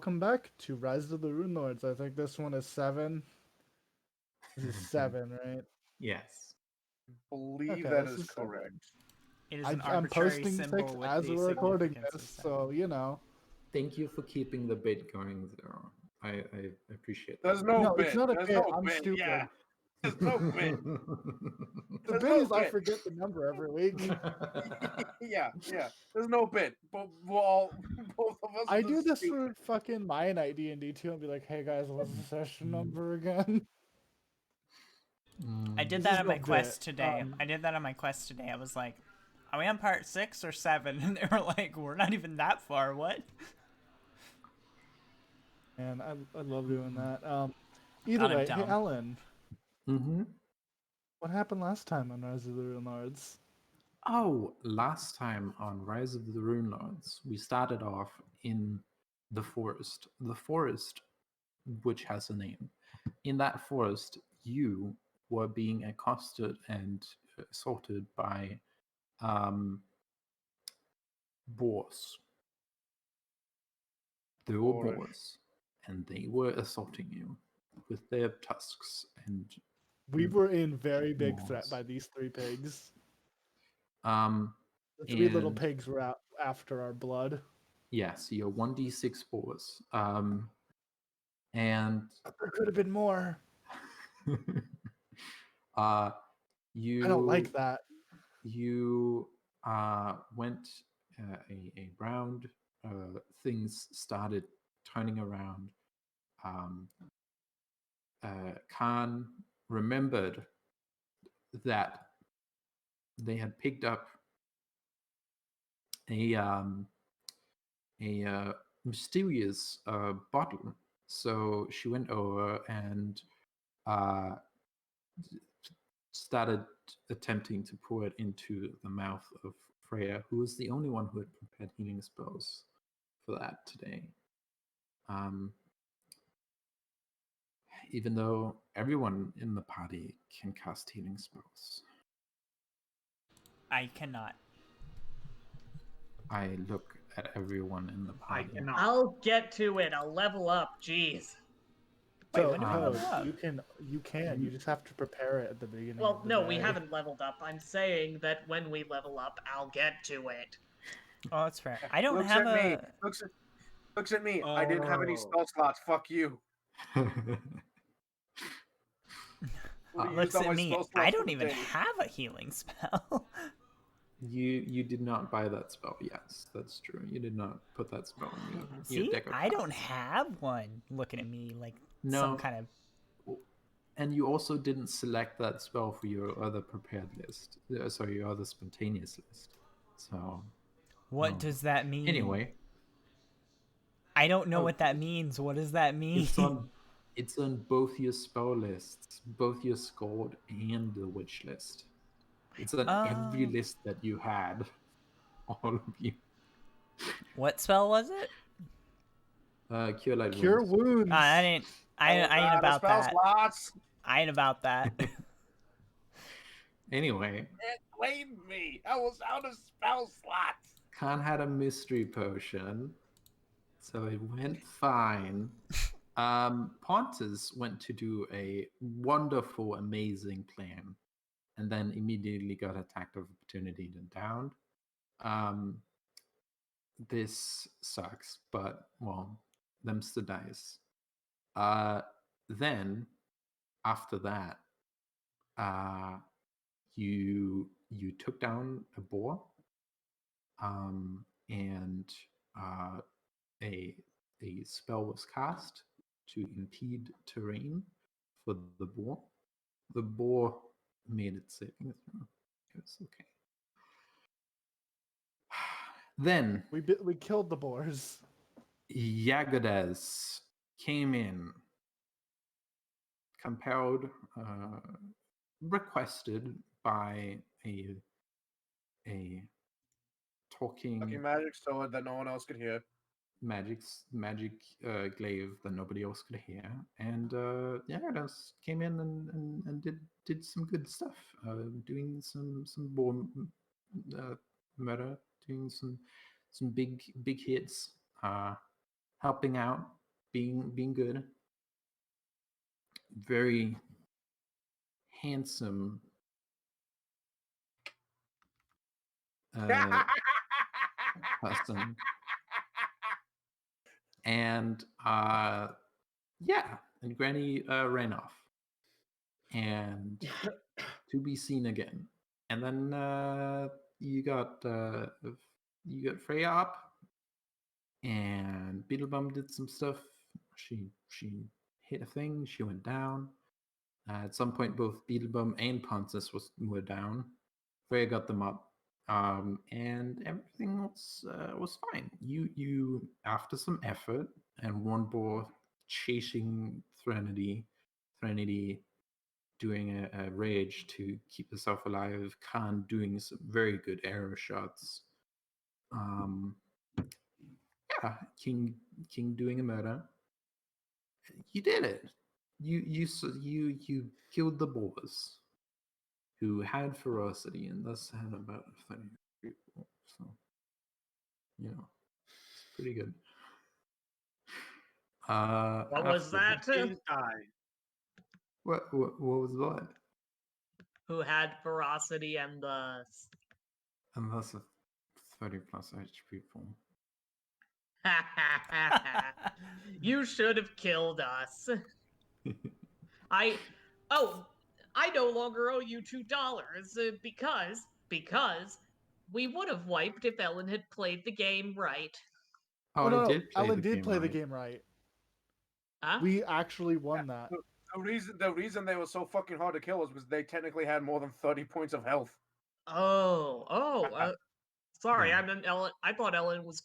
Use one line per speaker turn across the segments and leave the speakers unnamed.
Welcome back to Rise of the Rune Lords. I think this one is 7. This is 7, right?
Yes.
Believe
Okay,
that
this
is
is 7.
correct.
It is an
I'm
arbitrary
posting
symbol
6
with
as
the
we're recording
significance
this,
of
so you know.
Thank you for keeping the bit going there. I appreciate that.
There's no
No,
bit.
it's not a
There's
bit.
no
I'm
bit.
stupid.
Yeah. There's no bit.
The
There's
bit
no
is I
bit.
forget the number every week.
yeah. There's no bit. But both of us.
I
are
do this
stupid.
for fucking my night D&D too and be like, hey guys, what's the session number again?
I did
This
that
is
on my
no
quest
bit.
today. I was like, are we on part 6 or 7? And they were like, we're not even that far. What?
And I love doing that. Either
God, I'm
way, hey
dumb.
Ellen,
Mm-hmm.
what happened last time on Rise of the Rune Lords?
Oh, last time on Rise of the Rune Lords, we started off in the forest. The forest, which has a name. In that forest, you were being accosted and assaulted by boars. They were
Boorish.
boars, and they were assaulting you with their tusks. And
We were in very big
Yes.
threat by these 3 pigs.
um,
The 3 little
and-
pigs were out after our blood.
yes, you're 1d6 boars. And
There could have been more.
you
I don't like that.
You went a round. Things started turning around. Khan remembered that they had picked up a mysterious bottle. So she went over and started attempting to pour it into the mouth of Freya, who was the only one who had prepared healing spells for that today. Even though everyone in the party can cast healing spells.
I cannot.
I look at everyone in the
I
party.
cannot.
I'll get to it. I'll level up. Jeez.
So,
when do we
Code,
level up?
you can. You just have to prepare it at the beginning.
Well,
of the
no, we
day.
haven't leveled up. I'm saying that when we level up, I'll get to it.
Oh, that's fair. I don't
Looks
have
at me.
a.
Looks at me. I didn't have any spell slots. Fuck you. Would've
Looks
used all
at
my
me.
spell slots
I
for
don't
the
even
day.
have a healing spell.
You did not buy that spell. Yes, that's true. You did not put that spell in your
See,
deck of
I don't
cards.
have one. Looking at me like
No.
some kind of.
And you also didn't select that spell for your other prepared list. Sorry, your other spontaneous list. So.
What
no.
does that mean?
Anyway,
I don't know what that means. What does that mean?
it's on both your spell lists, both your Scald and the Witch list. It's on every list that you had. All of you.
What spell was it?
Cure Light
Cure
Wounds.
wounds.
I ain't about
spell
that.
slots.
I ain't about that.
Anyway,
It blamed me. I was out of spell slots.
Khan had a mystery potion, so it went fine. Pontus went to do a wonderful, amazing plan, and then immediately got attacked of opportunity and downed. This sucks, but well, them's the dice. Then after that, you took down a boar, and a spell was cast to impede terrain for the boar. The boar made its saving throw. It was okay. Then
We killed the boars.
Yagades came in, compelled, requested by a talking
Fucking magic sword that no one else could hear.
magic glaive that nobody else could hear, and Yagades came in and did some good stuff, doing some boar murder, doing some big hits. helping out, being good. Very handsome. Person. And yeah, and Granny ran off, and to be seen again. And then you got Freya up, and Beetlebum did some stuff. She hit a thing. She went down. At some point, both Beetlebum and Pontus were down. Freya got them up, and everything was fine. You after some effort and one boar chasing Threnody doing a rage to keep herself alive, Khan doing some very good arrow shots. Yeah, King doing a murder. You did it. You killed the boars, who had ferocity and thus had about 30 people. So, it's pretty good.
What was that?
King die.
What was what?
Who had ferocity and the.
And thus 30 plus age people.
You should have killed us. I no longer owe you $2 because we would have wiped if Ellen had played the game right.
Oh,
no,
I did play
Ellen
the
did
game
play the
right.
game right.
Huh?
We actually won that.
The reason they were so fucking hard to kill was because they technically had more than 30 points of health.
Sorry,
Yeah.
I meant Ellen. I thought Ellen was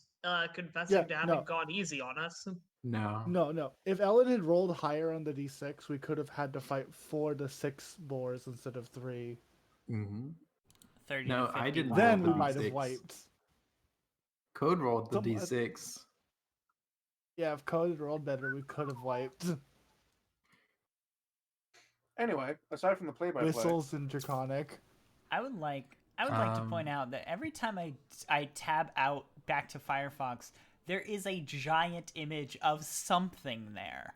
confessing to having
no.
gone easy on us.
No.
No. If Ellen had rolled higher on the d6, we could have had to fight 4 to 6 boars instead of 3.
Mm-hmm.
30
No,
to 50
I didn't
miles.
Then
roll
we
the
might have
D6.
wiped.
Code rolled the
Some-
D6.
Yeah, if Code had rolled better, we could have wiped.
Anyway, aside from the play-by-play,
Whistles and Draconic.
I would like to point out that every time I tab out back to Firefox, there is a giant image of something there.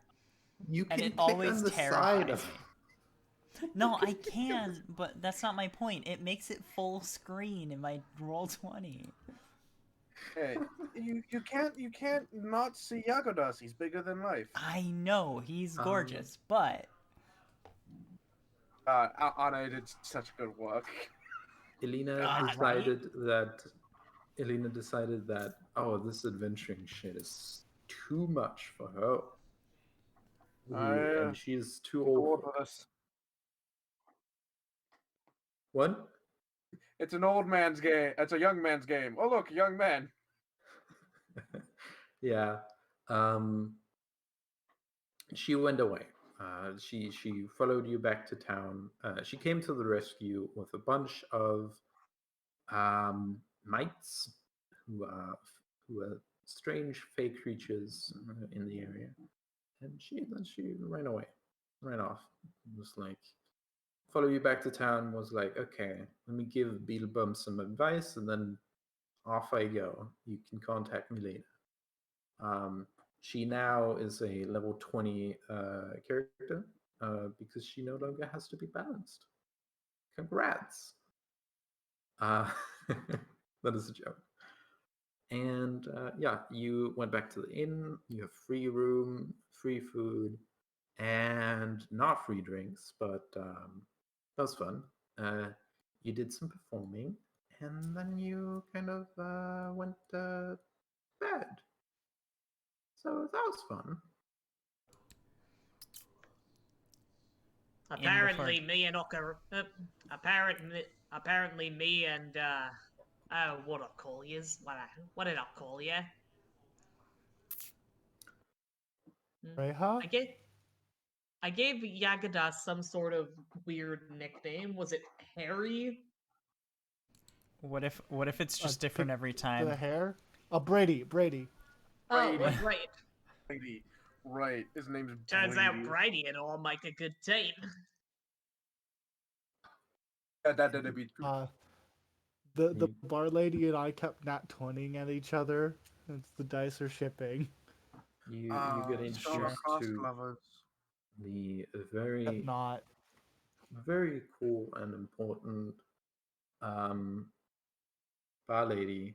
You
And
can
it
click
always
on the
terrifies
side of
me. No, I can, but that's not my point. It makes it full screen in my Roll20.
hey, you can't not see Yagodas. He's bigger than life.
I know, he's gorgeous, but
Anna did such good work.
Elena
God,
decided that this adventuring shit is too much for her. And she's too old for
this.
What?
It's an old man's game. It's a young man's game. Oh look, a young man.
Yeah. She went away. She followed you back to town. She came to the rescue with a bunch of mites who are strange fake creatures in the area, and she ran away, ran off. It was like, follow you back to town. Was like, okay, let me give Beetlebum some advice, and then off I go. You can contact me later. She now is a level 20 character because she no longer has to be balanced. Congrats. That is a joke. And you went back to the inn. You have free room, free food, and not free drinks, but that was fun. You did some performing, and then you kind of went to bed. So that was fun.
Apparently, me and apparently me and what I call yous? What did I call you?
Rayha?
I gave Yagadas some sort of weird nickname. Was it Harry?
what if it's just different every time?
The hair? Oh, Brady.
Oh,
Brady.
right.
Brady. Right. His name's
Turns
Brady.
out Brady and all make a good team.
That'd be true.
The bar lady and I kept nat 20ing at each other. It's the dice are shipping.
You get
Storm
introduced
Cross
to
Lovers.
the
If
very
not,
very cool and important bar lady,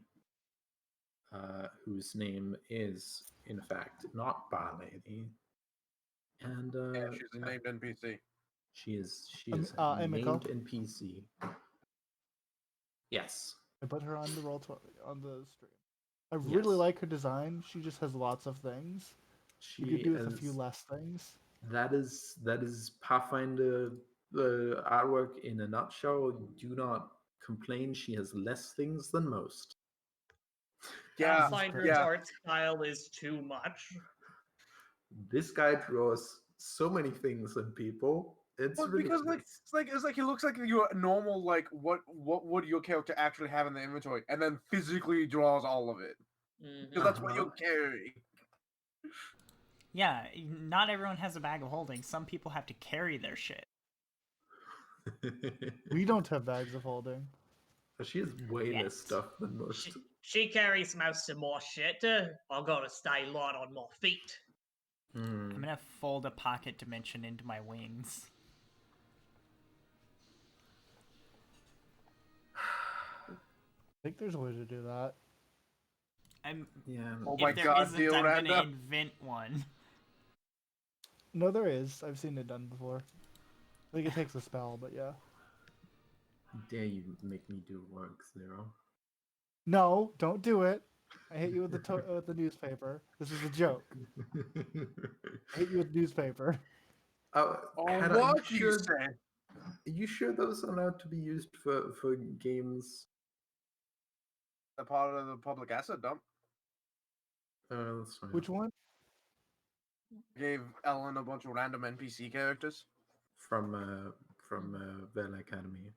whose name is in fact not bar lady, and
Yeah, she's a named NPC.
she is a
Emiko.
named NPC. Yes.
I put her on the on the stream. I
Yes.
really like her design. She just has lots of things. You could
She
do with a
is
few less things.
that is Pathfinder the artwork in a nutshell. Do not complain. She has less things than most.
Yeah,
Pathfinder's
yeah.
art style is too much.
This guy draws so many things in people. It's
Well,
ridiculous.
because it's like he looks like your normal like what would your character actually have in the inventory, and then physically draws all of it because that's what you carry.
Yeah, not everyone has a bag of holding. Some people have to carry their shit.
We don't have bags of holding.
She has way
Yes.
less stuff than most.
She carries most of more shit. I gotta stay light on my feet.
I'm gonna fold a pocket dimension into my wings.
I think there's a way to do that.
Yeah.
Oh
If
my
there
god,
isn't,
deal
I'm
random.
gonna invent one.
No, there is. I've seen it done before. I think it takes a spell, but yeah.
How dare you make me do work, Zero?
No, don't do it. I hit you with with the newspaper. This is a joke. I hit you with newspaper.
Oh,
Hannah,
what you say?
Are you sure those are allowed to be used for games?
A part of the public asset dump.
That's fine.
Which one?
Gave Ellen a bunch of random NPC characters.
From Vela Academy.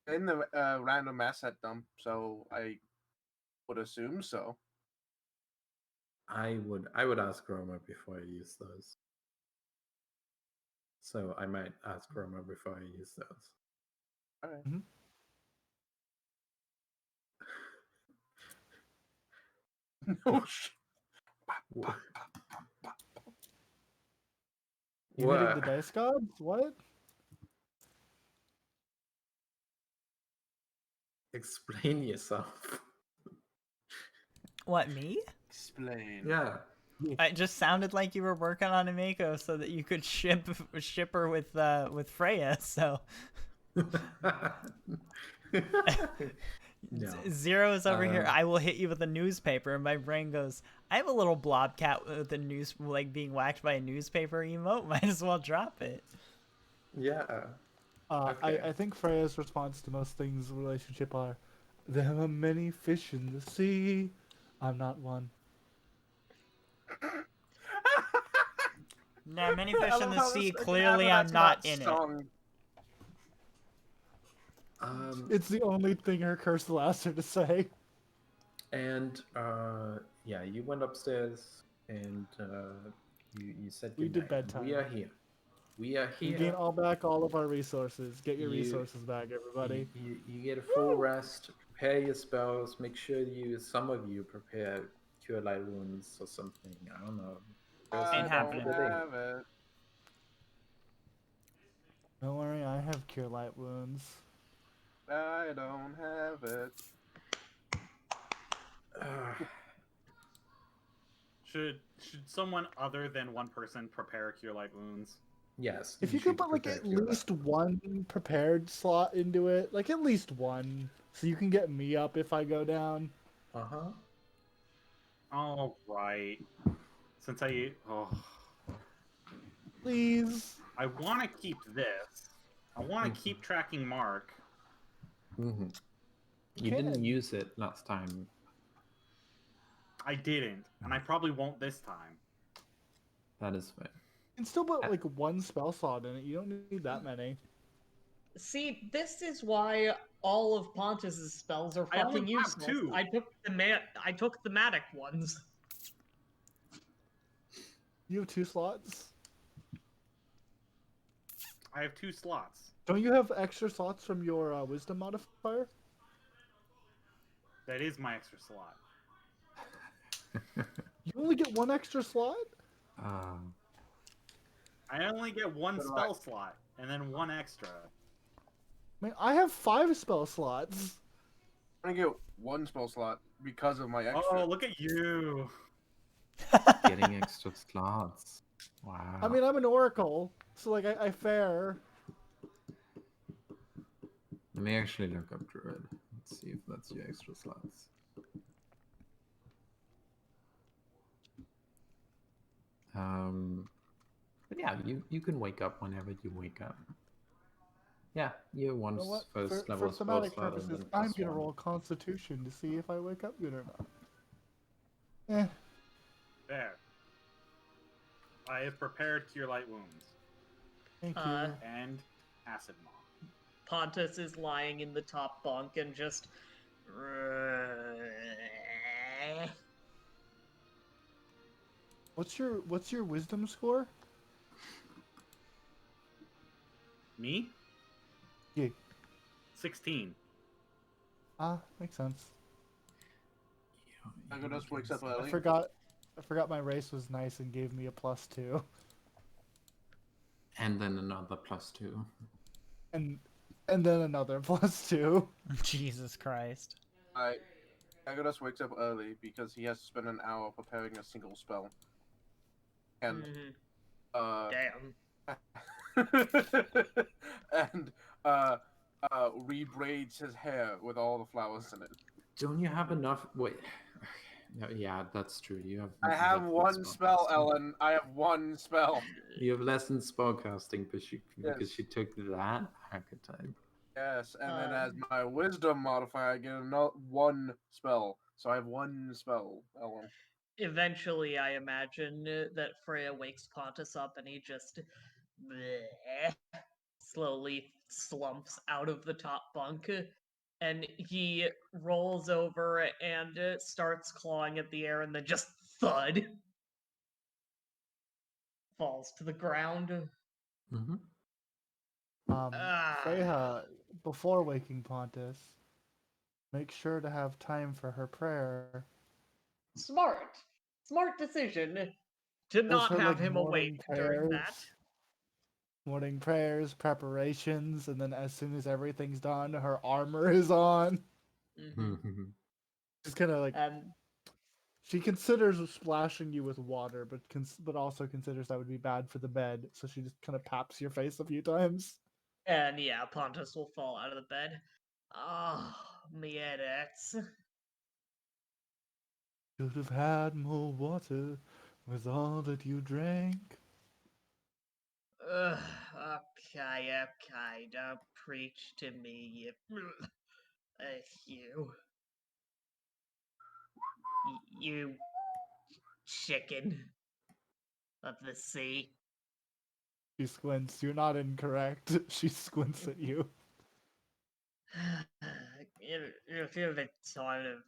In the random asset dump, so I would assume so.
I would ask Roma before I use those. So I might ask Roma before I use those.
All right.
Mhm.
No shit.
What?
You hitting the dice gods? What?
Explain yourself.
What, me?
Explain.
Yeah.
It just sounded like you were working on a Mako so that you could ship her with Freya. So
No.
Zero is over here. I will hit you with a newspaper, and my brain goes, I have a little blob cat with a news like being whacked by a newspaper emote. Might as well drop it.
Yeah. Okay.
I think Freya's response to most things in a relationship are, there are many fish in the sea. I'm not one.
There are many fish
I
in
love
the
how
sea.
this- it
Clearly,
happened
I'm
to
not
that
in it.
song.
It's the only thing her curse allows her to say.
And yeah, you went upstairs and you said
We did
goodnight.
bedtime.
We are here. We are
We
here.
gain all of our resources. Get your
You-
resources back, everybody.
You get a full rest. Prepare your spells. Make sure some of you prepare cure light wounds or something. I don't know.
Ain't happening.
Have it.
Don't worry, I have cure light wounds.
I don't have it.
Should someone other than one person prepare cure light wounds?
Yes.
If you could
should
put like
prepare
at
cure light
least
wounds.
one prepared slot into it, like at least one, so you can get me up if I go down.
Uh-huh.
All right. Since I
Please.
I want to keep this. I want to keep tracking Mark.
Mm-hmm. You
can.
didn't use it last time.
I didn't, and I probably won't this time.
That is fair.
You can still put like one spell slot in it. You don't need that many.
See, this is why all of Pontus's spells are
I only
fucking
have
useless.
two.
I took thematic ones.
You have 2 slots.
I have 2 slots.
Don't you have extra slots from your wisdom modifier?
That is my extra slot.
You only get one extra slot?
Um,
I only get one
So do
spell slot and then one extra.
Man, I have 5 spell slots.
I'm gonna get one spell slot because of my extra.
Oh, look at you!
getting extra slots. Wow.
I mean, I'm an oracle, so like I fare.
Let me actually look up Druid. Let's see if that's your extra slots. But yeah, you can wake up whenever you wake up. Yeah, you
You
one
know what?
first
For
level spell
thematic
slot and
purposes,
then
I'm
plus
gonna
one.
roll Constitution to see if I wake up good or not. Eh.
There. I have prepared Cure Light Wounds
Thank you.
and Acid Maw.
Pontus is lying in the top bunk and just.
What's your wisdom score?
Me?
Yeah.
16.
Makes sense.
I just wakes up
I
early.
forgot my race was nice and gave me a +2.
And then another +2.
And then another +2.
Jesus Christ.
Agodas wakes up early because he has to spend an hour preparing a single spell. And
Damn.
and rebraids his hair with all the flowers in it.
Don't you have enough? Wait. No, yeah, that's true. You have.
I
you
have
good
one spell,
spellcasting.
Ellen. I have one spell.
You have less than spellcasting because
Yes.
she took that archetype.
Yes, and then as my wisdom modifier, I get another one spell. So I have one spell, Ellen.
Eventually, I imagine that Freya wakes Pontus up and he just bleh, slowly slumps out of the top bunk. And he rolls over and starts clawing at the air and then just thud falls to the ground.
Mm-hmm.
Freya, before waking Pontus, make sure to have time for her prayer.
Smart decision to
Does
not
her,
have
like,
him
morning
awake during that.
prayers, morning prayers, preparations, and then as soon as everything's done, her armor is on.
Mm-hmm.
Just kind of like
And
she considers splashing you with water, but also considers that would be bad for the bed, so she just kind of paps your face a few times.
yeah, Pontus will fall out of the bed. Oh, me headaches.
Should have had more water with all that you drank.
Okay, don't preach to me, you. You chicken of the sea.
She squints. You're not incorrect. She squints at you.
You feel a bit tired of.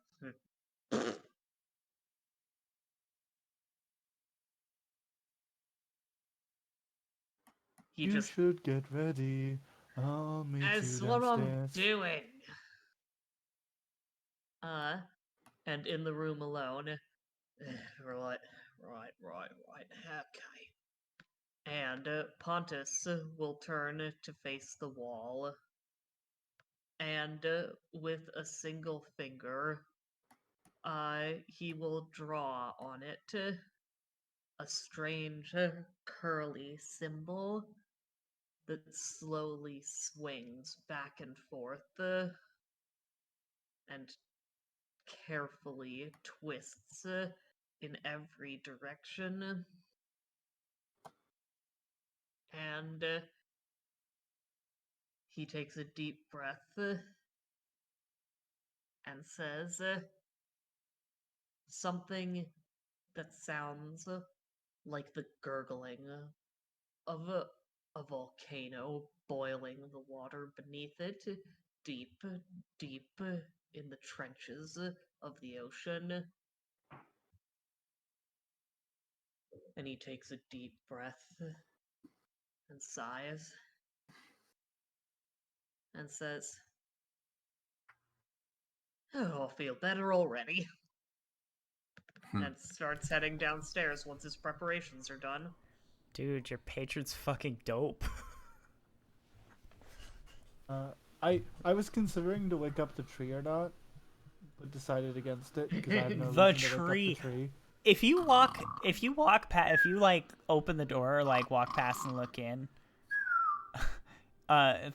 He
You
just.
should get ready. I'll meet
That's
you
what I'm
downstairs.
doing. And in the room alone. Right. Okay. And Pontus will turn to face the wall. And with a single finger, he will draw on it a strange curly symbol that slowly swings back and forth and carefully twists in every direction. And he takes a deep breath and says something that sounds like the gurgling of a volcano boiling the water beneath it, deep in the trenches of the ocean. And he takes a deep breath and sighs and says, "Oh, I'll feel better already." and starts heading downstairs once his preparations are done.
Dude, your patron's fucking dope.
I was considering to wake up the tree or not, but decided against it because I have no
The
reason to wake up the tree.
If you like open the door or like walk past and look in,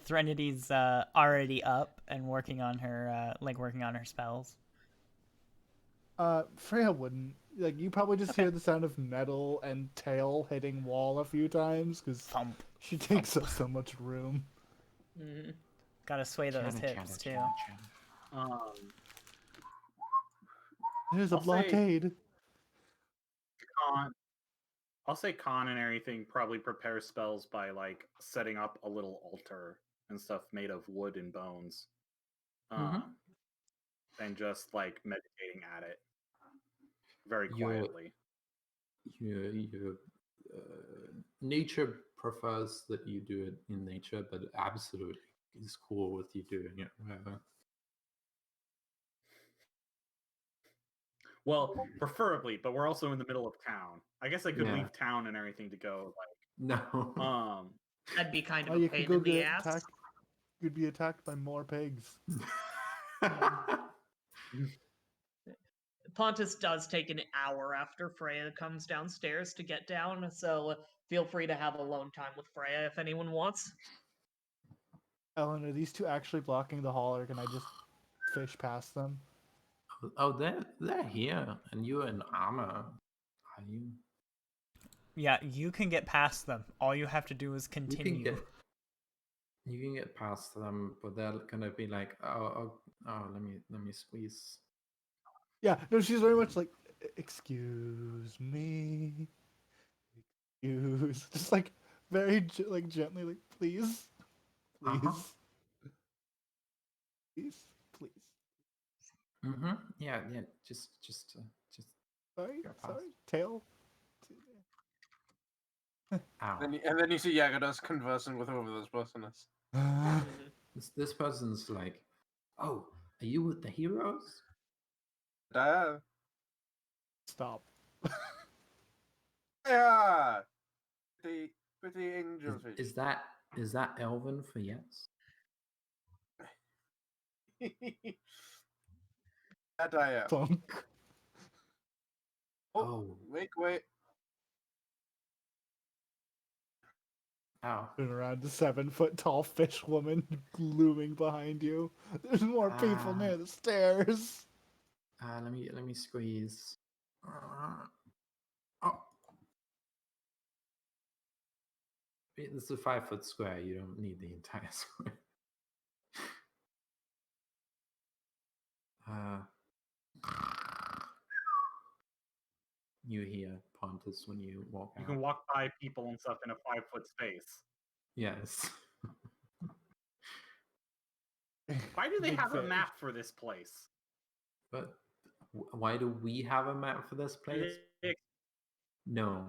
Threnity's already up and working on her spells.
Freya wouldn't. Like, you probably just hear the sound of metal and tail hitting wall a few times because
Thump.
she takes up so much room.
Mm.
Gotta sway those hips too.
There's a
I'll say-
blockade.
I'll say Khan and everything probably prepare spells by like setting up a little altar and stuff made of wood and bones, and just like meditating at it very quietly.
Your nature prefers that you do it in nature, but absolutely is cool with you doing it wherever.
Well, preferably, but we're also in the middle of town. I guess I could
Yeah.
leave town and everything to go
No.
That'd be kind of
Oh,
a
you
pain
could go
in the
get
ass.
attacked. You'd be attacked by more pigs.
Pontus does take an hour after Freya comes downstairs to get down, so feel free to have alone time with Freya if anyone wants.
Ellen, are these two actually blocking the hall, or can I just fish past them?
Oh, they're here, and you're in armor. Are you?
Yeah, you can get past them. All you have to do is
You
continue.
can get past them, but they're gonna be like, oh, let me squeeze.
Yeah, no, she's very much like, excuse me, just like very like gently, like please, please,
Uh-huh.
please, please.
Mm-hmm. Yeah. Just.
Sorry,
Go past.
sorry, tail.
Ow.
And then you see Yagadas conversing with whoever this person is.
This person's like, oh, are you with the heroes?
Stop.
Yeah, with the angels.
Is that Elven for yes?
That I am.
Thunk.
Oh.
Wait.
Ow.
Turn around, the 7-foot tall fish woman looming behind you. There's more people near the stairs.
Let me squeeze. Oh. It's a 5-foot square. You don't need the entire square. You hear Pontus when you walk out.
You can walk by people and stuff in a 5-foot space.
Yes.
Why do they
Big
have a
fish.
map for this place?
But why do we have a map for this
Do
place?
they,
No.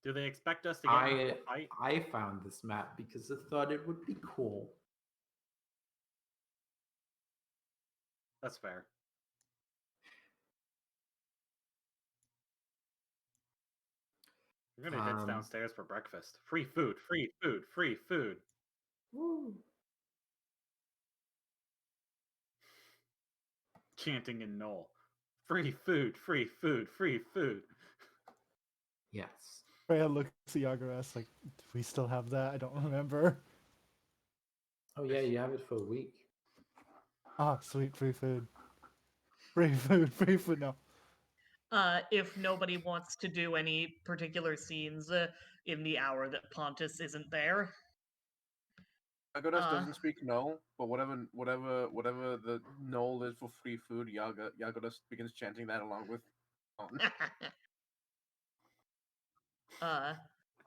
do they expect us to get into a fight?
I found this map because I thought it would be cool.
That's fair. We're gonna head downstairs for breakfast. Free food, free food, free food.
Woo.
Chanting in Knoll. Free food, free food, free food.
Yes.
Freya looks at Yagaras like, do we still have that? I don't remember.
Oh yeah, you have it for a week.
Ah, sweet, free food. Free food, no.
If nobody wants to do any particular scenes in the hour that Pontus isn't there.
Yagadas doesn't speak no, but whatever the no is for free food, Yagadas begins chanting that along with.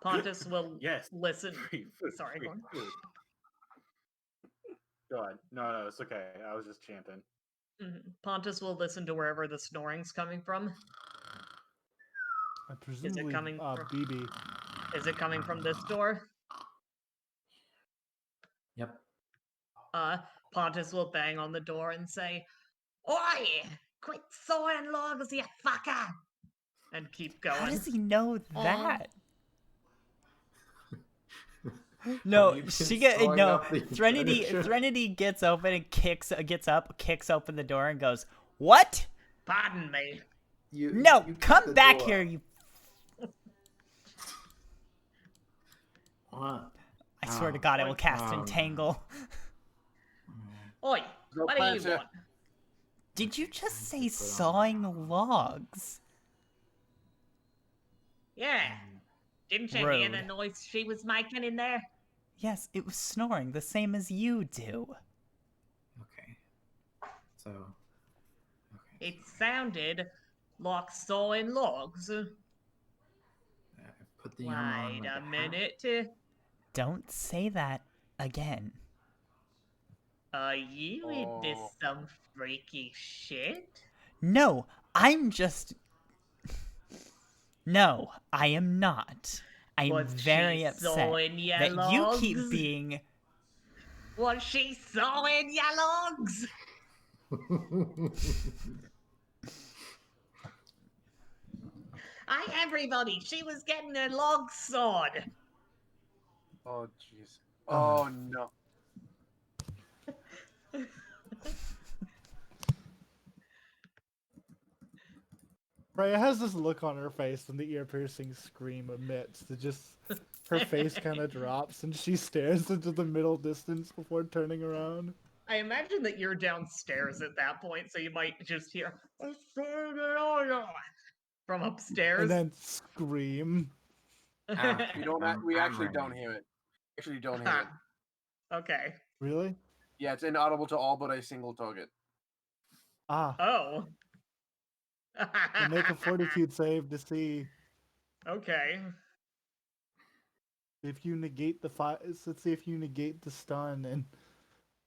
Pontus will
Yes.
listen.
Free food.
Sorry,
free
go on.
food. Go ahead. No, it's okay. I was just chanting.
Pontus will listen to wherever the snoring's coming from.
Presumably,
coming from-
BB.
Is it coming from this door?
Yep.
Pontus will bang on the door and say, "Oi! Quit sawing logs, you fucker! and keep going.
How does he know
Aw.
that?
Have
No,
you been
she get
sewing
no.
up the
Threnody
furniture?
Threnody gets open and kicks open the door and goes, "What?
Pardon me.
No,
you kicked
come
the
back
door.
here, you."
What?
I swear to
Oh,
God, I will
What?
cast
Oh,
Entangle.
Oi,
No
what do
plans
you
yet.
want?
Did you just
to
say
put on.
sawing logs?
Yeah. Didn't you hear the
Rude.
noise she was making in there?
Yes, it was snoring, the same as you do.
Okay. So. Okay.
It sounded like sawing logs.
Put the armor on
Wait
like
a
hat.
minute.
Don't say that again.
Are you into
Oh.
some freaky shit?
No, I'm just. No, I am not. I'm
Was
very
she
upset
sawing ya
that you keep
logs?
being.
Was she sawing ya logs? Hi, everybody. She was getting her logs sawed.
Oh jeez. Oh no.
Freya has this look on her face when the ear-piercing scream emits. That just her face kind of drops and she stares into the middle distance before turning around.
I imagine that you're downstairs at that point, so you might just hear from upstairs.
And then scream.
We don't. We actually don't hear it. Actually, don't hear it.
Okay.
Really?
Yeah, it's inaudible to all but a single target.
Ah.
Oh.
Well, make a fortitude save to see
Okay.
if you negate the let's see if you negate the stun. And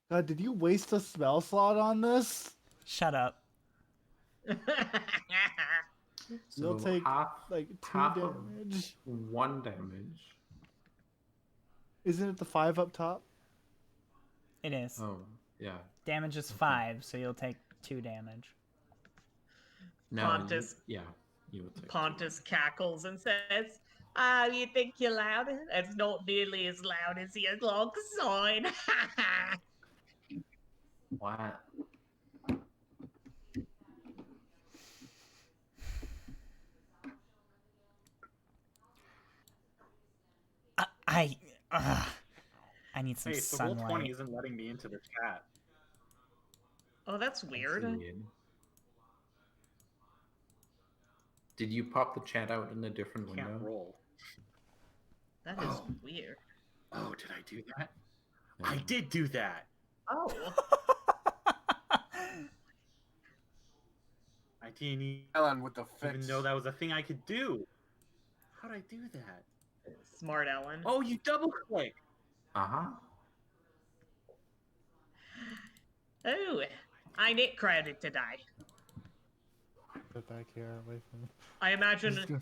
God, did you waste a spell slot on this?
Shut up.
You'll
So
take
half,
like 2
half of
damage.
1 damage.
Isn't it the 5 up top?
It is.
Oh, yeah.
Damage is 5, so you'll take 2 damage.
No,
Pontus.
yeah, you would take.
Pontus cackles and says, "Ah, you think you're loud? It's not nearly as loud as your log sign."
What?
I need some
Hey, so roll 20
sunlight.
isn't letting me into the chat.
Oh, that's weird.
That's weird. Did you pop the chat out in a different
Can't
window?
roll.
That is weird.
Oh, did I do that?
Yeah.
I did do that.
Oh.
I didn't
Ellen with the fix.
even know that was a thing I could do. How'd I do that?
Smart Ellen.
Oh, you double click.
Uh-huh.
Oh, I need credit today.
Get back here away from.
I imagine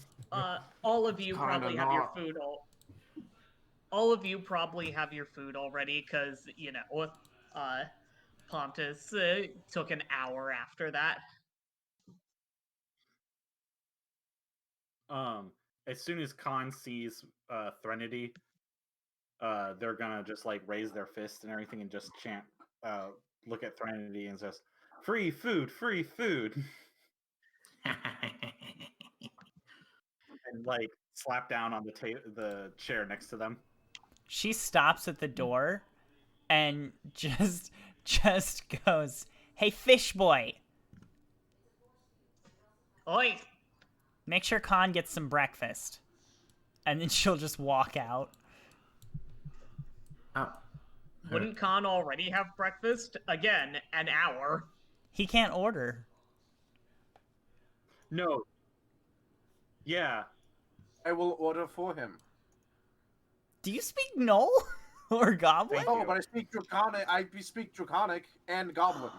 all of you
Kinda
probably have your
not.
food all of you probably have your food already because you know Pontus took an hour after that.
As soon as Khan sees Threnody, they're gonna just like raise their fist and everything and just chant, look at Threnody and says, "Free food, free food," and like slap down on the chair next to them.
She stops at the door and just goes, "Hey, fish boy,
Oi!
make sure Khan gets some breakfast." And then she'll just walk out.
Oh.
Wouldn't Khan already have breakfast? Again, an hour.
He can't order.
No. Yeah.
I will order for him.
Do you speak Null or Goblin?
Oh, but I speak Draconic. I speak Draconic and Goblin.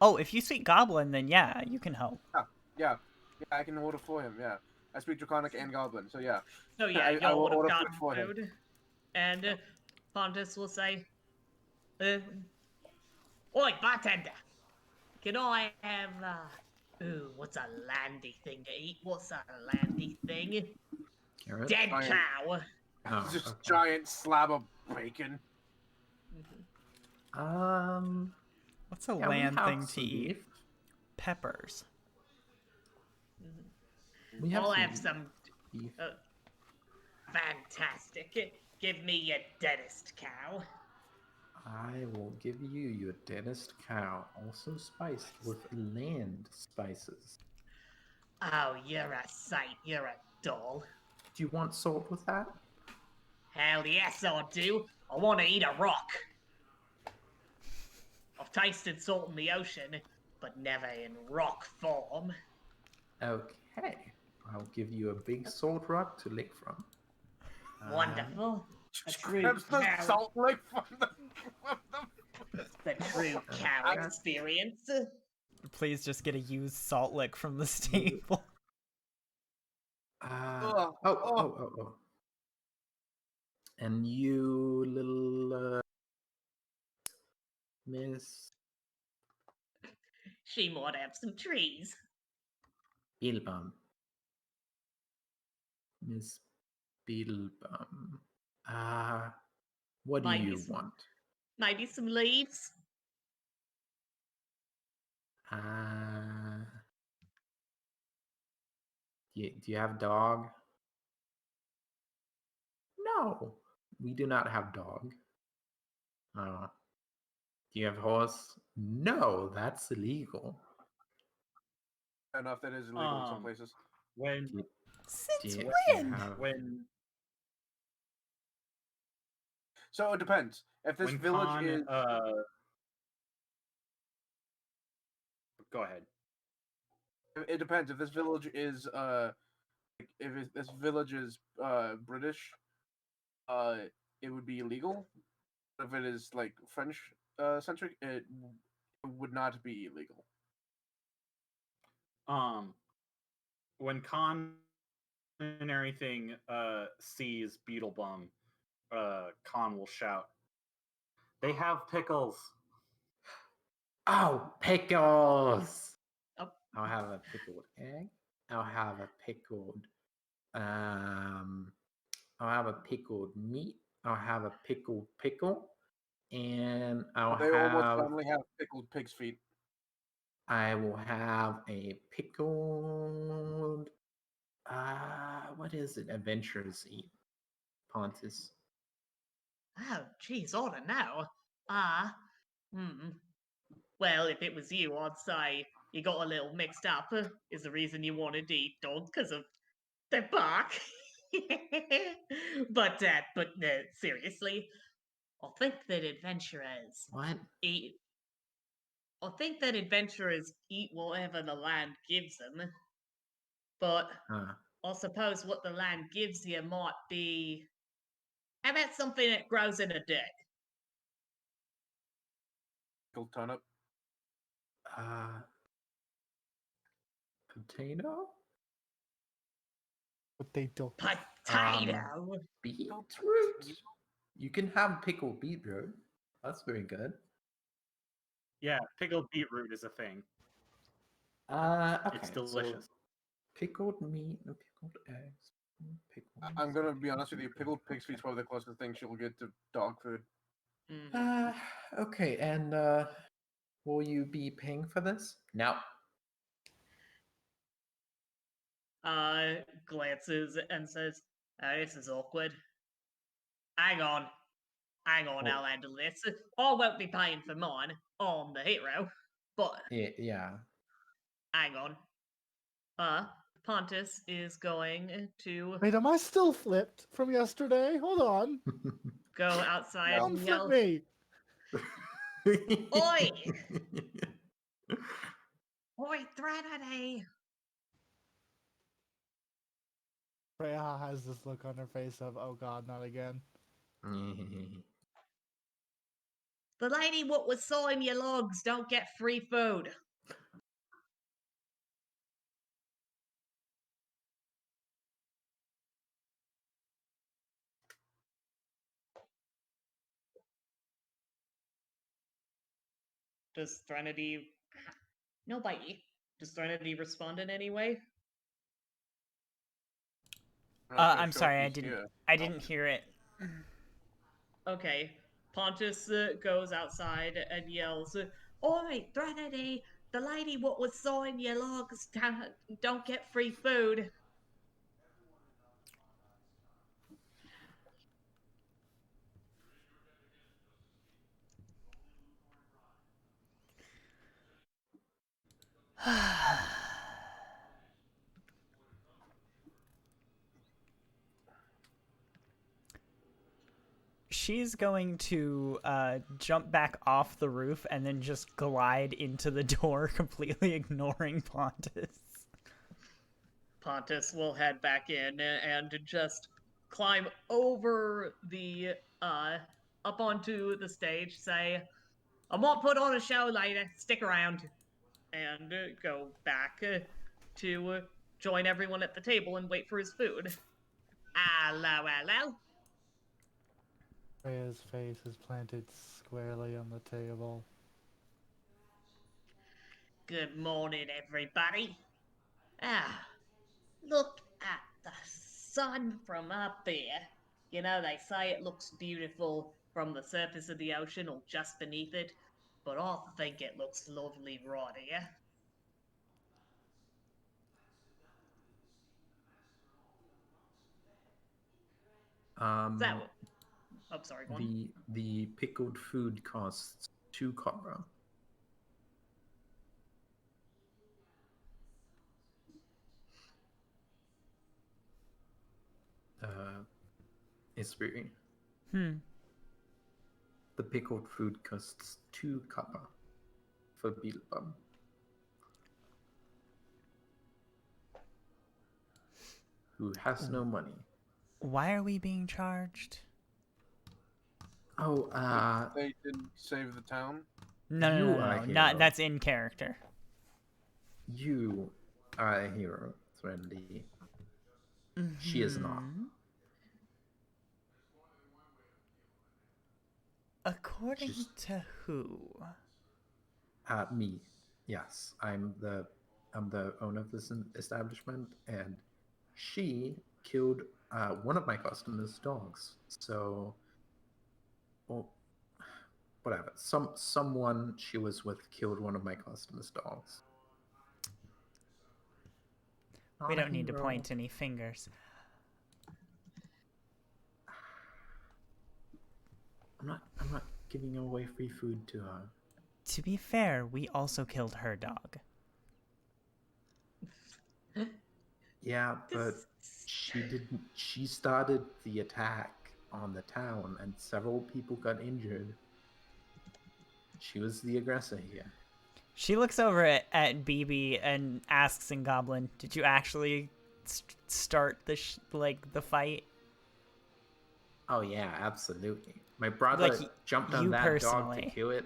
Oh, if you speak Goblin, then yeah, you can help.
Yeah, I can order for him. Yeah, I speak Draconic and Goblin. So yeah.
So yeah,
I
y'all
will
would have
order
gotten
food for him.
food. And Pontus will say, "Oi, bartender, can I have Ooh, what's a landy thing to eat? What's a landy thing?
Carrot?
Dead
Giant.
cow.
Oh,
Just
okay.
giant slab of bacon.
What's a
Yeah, we
land
have
thing to
some
eat?
beef.
Peppers.
We have
I'll
some
have some.
beef.
Fantastic. Give me your deadest cow.
I will give you your deadest cow, also spiced with land spices.
Oh, you're a sight. You're a doll.
Do you want salt with that?
Hell yes, I do. I want to eat a rock. I've tasted salt in the ocean, but never in rock form.
Okay. I'll give you a big salt rock to lick from.
Wonderful. A
Just
true
grabs the
cow.
salt lick from the.
The true cow
Okay.
experience.
Please just get a used salt lick from the stable.
Oh. And you little Miss
She might have some trees.
Beelbum. Miss Beelbum. What do
Maybe
you
some-
want?
Maybe some leaves.
Do you have a dog? No, we do not have dog. Do you have horse? No, that's illegal.
Enough that is illegal in some places.
When
Do
Since
you
when?
have...
when
So it depends. If this
when
village
Khan,
is
go ahead.
it depends. If this village is this village is British, it would be illegal. If it is like French centric, it would not be illegal.
When Khan and everything sees Beetlebum, Khan will shout, "They have pickles!"
Oh, pickles!
Oh.
I'll have a pickled egg. I'll have a pickled I'll have a pickled meat. I'll have a pickled pickle. And
They almost certainly have pickled pig's feet.
I will have a pickled what is it? Adventurers eat. Pontus.
Oh, geez, I don't know. Well, if it was you, I'd say you got a little mixed up. Is the reason you wanted to eat dog because of their bark? but seriously, I think that adventurers
What?
eat. I think that adventurers eat whatever the land gives them. But I suppose what the land gives you might be. How about something that grows in a dirt?
Pickled turnip.
Potato?
Potato.
Potato.
Beetroot? You can have pickled beetroot. That's very good.
Yeah, pickled beetroot is a thing.
Okay.
It's delicious.
So pickled meat and pickled eggs.
I'm gonna be honest with you. Pickled pig's feet is probably the closest thing she'll get to dog food.
Okay, and will you be paying for this? No.
Glances and says, "This is awkward. Hang on, I'll handle this. I won't be paying for mine. I'm the hero. But
Yeah.
hang on. Pontus is going to
Wait, am I still flipped from yesterday? Hold on.
go outside and
Unflip
yell,
me.
Oi! Oi, Threnody!
Freya has this look on her face of, oh god, not again.
The lady what was sawing your logs don't get free food. Does Threnody... Nobody. Does Threnody respond in any way?
not
I'm
sure
sorry,
if
I
he's
didn't.
here.
I didn't hear it.
Okay. Pontus goes outside and yells, "Oi, Threnody! The lady what was sawing your logs don't get free food."
She's going to jump back off the roof and then just glide into the door, completely ignoring Pontus.
Pontus will head back in and just climb over the up onto the stage, say, "I might put on a show later. Stick around," and go back to join everyone at the table and wait for his food. Hello, hello.
Freya's face is planted squarely on the table.
Good morning, everybody. Ah, look at the sun from up here. You know, they say it looks beautiful from the surface of the ocean or just beneath it, but I think it looks lovely right here. Is that what? Oh, sorry, go on.
The pickled food costs 2 copper. Isbury.
Hmm.
The pickled food costs 2 copper for Beelzebub. Who has no money.
Why are we being charged?
Oh,
They didn't save the town.
No,
You
no, no,
are
no,
a
not
hero.
that's in character.
You are a hero, Threndy. She is not.
Mhm. According
She's-
to who?
Me. Yes, I'm the owner of this establishment, and she killed one of my customers' dogs. So, well, whatever. Someone she was with killed one of my customers' dogs.
We
Not a
don't need to
hero.
point any fingers.
I'm not giving away free food to her.
To be fair, we also killed her dog.
Yeah, but she didn't. She started the attack on the town, and several people got injured. She was the aggressor here.
She looks over at BB and asks in Goblin, "Did you actually start the the fight?"
Oh yeah, absolutely. My brother
Like,
jumped on
you
that dog to
personally.
kill it.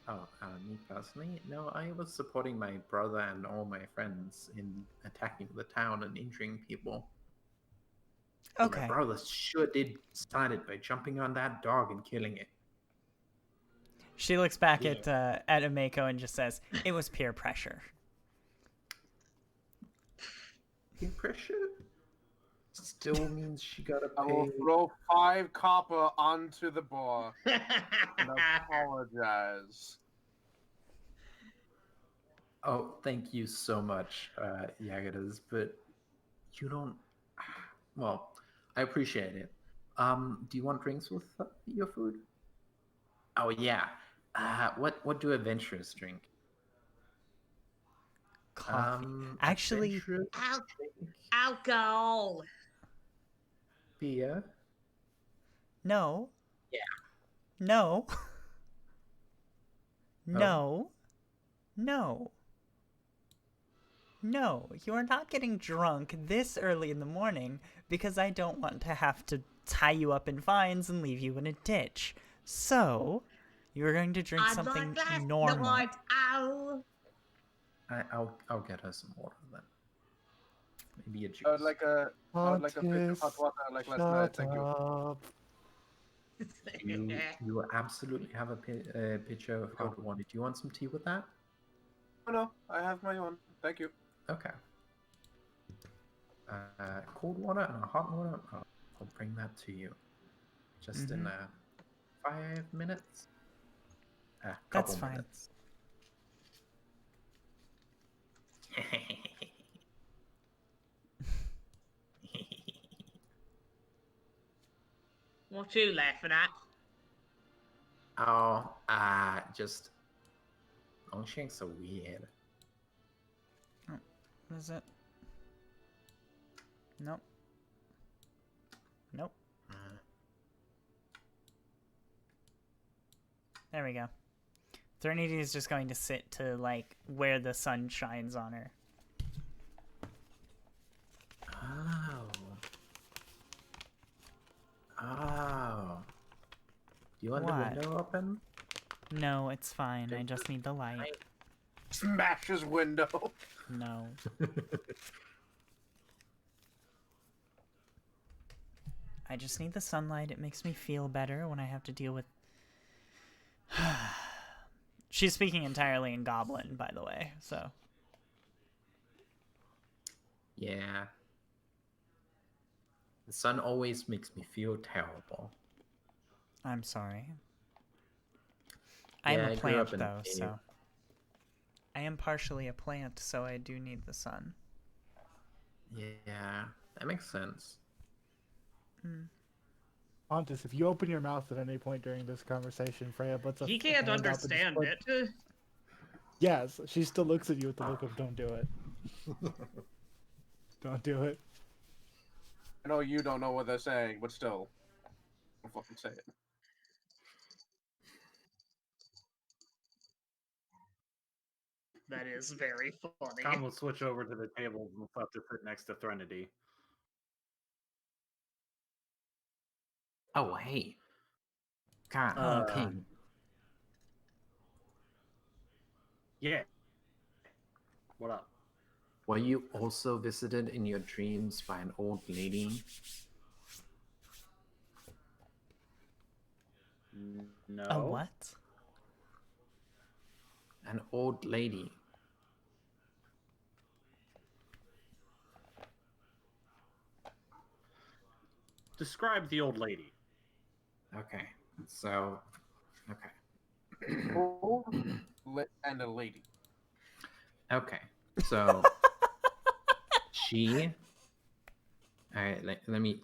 Oh, me personally? No, I was supporting my brother and all my friends in attacking the town and injuring people. But my
Okay.
brother sure did start it by jumping on that dog and killing it.
She looks back
Yeah.
at Ameko and just says, "It was peer pressure."
Peer pressure still means she gotta
I will
pay.
throw 5 copper onto the bar and apologize.
Oh, thank you so much, Yagadas, but you don't. Well, I appreciate it. Do you want drinks with your food? Oh yeah. What do adventurers drink?
Coffee. Actually,
Adventurers
Al-
drink
Alcohol.
beer.
no.
Yeah.
No.
Oh.
No. No. No, you are not getting drunk this early in the morning because I don't want to have to tie you up in vines and leave you in a ditch. So, you're going to drink
I'd
something
like that.
normal.
Not ow.
I'll get her some water then. Maybe a juice.
I would like a pitcher of hot
Pontus,
water like last night. Thank you.
up.
You absolutely have a pitcher of hot water. Do you want some tea with that?
Oh no, I have my own. Thank you.
Okay. Cold water and hot water. I'll bring that to you. Just in 5 minutes. A couple
That's fine.
minutes.
What you laughing at?
Oh, just Longshank's so weird.
What is it? Nope. Nope. There we go. Threnody is just going to sit to, like, where the sun shines on her.
Oh. Oh. Do you want
What?
the window open?
No, it's fine. I just need the light.
Smash his window.
No. I just need the sunlight. It makes me feel better when I have to deal with... She's speaking entirely in Goblin, by the way, so...
Yeah. The sun always makes me feel terrible.
I'm sorry. I'm
Yeah,
a
I grew
plant,
up in a
though,
cave.
so... I am partially a plant, so I do need the sun.
Yeah, that makes sense.
Pontus, if you open your mouth at any point during this conversation, Freya puts a
He can't
hand up and just
understand
put-
it.
Yes, she still looks at you with the look of "Don't do it." Don't do it.
I know you don't know what they're saying, but still, don't fucking say it.
That is very funny.
Con will switch over to the table and we'll have to sit next to Threnody.
Oh, hey. God, King.
Yeah. What up?
Were you also visited in your dreams by an old lady?
No.
A what?
An old lady.
Describe the old lady.
Okay, so... Okay.
Old and a lady.
Okay, so... she... Alright, let me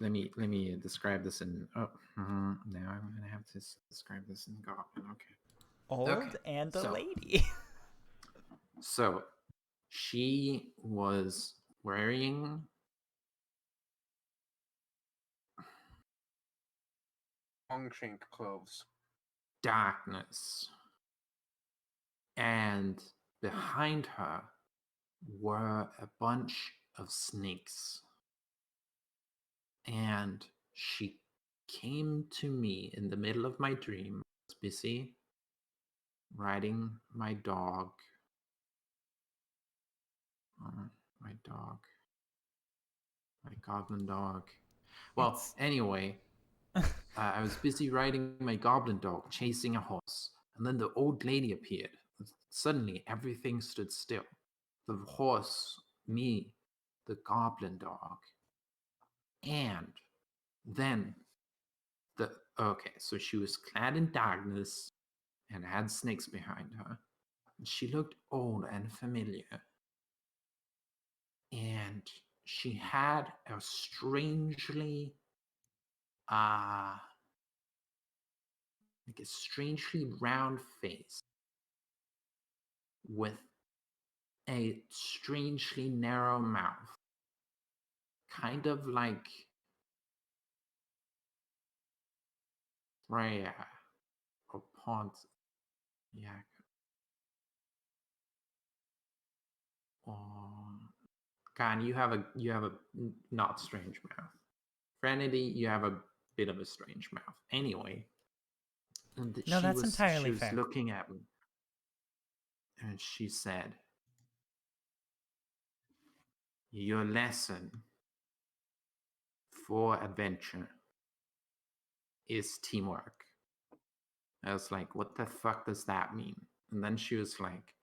describe this in... Oh, now I'm gonna have to describe this in Goblin, okay.
Old
Okay,
and a
so-
lady.
So, she was wearing
Long chink clothes.
darkness, and behind her were a bunch of snakes. And she came to me in the middle of my dream. I was busy riding my dog. My dog. My goblin dog. Well,
It's-
anyway, I was busy riding my goblin dog, chasing a horse, and then the old lady appeared. Suddenly, everything stood still. The horse, me, the goblin dog, and then okay, so she was clad in darkness and had snakes behind her. She looked old and familiar. And she had a strangely like a strangely round face with a strangely narrow mouth. Kind of like Freya or Ponce. Yeah. Khan, you have a not strange mouth. Franity, you have a bit of a strange mouth. Anyway, and
No, that's entirely
she was
fair.
looking at me, and she said, "Your lesson for adventure is teamwork." I was like, "What the fuck does that mean?" And then she was like,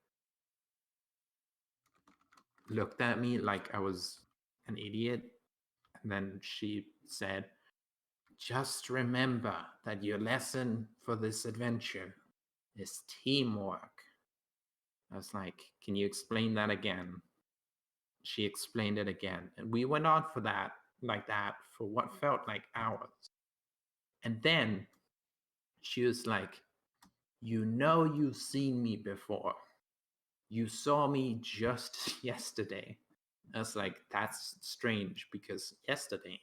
looked at me like I was an idiot. And then she said, "Just remember that your lesson for this adventure is teamwork." I was like, "Can you explain that again?" She explained it again. And we went on for that, like that, for what felt like hours. And then she was like, "You know, you've seen me before. You saw me just yesterday." I was like, "That's strange because yesterday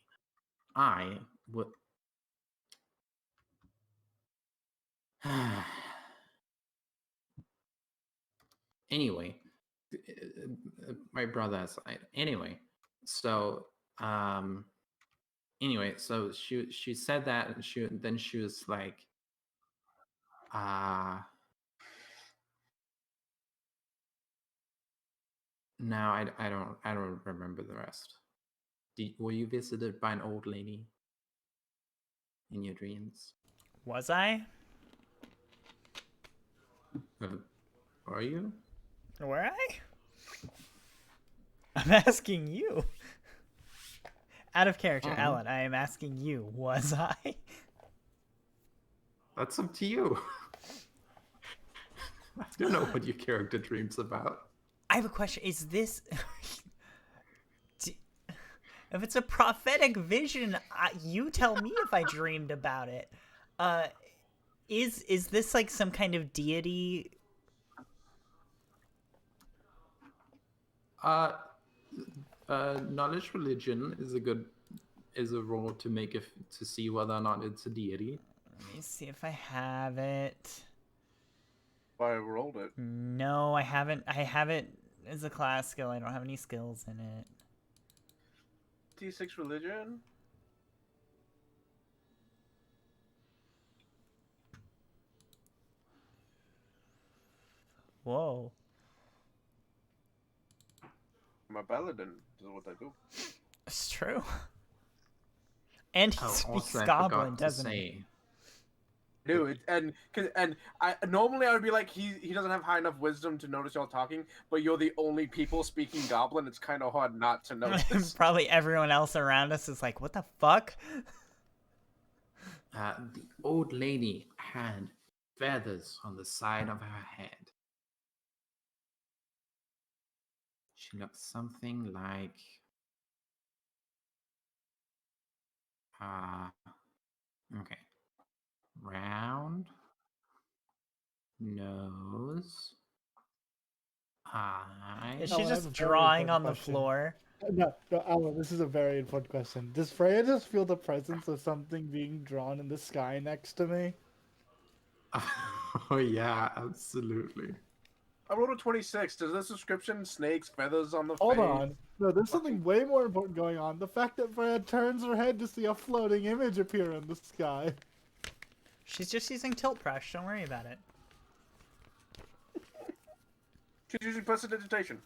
I would." Anyway, my brother aside. So um, so she said that, and she was like, no, I don't remember the rest. Were you visited by an old lady in your dreams?
Was I?
Are you?
Were I? I'm asking you. Out of character,
Uh-huh.
Alan, I am asking you, was I?
That's up to you. I don't know what your character dreams about.
I have a question. Is this... If it's a prophetic vision, you tell me if I dreamed about it. Is this like some kind of deity?
Knowledge religion is a role to make to see whether or not it's a deity.
Let me see if I have it.
I rolled it.
No, I haven't. I have it as a class skill. I don't have any skills in it.
T6 religion.
Whoa.
I'm a paladin. This is what I do.
It's true. And he speaks
Also, I
Goblin,
forgot to
doesn't he?
I do it, and I normally I would be like he doesn't have high enough wisdom to notice y'all talking, but you're the only people speaking Goblin. It's kind of hard not to notice.
Probably everyone else around us is like, what the fuck?
The old lady had feathers on the side of her head. She looked something like okay. Round nose, eyes.
Is
Oh,
she
I have
just
a very
drawing
important
on the
question.
floor?
No, Alan, this is a very important question. Does Freya just feel the presence of something being drawn in the sky next to me?
Oh yeah, absolutely.
I rolled a 26. Does this description snakes, feathers on the
Hold
face?
on. No, there's something way more important going on. The fact that Freya turns her head to see a floating image appear in the sky.
She's just using tilt brush. Don't worry about it.
She's using prestidigitation.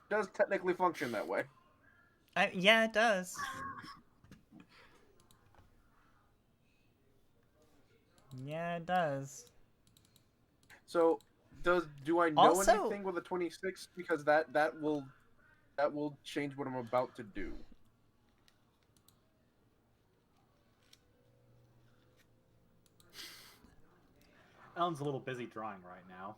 Does technically function that way.
Yeah, it does. Yeah, it does.
So, do I know
Also-
anything with a 26? Because that will change what I'm about to do.
Alan's a little busy drawing right now.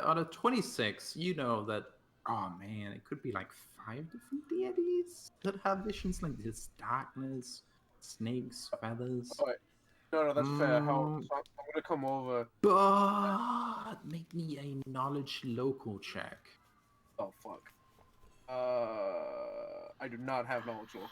On a 26, you know that, oh man, it could be like 5 different deities that have visions like this: darkness, snakes, feathers.
Alright. No, that's fair. I'm gonna come over.
But make me a knowledge local check.
Oh fuck. I do not have knowledge local.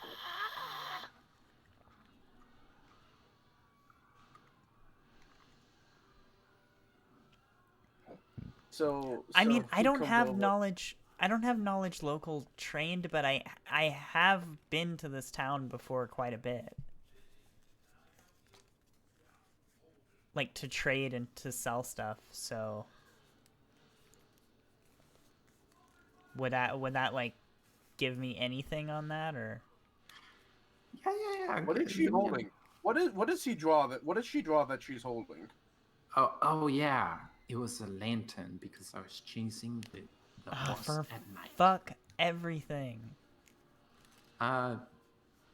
So
I mean, I
he
don't
comes
have
over.
knowledge. I don't have knowledge local trained, but I have been to this town before quite a bit. Like to trade and to sell stuff. So would that like give me anything on that, or
Yeah.
What is she holding? What does he draw that? What does she draw that she's holding?
Oh yeah, it was a lantern because I was chasing the boss
For
at night.
fuck everything.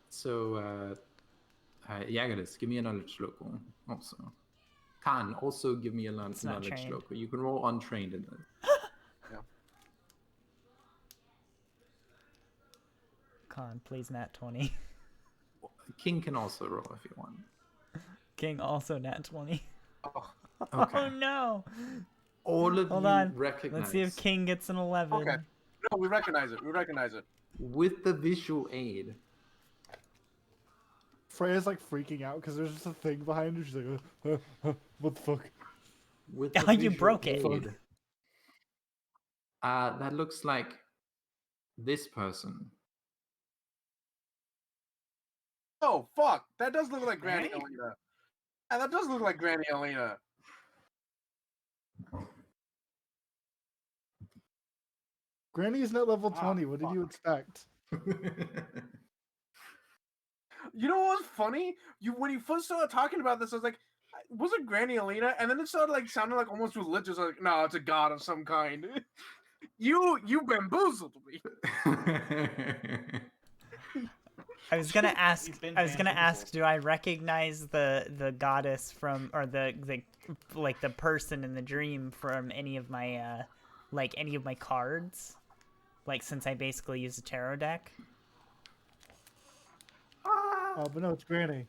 So Jagaris, give me a knowledge local also. Khan, also give me a
It's not
knowledge
trained.
local. You can roll untrained in it.
Con, please nat 20.
King can also roll if you want.
King also nat 20.
Oh,
Okay.
Oh no!
All of
Hold
you
on.
recognize
Let's see if King gets an 11.
okay. No, we recognize it. We recognize it.
with the visual aid.
Freya's like freaking out because there's just a thing behind her. She's like, what the fuck?
With
Oh,
the
you
visual
broke it.
aid, that looks like this person.
Oh fuck! That does look like Granny
Granny?
Elena. And that does look like Granny Elena.
Granny's not level
Ah,
20. What did you expect?
You know what was funny? When you first started talking about this, I was like, was it Granny Elena? And then it started like sounding like almost religious. I was like, no, it's a god of some kind. you bamboozled me.
I was gonna ask.
You've been
I was gonna ask.
bamboozled.
Do I recognize the goddess from, or the like the person in the dream from any of my any of my cards? Like, since I basically use a tarot deck.
Oh, but no, it's Granny.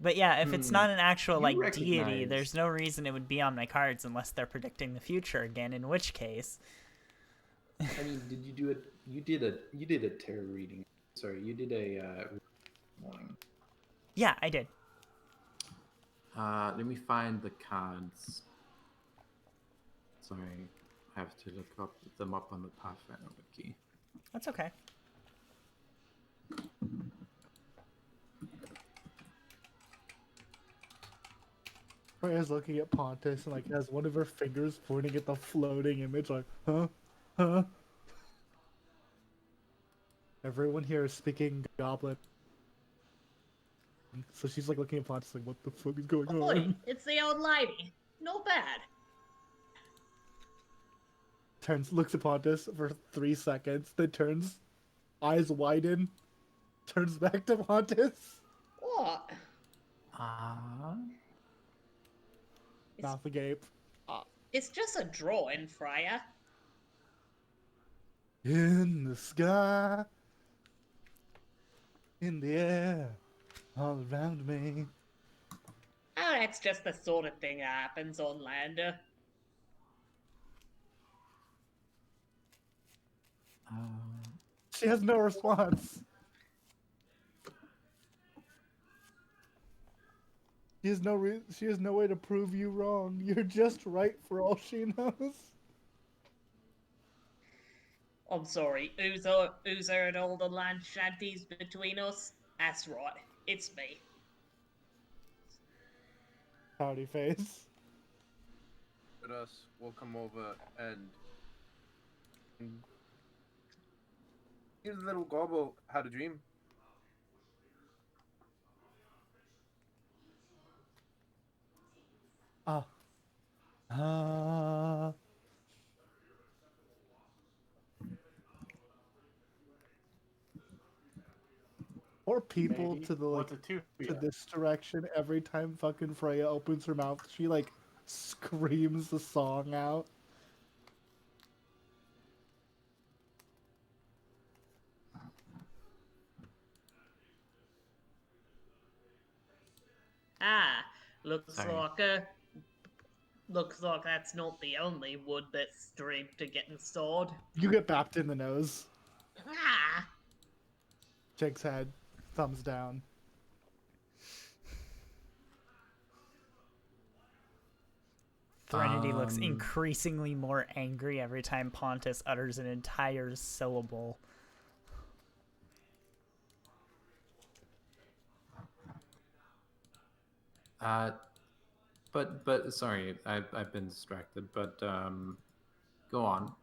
But yeah, if it's not an actual
You
like deity,
recognize-
there's no reason it would be on my cards unless they're predicting the future again. In which case,
I mean, did you do it? You did a tarot reading. Sorry, you did a morning.
yeah, I did.
Let me find the cards. Sorry, I have to look them up on the Pathfinder wiki.
That's okay.
Freya's looking at Pontus and like has one of her fingers pointing at the floating image, like, huh? Everyone here is speaking Goblin. So she's like looking at Pontus like, what the fuck is going
Oi,
on?
it's the old lady. Not bad.
Looks at Pontus for 3 seconds, then turns, eyes widen, turns back to Pontus,
What? It's,
mouth agape.
it's just a drawing, Freya.
In the sky, in the air, all around me.
Oh, that's just the sort of thing that happens on Lander.
She has no response. She has no way to prove you wrong. You're just right for all she knows.
I'm sorry, who's heard all the land shanties between us? That's right, it's me.
Howdy face.
But us, we'll come over and give the little gobble had a dream.
Ah. Or people
Maybe.
to the
What's
like
it to?
to this direction every time fucking Freya opens her mouth, she like screams the song out.
Ah, looks
Sorry.
looks like that's not the only wood that's streamed to get installed.
You get bapped in the nose.
Ah,
Jake's head, thumbs down.
Threnody looks increasingly more angry every time Pontus utters an entire syllable.
But sorry, I've been distracted. But go on.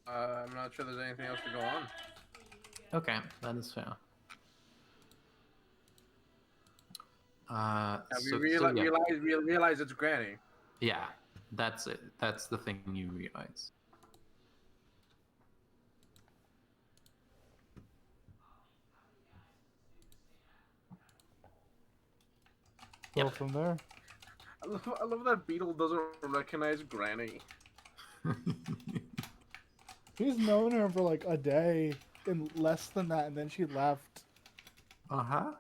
I'm not sure there's anything else to go on.
Okay, that is fair.
We
So yeah,
realize it's Granny.
yeah, that's it. That's the thing you realize.
Go
Yep.
from there.
I love that Beetle doesn't recognize Granny.
He's known her for like a day and less than that, and then she left.
Uh-huh.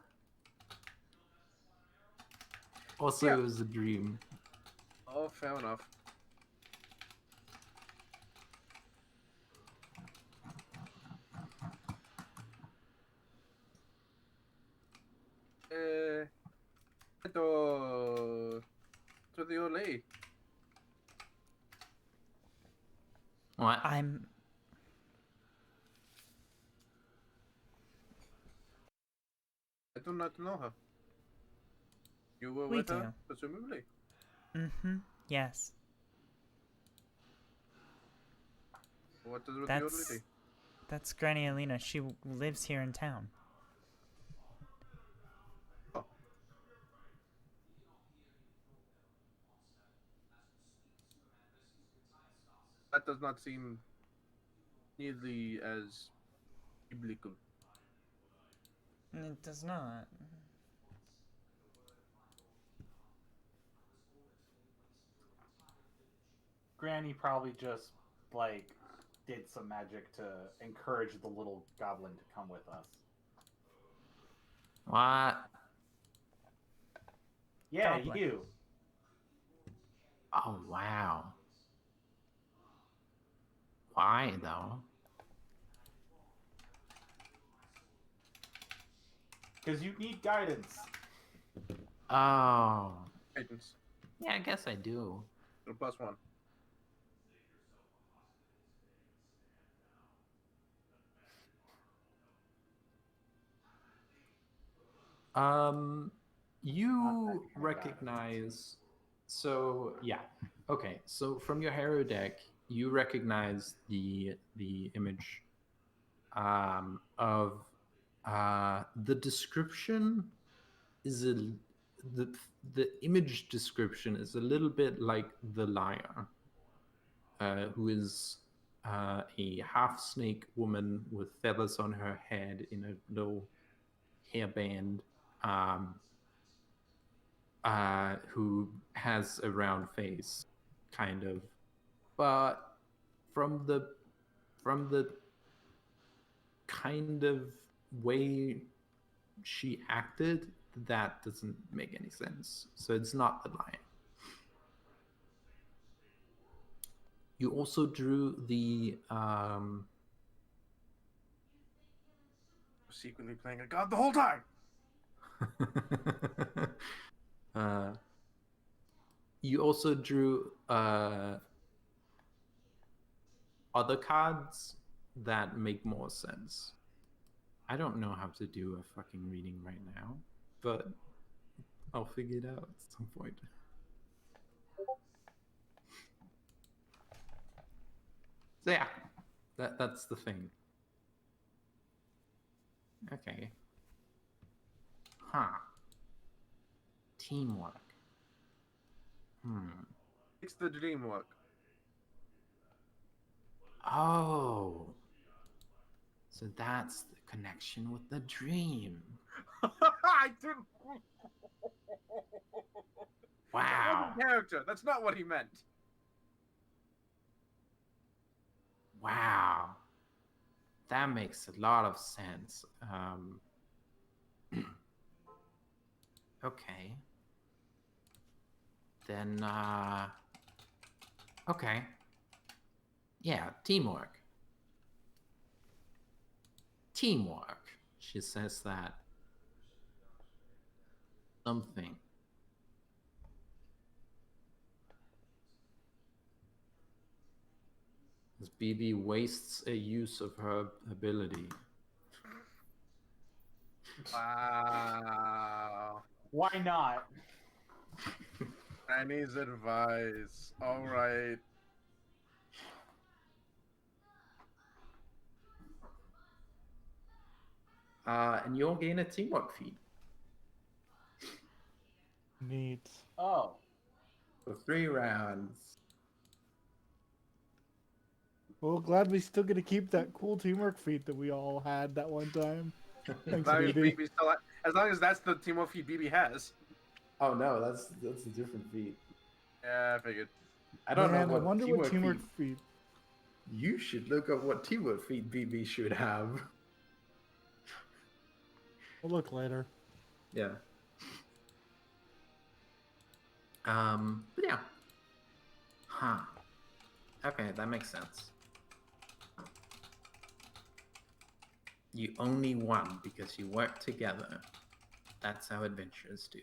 Also,
Yeah.
it was a dream.
Oh, fair enough. To the old lady.
What?
I'm
I do not know her. You were
We
with her,
do.
presumably.
yes.
What is with the old lady?
That's Granny Alina. She lives here in town.
Oh. That does not seem nearly as biblical.
It does not.
Granny probably just like did some magic to encourage the little goblin to come with us.
What?
Yeah,
Goblin.
you.
Oh, wow. Why, though?
Because you need guidance.
Oh.
Guidance.
Yeah, I guess I do.
+1.
You
that kind of
recognize. So yeah, okay. So from your hero deck, you recognize the image of the description is the the image description is a little bit like the liar, who is a half snake woman with feathers on her head in a little hairband, who has a round face, kind of, but from the kind of way she acted, that doesn't make any sense. So it's not the lion. You also drew the
Secretly playing a god the whole time.
you also drew other cards that make more sense. I don't know how to do a fucking reading right now, but I'll figure it out at some point. So yeah, that's the thing. Okay. Huh. Teamwork.
It's the dream work.
Oh. So that's the connection with the dream.
I didn't. That
Wow.
wasn't character. That's not what he meant.
Wow. That makes a lot of sense. Okay. Then, okay. Yeah, teamwork. Teamwork. She says that something. As BB wastes a use of her ability.
Wow.
Why not?
Granny's advice. All right.
And you'll gain a teamwork feat
Neat.
Oh.
for 3 rounds.
Well, glad we still get to keep that cool teamwork feat that we all had that one time. Thanks,
As long as
BB.
BB still, as long as that's the teamwork feed BB has.
Oh no, that's a different feat.
Yeah, I figured.
I don't
Man,
know
I
what
wonder what teamwork
feat.
feat.
You should look up what teamwork feat BB should have.
We'll look later.
Yeah. But yeah. Huh. Okay, that makes sense. You only won because you work together. That's how adventurers do.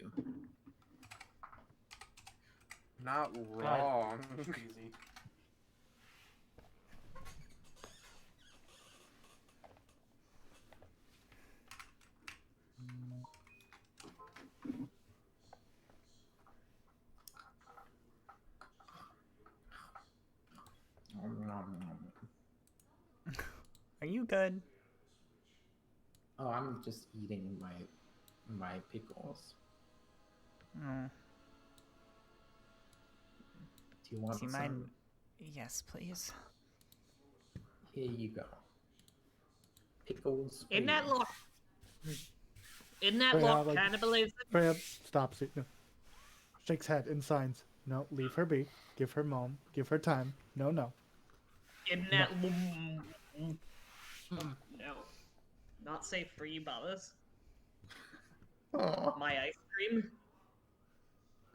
Not wrong.
Easy.
Are you good?
Oh, I'm just eating my pickles.
Mm.
Do you want
See
some?
mine? Yes, please.
Here you go. Pickles.
In that
for you.
lock. In that
Yeah,
lock,
like-
cannibalism.
Freya stops it. No. Shakes head and signs. No, leave her be. Give her mom. Give her time. No, no.
In that. No. Not safe for you, Bubbles.
Aw.
My ice cream.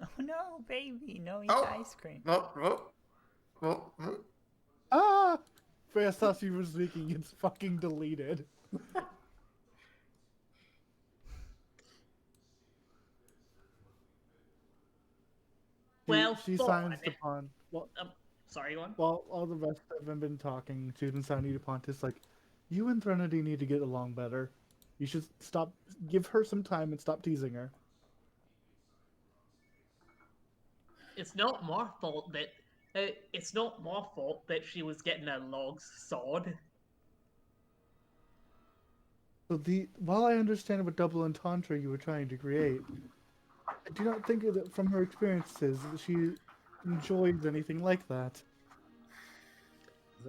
Oh no, baby, no eat
Oh.
ice cream.
Oh.
Ah! Freya thought she was leaking. It's fucking deleted.
Well,
she signs the pawn. Well,
Sorry, one.
while all the rest haven't been talking, Jude and Sunny to Pontus, like, you and Threnody need to get along better. You should stop, give her some time and stop teasing her.
It's not my fault that. It's not my fault that she was getting her logs sawed.
So while I understand what double entendre you were trying to create, I do not think that from her experiences that she enjoys anything like that.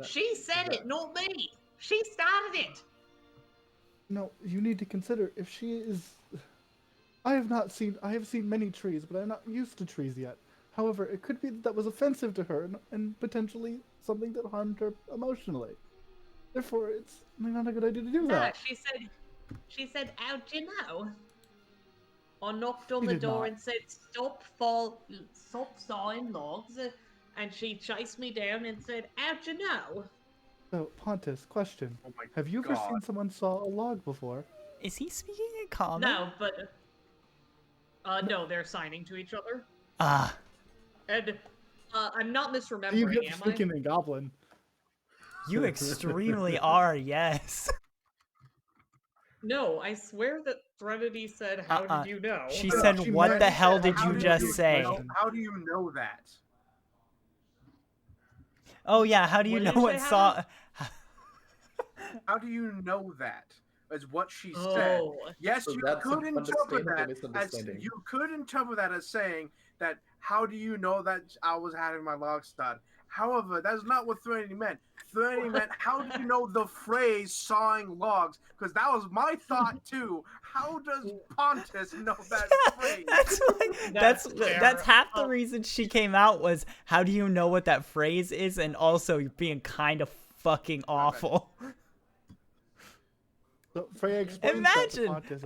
She said it, not me. She started it.
No, you need to consider if she is. I have seen many trees, but I'm not used to trees yet. However, it could be that was offensive to her and potentially something that harmed her emotionally. Therefore, it's not a good idea to do
No,
that.
she said, how'd you know? I knocked on
She
the
did
door
not.
and said, stop sawing logs. And she chased me down and said, how'd you know?
So, Pontus, question.
Oh my
Have you ever
God.
seen someone saw a log before?
Is he speaking in common?
No, but no, they're signing to each other.
Ah,
And I'm not
You
misremembering,
get
am I?
speaking in Goblin.
you extremely are, yes.
No, I swear that Threnody said, how did you know?
She
No,
said,
she
what
meant-
the hell did
How
you
did
just
you
say?
know- How do you know that?
Oh yeah, how do you
What
know
did you
what
say,
saw...
How do you know that? Is what she said.
Oh,
Yes,
So
you
that's
could
an
interpret
understandable
that as
misunderstanding.
you could interpret that as saying that. How do you know that I was having my log stud? However, that's not what Threnody meant. Threnody meant, how do you know the phrase "sawing logs"? Because that was my thought too. How does Pontus know that phrase?
that's
fair.
that's half the reason she came out was, how do you know what that phrase is, and also being kind of fucking awful.
So Freya explains that to
Imagine,
Pontus.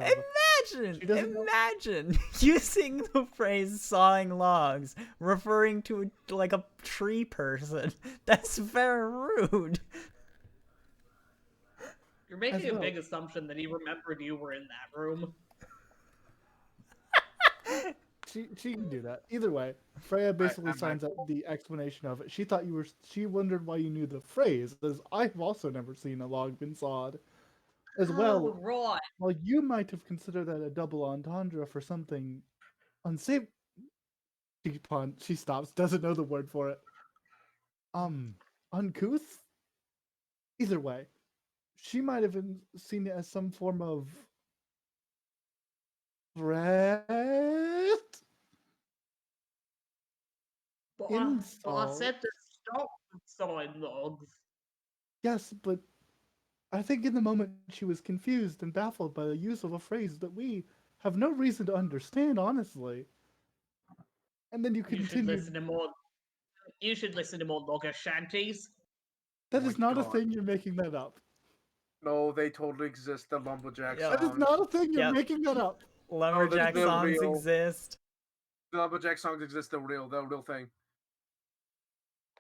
She doesn't know-
imagine using the phrase "sawing logs" referring to like a tree person. That's very rude.
you're making
As
a
well.
big assumption that he remembered you were in that room.
She can do that. Either way, Freya basically
I'm
signs out the explanation of it. She thought you were. She wondered why you knew the phrase, as I've also never seen a log been sawed. As
Oh,
well,
right.
while you might have considered that a double entendre for something unsafe. She stops, doesn't know the word for it. Uncouth? Either way, she might have seen it as some form of threat,
But I
insult.
said to stop with sign logs.
Yes, but I think in the moment she was confused and baffled by the use of a phrase that we have no reason to understand, honestly. And then you
You should
continued.
listen to more. You should listen to more logger shanties.
That
Oh
is
my
not a
God.
thing. You're making that up.
No, they totally exist. The lumberjack
Yep.
That is
songs.
not a thing. You're
Yep.
making that up.
Lumberjack
they're
songs
real.
exist.
The lumberjack songs exist. They're real. They're a real thing.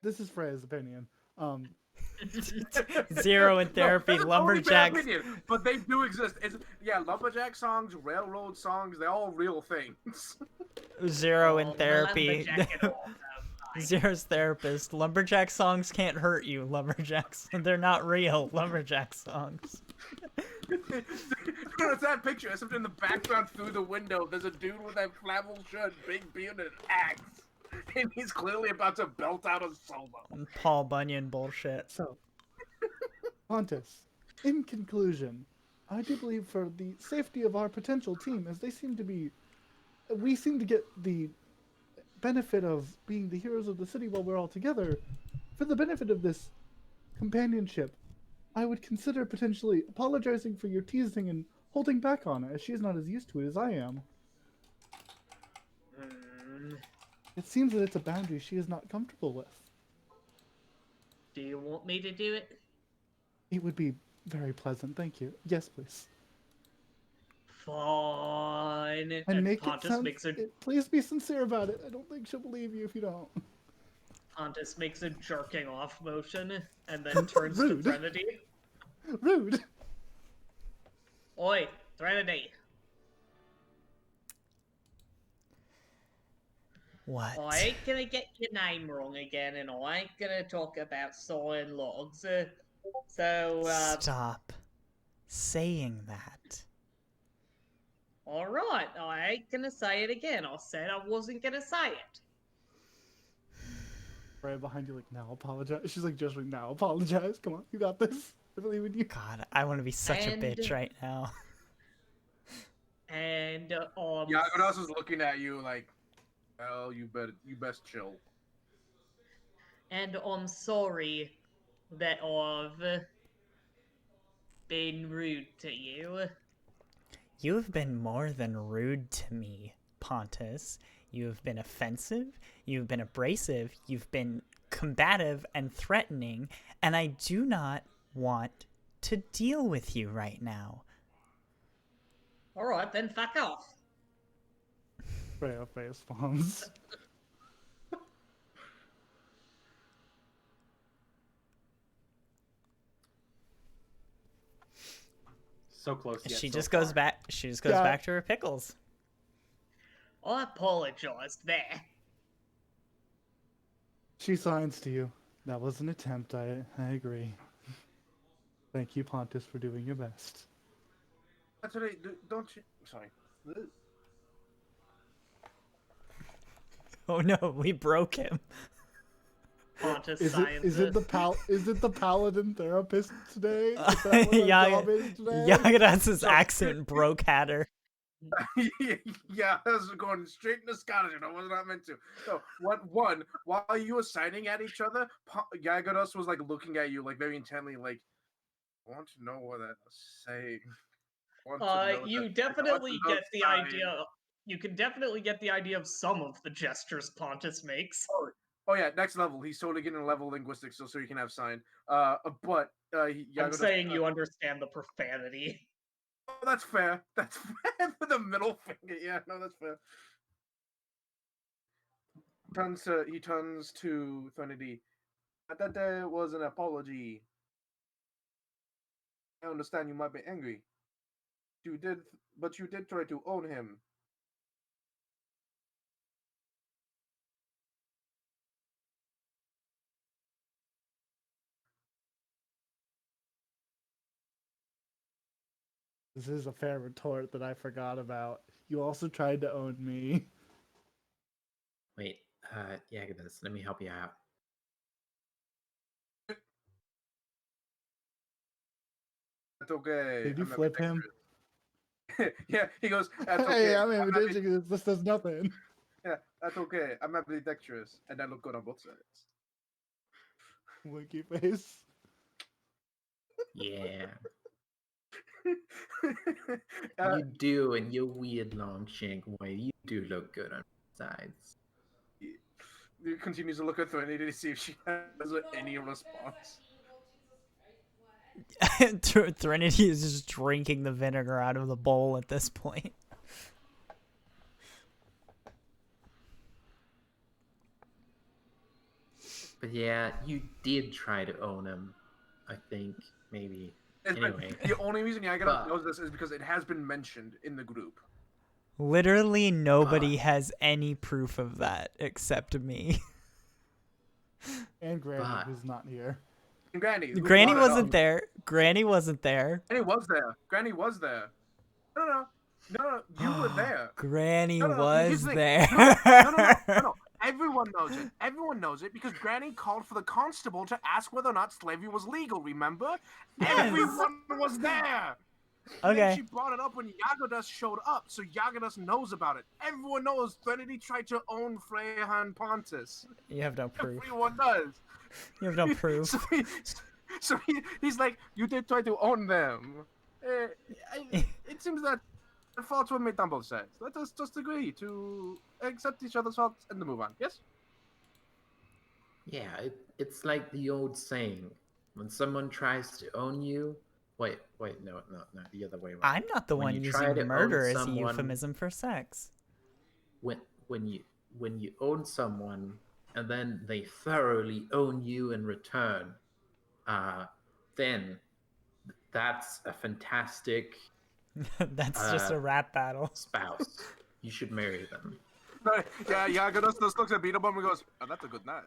This is Freya's opinion.
Zero in
No,
therapy.
that's a totally bad
Lumberjacks.
opinion, but they do exist. Yeah, lumberjack songs, railroad songs, they're all real things.
Zero in
Oh,
therapy.
lumberjack and all, so,
Zero's therapist. Lumberjack songs can't hurt you. Lumberjacks. They're not real. Lumberjack songs.
It's that picture. It's in the background through the window. There's a dude with that flannel shirt, big beard, and an axe. And he's clearly about to belt out a solo.
Paul Bunyan bullshit.
So, Pontus, in conclusion, I do believe for the safety of our potential team, as we seem to get the benefit of being the heroes of the city while we're all together, for the benefit of this companionship, I would consider potentially apologizing for your teasing and holding back on it, as she is not as used to it as I am. It seems that it's a boundary she is not comfortable with.
do you want me to do it?
It would be very pleasant, thank you. Yes, please.
Fine.
And make
Pontus
it sound.
makes a
Please be sincere about it. I don't think she'll believe you if you don't.
Pontus makes a jerking off motion and then turns to
Rude.
Threnody.
Rude.
Oi, Threnody.
What?
I ain't gonna get your name wrong again, and I ain't gonna talk about sawing logs.
Stop saying that.
Alright, I ain't gonna say it again. I said I wasn't gonna say it.
Right behind you, like, now apologize. She's like, just like, now apologize. Come on, you got this. I believe in you.
God, I want to be such a bitch right now.
And,
Yeah, everyone else was looking at you like, well, you best chill.
and I'm sorry that I've been rude to you.
You have been more than rude to me, Pontus. You have been offensive, you've been abrasive, you've been combative and threatening, and I do not want to deal with you right now.
Alright, then fuck off.
Freya responds.
So close. Yet
She
so
just goes
far.
back. She just goes
Yeah.
back to her pickles.
I apologised there.
She signs to you. That was an attempt. I agree. Thank you, Pontus, for doing your best.
That's what don't you? Sorry.
Oh no, we broke him.
Pontus
Is
signs
it the paladin therapist today? Is that what our job is today?
Yagara's accent broke Hatter.
Yeah, I was going straight into Scottish, and I was not meant to. So, while you were signing at each other, Yagados was like looking at you like very intently, like, I want to know what that's saying.
You definitely get the idea. You can definitely get the idea of some of the gestures Pontus makes.
Oh yeah, next level. He's totally getting a level linguistics so he can have sign. But
I'm
Yagados,
saying you understand the profanity.
Oh, that's fair. That's fair for the middle finger. Yeah, no, that's fair. He turns to Threnody. I thought there was an apology. I understand you might be angry. But you did try to own him.
This is a fair retort that I forgot about. You also tried to own me.
Wait, Yagadas, let me help you out.
That's okay.
Did you
I'm
flip him?
ambidextrous." Yeah, he goes, "That's okay.
Hey, I'm
I'm
ambidextrous. This does nothing.
Yeah, that's okay. I'm ambidextrous, and I look good on both sides."
Winky face.
Yeah,
Uh,
you do, and your weird long shank way. You do look good on sides.
he continues to look at Threnody to see if she has any response.
Threnody is just drinking the vinegar out of the bowl at this point.
But yeah, you did try to own him. I think maybe. Anyway,
The only reason Yagana
But-
knows this is because it has been mentioned in the group.
Literally nobody has any proof of that except me.
And Granny,
But-
who's not here.
And Granny. who
Granny
brought it
wasn't
up.
there. Granny wasn't there.
Granny was there. Granny was there. No, you were there.
Granny
No,
was
here's the thing.
there.
No. Everyone knows it. Everyone knows it because Granny called for the constable to ask whether or not slavery was legal, remember?
Yes.
Everyone was there. And then
Okay.
she brought it up when Yagadas showed up, so Yagadas knows about it. Everyone knows Threnody tried to own Freya and Pontus.
You have no proof.
Everyone does.
You have no proof.
He's like, you did try to own them. It seems that the faults were made on both sides. Let us just agree to accept each other's faults and to move on. Yes?
yeah, it's like the old saying: when someone tries to own you. Wait, no, the other way around.
I'm not the
When
one
you try
using
to own
murder as a
someone-
euphemism for sex.
When you own someone and then they thoroughly own you in return, then that's a fantastic
That's just a rap battle.
spouse. You should marry them.
Yeah, Yagadas just looks at Beetleborn and goes, oh, that's a good night.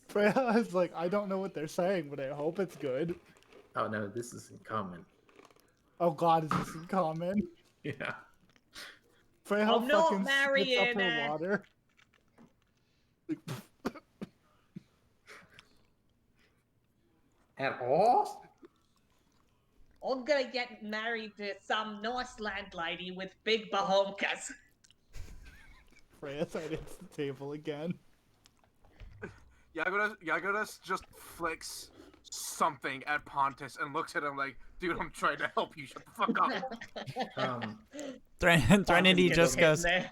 Freya is like, I don't know what they're saying, but I hope it's good.
Oh no, this is in common.
Oh god, is this in common?
Yeah.
Freya
I'm not
fucking spits up
marrying
her
her.
water.
At all?
I'm gonna get married to some nice landlady with big bahonkas.
Freya's right at the table again.
Yagadas just flicks something at Pontus and looks at him like, dude, I'm trying to help you. Shut the fuck up.
Threnody just
Get in
goes.
there.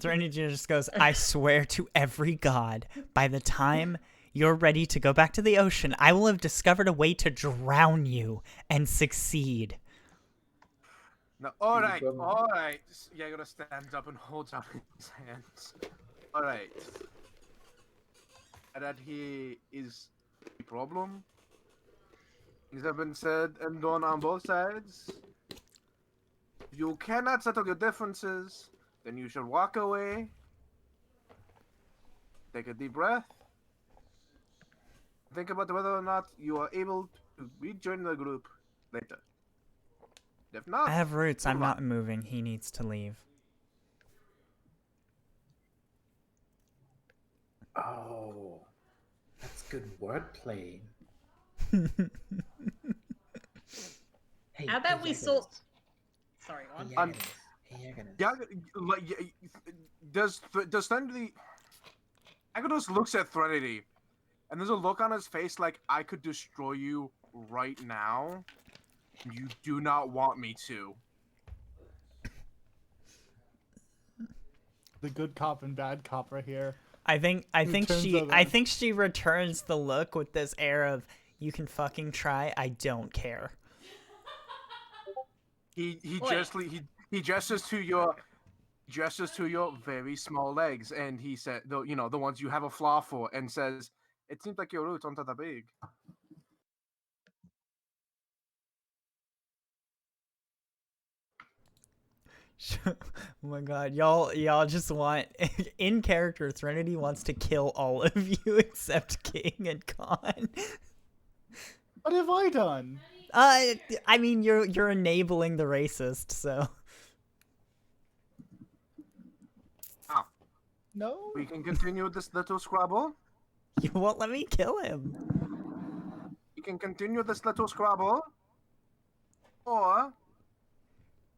Threnody just goes. I swear to every god, by the time you're ready to go back to the ocean, I will have discovered a way to drown you and succeed.
No, all right. Yagadas stands up and holds out his hands. All right. That he is a problem. Things have been said and done on both sides. If you cannot settle your differences, then you should walk away. Take a deep breath. Think about whether or not you are able to rejoin the group later. If not,
I have roots. I'm
move on.
not moving. He needs to leave.
Oh, that's good wordplay. Hey,
How about we
Yagadas.
sort? Sorry,
Hey,
one.
Yagadas. Hey, Yagadas.
Yeah, like, does Threnody? Yagadas looks at Threnody, and there's a look on his face like I could destroy you right now. You do not want me to.
The good cop and bad cop right here.
I think
turns
she
on
I
them.
think she returns the look with this air of you can fucking try, I don't care.
He
Wait.
gestures to your very small legs, and he said, the ones you have a flaw for, and says, "It seems like your roots aren't that big."
Oh my god, y'all just want in character Threnody wants to kill all of you except King and Khan.
What have I done?
I mean you're enabling the racist, so
No?
We can continue this little squabble.
you won't let me kill him.
can continue this little scrabble, or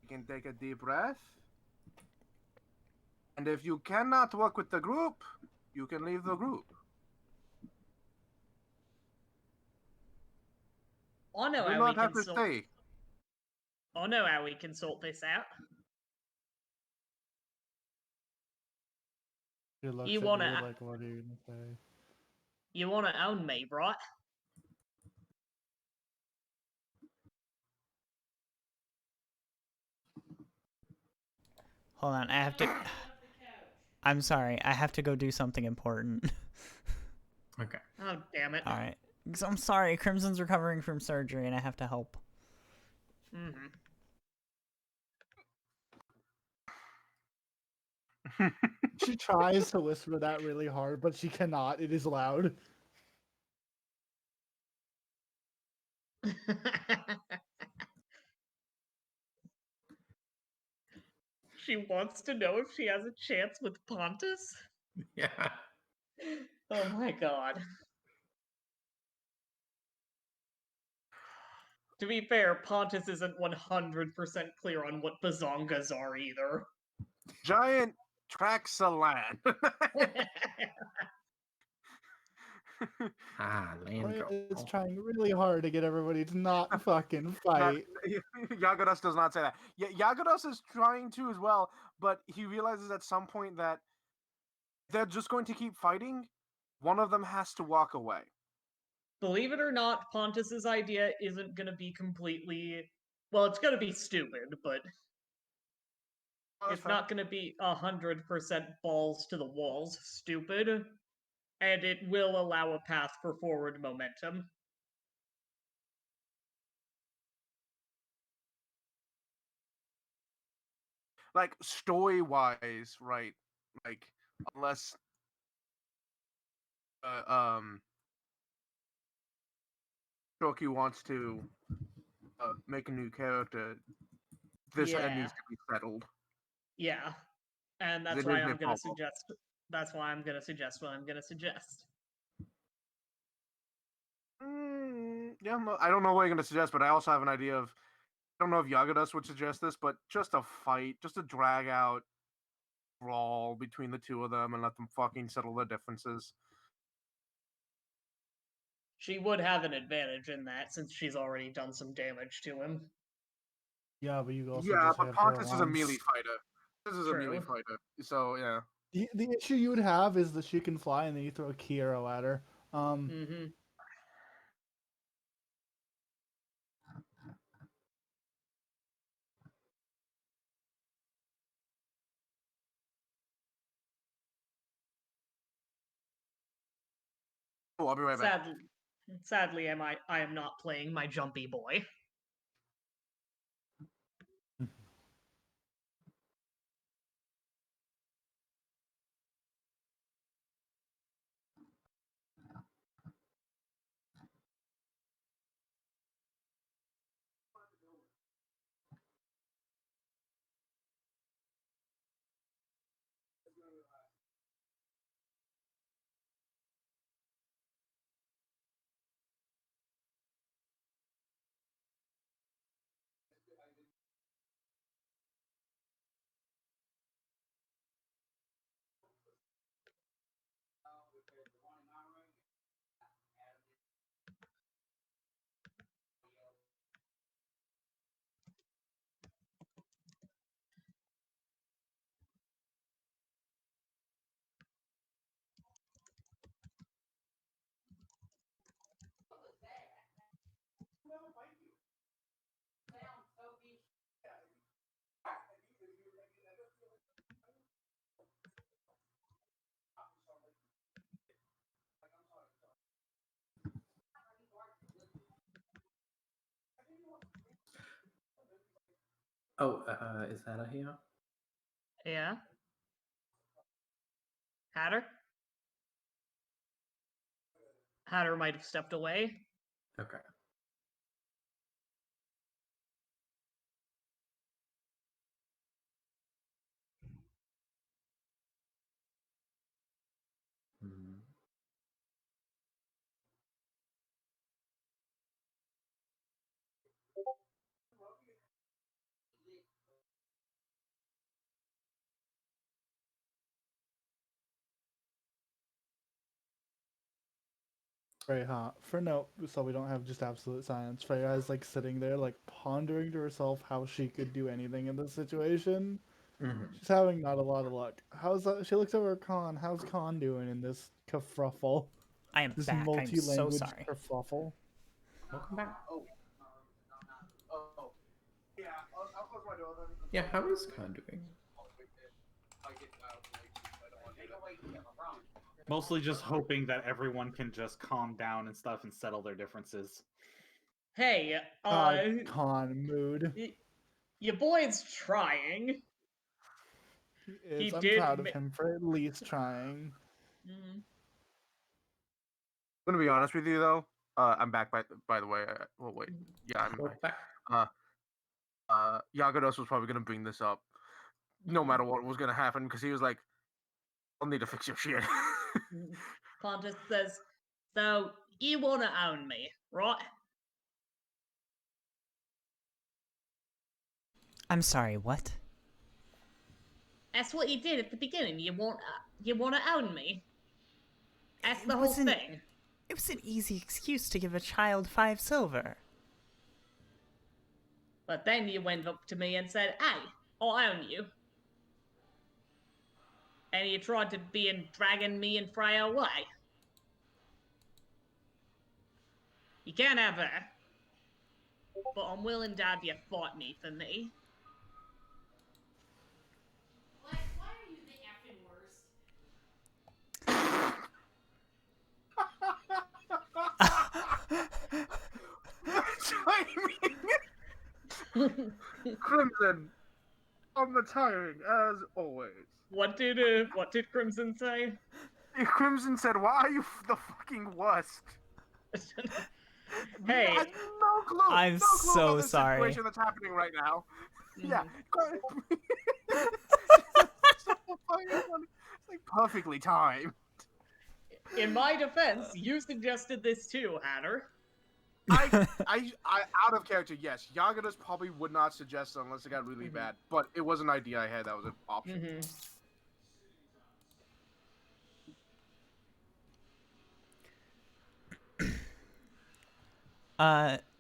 you can take a deep breath. And if you cannot work with the group, you can leave the group.
I know
Do
how we
not have
can
to stay.
I know how we can sort this out.
She looks
You
at
wanna-
you like, what are you gonna say?
You want to own me, right?
Hold on, I have to. I'm sorry, I have to go do something important.
Okay.
Oh, damn it.
All right. I'm sorry, Crimson's recovering from surgery, and I have to help.
Mm-hmm.
She tries to whisper that really hard, but she cannot. It is loud.
She wants to know if she has a chance with Pontus?
Yeah.
Oh my god. To be fair, Pontus isn't 100% clear on what bazongas are either.
Giant tracts of land.
Land
Raya
go.
is trying really hard to get everybody to not fucking fight.
Yagados does not say that. Yagados is trying to as well, but he realizes at some point that they're just going to keep fighting. One of them has to walk away.
Believe it or not, Pontus's idea isn't gonna be completely. Well, it's gonna be stupid, but it's not gonna be 100% balls to the walls stupid. And it will allow a path for forward momentum.
Like story wise, right? Like unless Shoki wants to make a new character, this
Yeah.
needs to be settled.
Yeah. And that's
It
why
is
I'm
a
gonna
problem.
suggest that's why I'm gonna suggest what I'm gonna suggest.
Yeah, I don't know what you're gonna suggest, but I also have an idea of. I don't know if Yagadas would suggest this, but just a fight, just a drag out brawl between the two of them and let them fucking settle their differences.
She would have an advantage in that since she's already done some damage to him.
Yeah, but you also
Yeah,
just
but
have
Pontus is a
Gorons.
melee fighter. This is a melee
True.
fighter, so yeah.
The issue you would have is that she can fly, and then you throw a key arrow at her.
Mm-hmm.
Oh, I'll be right back.
Sadly, I am not playing my jumpy boy.
Oh, is that here?
Yeah. Hatter? Hatter might have stepped away.
Okay. Hmm.
Freya, for no, so we don't have just absolute silence. Freya is like sitting there, like pondering to herself how she could do anything in this situation.
Mhm.
She's having not a lot of luck. How's that? She looks over at Khan. How's Khan doing in this kerfuffle?
I am
This
back. I'm so
multi-language
sorry.
kerfuffle.
Welcome back.
Oh. Yeah, I'll close my door then.
Yeah, how is Khan doing?
Mostly just hoping that everyone can just calm down and stuff and settle their differences.
Hey,
Khan mood.
your boy's trying.
Is. I'm
did
proud of
ma-
him for at least trying.
Mm.
I'm gonna be honest with you though. I'm back by the way. Well, wait. Yeah, I'm
Welcome
back.
back.
Yagados was probably gonna bring this up, no matter what was gonna happen, because he was like, "I'll need to fix your shit."
Pontus says, "So you want to own me, right?"
I'm sorry, what?
That's what you did at the beginning. You want to own me. That's the
It
whole
wasn't-
thing.
It was an easy excuse to give a child 5 silver.
But then you went up to me and said, "Hey, I'll own you." And you tried to be dragging me and Freya away. You can't have her. But I'm willing to have you fight me for me.
Why are you the effing worst?
Crimson, I'm retiring as always.
What did Crimson say?
Crimson said, "Why are you the fucking worst?"
Hey.
I have no clue.
I'm
no clue
so
about this
sorry.
situation that's happening right now. Yeah, it's like perfectly timed.
In my defense, you suggested this too, Hatter.
I out of character, yes. Yagadas probably would not suggest it unless it got really bad. But it was an idea I had that was an option.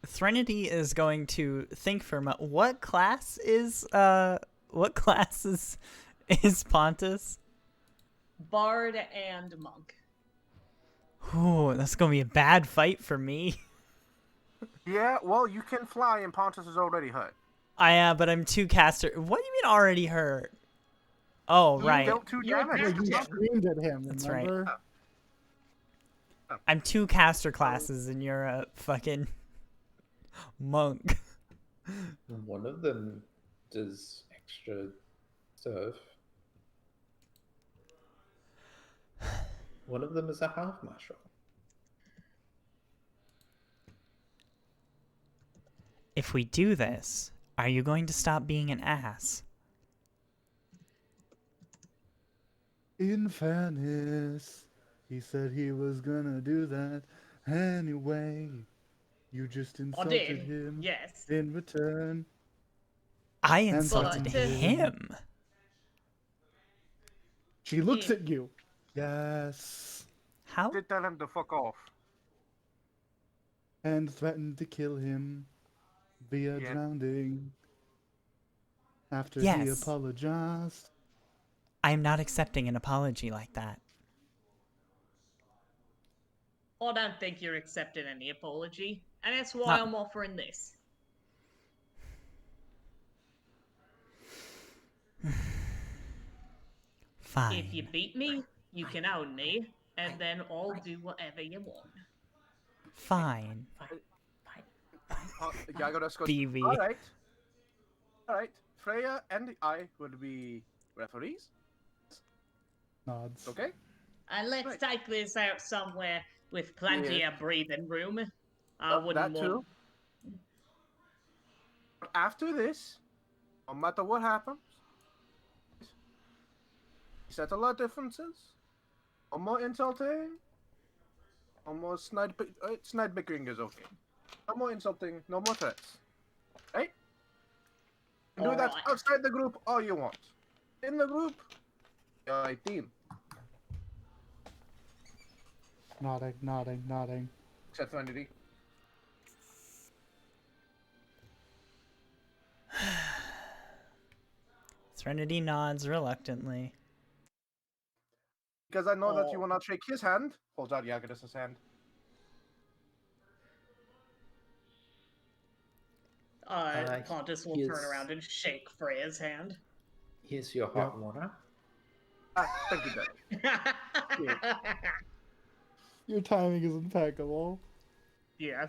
Threnody is going to think for a moment. What class is Pontus?
Bard and monk.
Ooh, that's gonna be a bad fight for me.
Yeah, well, you can fly, and Pontus is already hurt.
But I'm 2 caster. What do you mean already hurt? Oh,
You
right.
dealt 2
You
damage.
attacked
You
Yeah.
screamed at him,
That's
remember?
right.
I'm 2 caster classes, and you're a fucking monk.
One of them does extra stuff. One of them is a half marshal.
If we do this, are you going to stop being an ass?
In fairness, he said he was gonna do that anyway. You just
I
insulted
did.
him
Yes.
in return.
I
And
insulted
but-
him.
She looks
Yeah.
at you. Yes.
How?
Did tell him to fuck off.
And threatened to kill him via
Yeah.
drowning. After he
Yes.
apologized.
I am not accepting an apology like that.
I don't think you're accepting any apology, and that's why
Not-
I'm offering this.
Fine.
If you beat me, you can own me, and then I'll do whatever you want.
Fine.
Yagadas goes,
BV.
Alright. Freya and I will be referees.
Nods.
Okay?
And let's
Right.
take this out somewhere with plenty of breathing room. I
That
wouldn't
too.
want.
But after this, no matter what happens, settle our differences. No more insulting. No more snide bickering is okay. No more insulting. No more threats. Right? You do that
Alright.
outside the group all you want. In the group, you're a team.
Nodding, nodding, nodding.
Except Threnody.
Serenity nods reluctantly.
Because I know that you
Oh.
will not shake his hand. Holds out Yagadus's hand.
Pontus will turn around and shake Freya's hand.
Here's your hot water.
Thank you, Dad.
Your timing is impeccable.
Yes.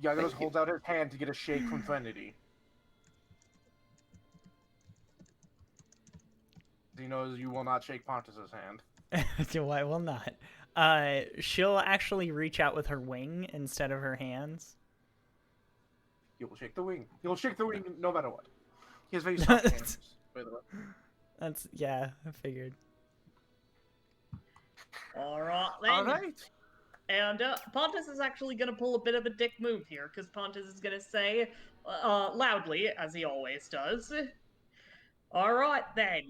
Yagadus holds out his hand to get a shake from Threnody. He knows you will not shake Pontus's hand.
I will not. She'll actually reach out with her wing instead of her hands.
He will shake the wing. He will shake the wing no matter what. He has very soft hands, by the way.
That's yeah, I figured.
All right then.
All right.
And Pontus is actually going to pull a bit of a dick move here, because Pontus is going to say, loudly, as he always does, all right then,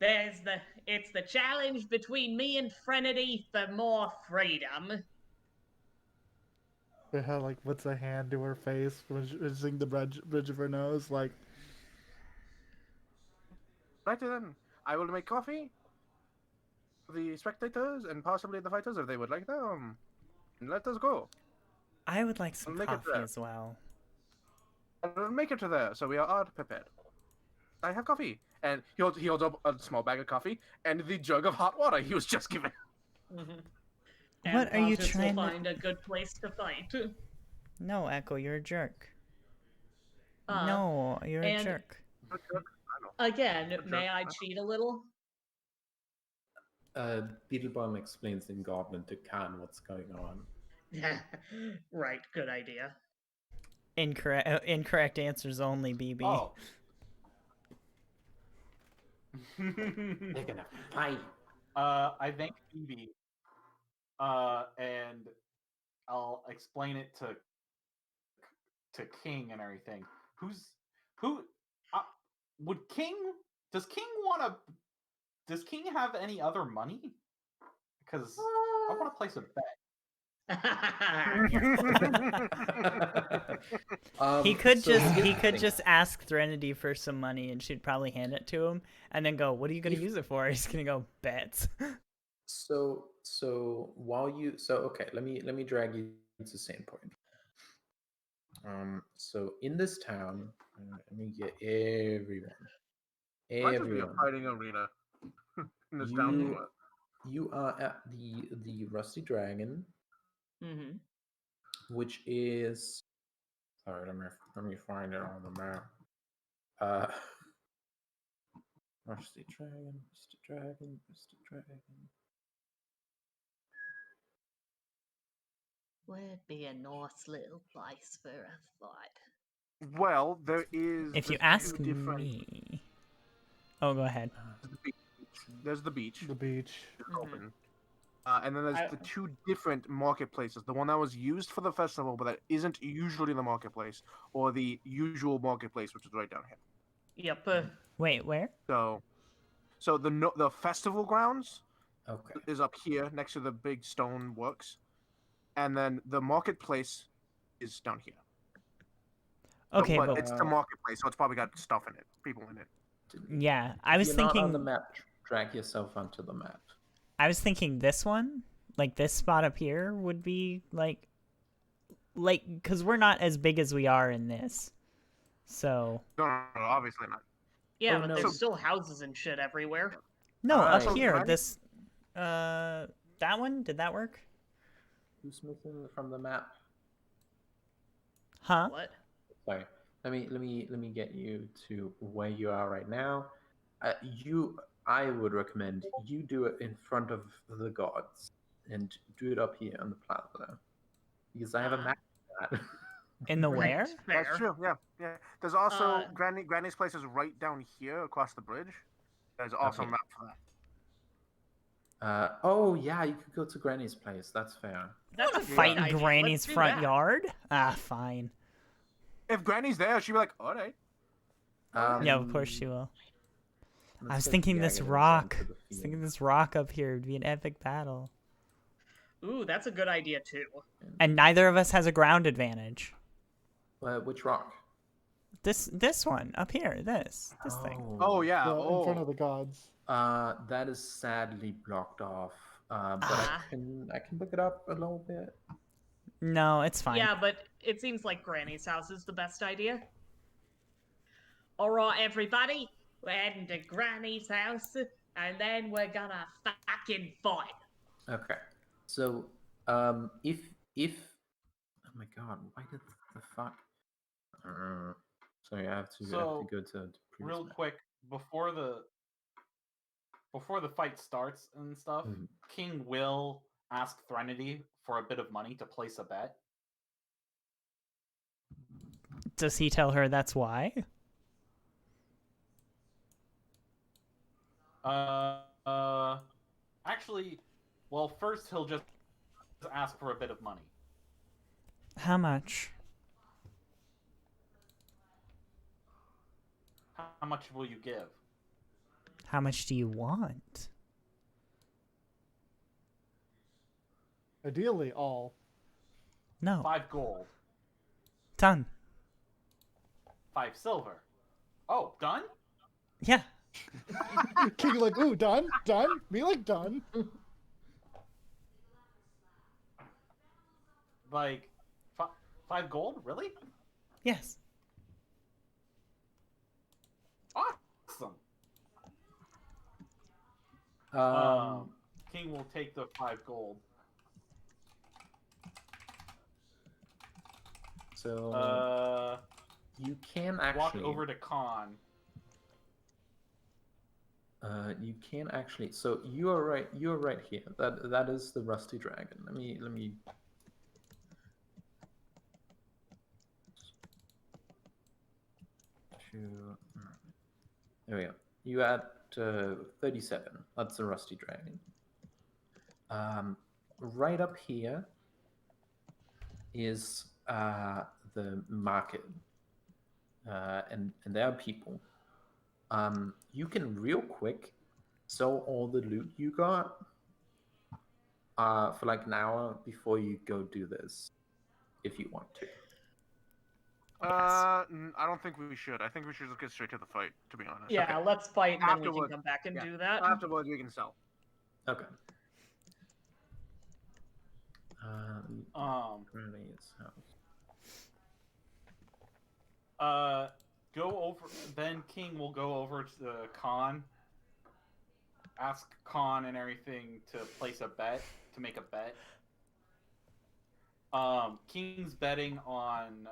it's the challenge between me and Threnody for more freedom.
Yeah, like puts a hand to her face, ridging the bridge of her nose, like.
Right then, I will make coffee for the spectators and possibly the fighters if they would like them. And let us go.
I would like some
Make it
coffee
there.
as well.
I'll make it to there, so we are all prepared. I have coffee. And he holds up a small bag of coffee and the jug of hot water he was just given.
Mm-hmm.
What are you
Pontus
trying
will
to-
find a good place to fight.
No, Echo, you're a jerk.
Uh,
No, you're a
and-
jerk.
Again,
Good
may
joke.
I cheat a little?
Beetlebaum explains in Goblin to Khan what's going on.
Right, good idea.
Incorrect answers only, BB.
Oh.
They're gonna fight.
I thank Phoebe. And I'll explain it to King and everything. Would King? Does King have any other money? Because I want to place a bet.
He could
So
just
here's
he
the
could
thing.
just ask Threnody for some money, and she'd probably hand it to him, and then go, "What are you gonna
If-
use it for?" He's gonna go, "Bets."
So okay, let me drag you to the same point. So in this town, let me get everyone.
Might just be a
Everyone.
fighting arena in this town.
You, you are at the Rusty Dragon,
Mm-hmm.
which is sorry, let me find it on the map. Rusty Dragon, Rusty Dragon, Rusty Dragon.
Would be a nice little place for a fight.
Well, there is.
If you
there's
ask
two different.
me, oh, go ahead.
There's the beach.
The beach.
It's
Mhm.
open. And then there's
I-
the two different marketplaces. The one that was used for the festival, but that isn't usually the marketplace, or the usual marketplace, which is right down here.
Yep.
Wait, where?
So the festival grounds
Okay.
is up here next to the big stone works, and then the marketplace is down here.
Okay,
but
but
it's the marketplace, so it's probably got stuff in it, people in it.
yeah, I was
You're not on the
thinking.
map. Drag yourself onto the map.
I was thinking this one, like this spot up here, would be like, because we're not as big as we are in this, so
No, obviously not.
Yeah,
Oh,
but
no.
there's
So-
still houses and shit everywhere.
no, up
Alright.
here,
Right.
this, that one, did that work?
Who's missing from the map?
Huh?
What?
Sorry. Let me get you to where you are right now. I would recommend you do it in front of the gods and do it up here on the plaza because I have a map for that.
In the
Right,
where?
fair.
That's true. Yeah. There's also
Uh,
Granny's place is right down here across the bridge. There's also
Okay.
a map for that.
Oh yeah, you could go to Granny's place. That's fair.
That's a
Fight
great
in
idea.
Granny's
Let's do
front
that.
yard? Ah, fine.
If Granny's there, she'd be like, "All right."
Yeah, of course she will. I
let's
was
put
thinking
the
this
Agators
rock.
onto the
I was thinking
field.
this rock up here would be an epic battle.
Ooh, that's a good idea too.
And neither of us has a ground advantage.
Which rock?
This one up here, this thing.
Oh yeah.
In front of the gods.
That is sadly blocked off. But
Ah.
I can look it up a little bit.
No, it's fine.
Yeah, but it seems like Granny's house is the best idea. All right, everybody, we're heading to Granny's house, and then we're gonna fucking fight.
Okay. So, if oh my god, why did the fuck? Sorry, I have to
So,
go to the previous
Real
map.
quick, before the fight starts and stuff,
Mhm.
King will ask Threnody for a bit of money to place a bet.
Does he tell her that's why?
Actually, well, first he'll just ask for a bit of money.
How much?
How much will you give?
How much do you want?
Ideally, all.
No.
5 gold,
Done.
5 silver. Oh, done?
Yeah.
King like, ooh, done, done. Me like done.
Like 5 gold? Really?
Yes.
Awesome. King will take the 5 gold.
So you can
Walk
actually
over to Khan.
you can actually. So you are right. You are right here. That is the rusty dragon. Let me. There we go. You at 37. That's the rusty dragon. Right up here is the market, and there are people. You can real quick sell all the loot you got for like an hour before you go do this, if you want to.
I don't think we should. I think we should just get straight to the fight. To be honest.
Yeah, let's fight, and then we can
Afterward-
come back and
yeah.
do that.
Afterwards, we can sell.
Okay. Granny's house.
Go over. Then King will go over to Khan. Ask Khan and everything to place a bet, to make a bet. King's betting on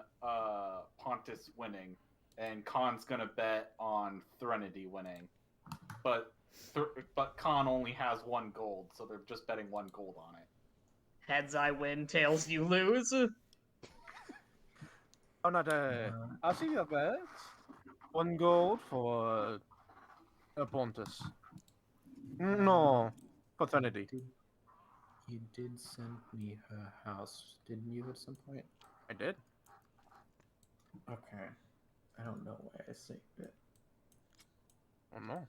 Pontus winning, and Khan's gonna bet on Threnody winning. But Khan only has 1 gold, so they're just betting 1 gold on it.
Heads I win, tails you lose.
Oh, not I'll see your bet. 1 gold for Pontus. No, for Trinity.
You did send me her house, didn't you, at some point?
I did.
Okay. I don't know why I saved it.
Oh no.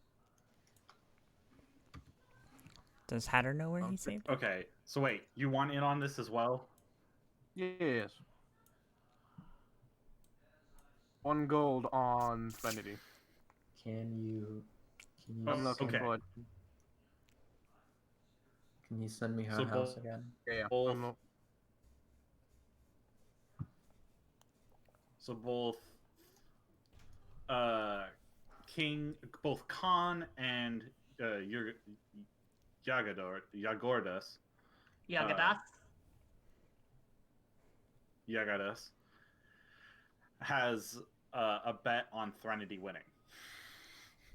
Does Hatter know where he saved it?
Okay, so wait, you want in on this as well?
Yes. 1 gold on Trinity.
Can you
I'm looking
okay.
for it.
Can you send me her
So
house
both-
again?
Yeah.
Both-
I'm not-
So both both Khan and Yagordas has a bet on Threnody winning.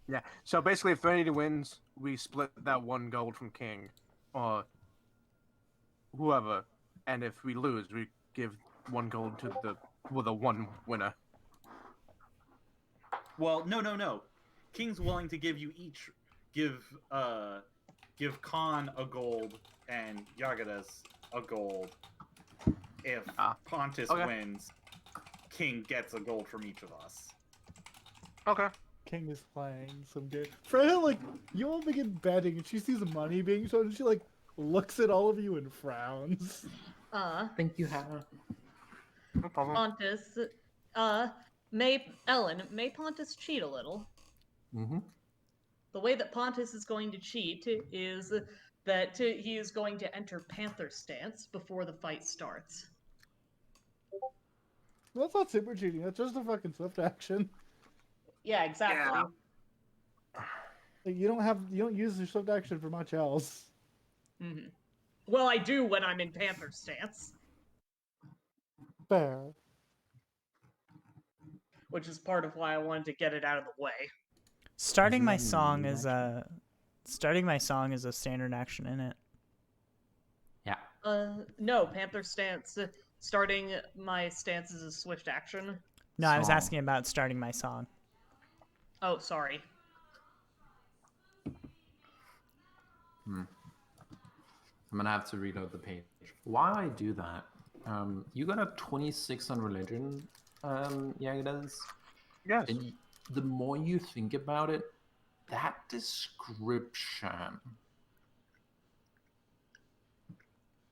Yeah. So basically, if Trinity wins, we split that 1 gold from King, or whoever, and if we lose, we give 1 gold to the 1 winner.
Well, no. King's willing to give you each give Khan a gold and Yagadas a gold. If Pontus
okay.
wins, King gets a gold from each of us.
Okay.
King is playing some game. Freya, like, you all begin betting, and she sees money being shown, and she, like, looks at all of you and frowns.
Thank you, Hannah.
No problem.
Pontus, may Pontus cheat a little?
Mm-hmm.
The way that Pontus is going to cheat is that he is going to enter Panther stance before the fight starts.
Well, that's not super cheating. That's just a fucking swift action.
Yeah, exactly.
Yeah.
Like, you don't use your swift action for much else.
Mm-hmm. Well, I do when I'm in Panther stance,
Fair.
which is part of why I wanted to get it out of the way.
Starting
Isn't
my
that an
song
immediate
is
action?
starting my song is a standard action in it.
Yeah.
No, Panther stance. Starting my stance is a swift action.
No, I was
Song.
asking about starting my song.
Oh, sorry.
I'm gonna have to reload the page. While I do that, you got a 26 on religion, Yagidas.
Yes.
And the more you think about it, that description,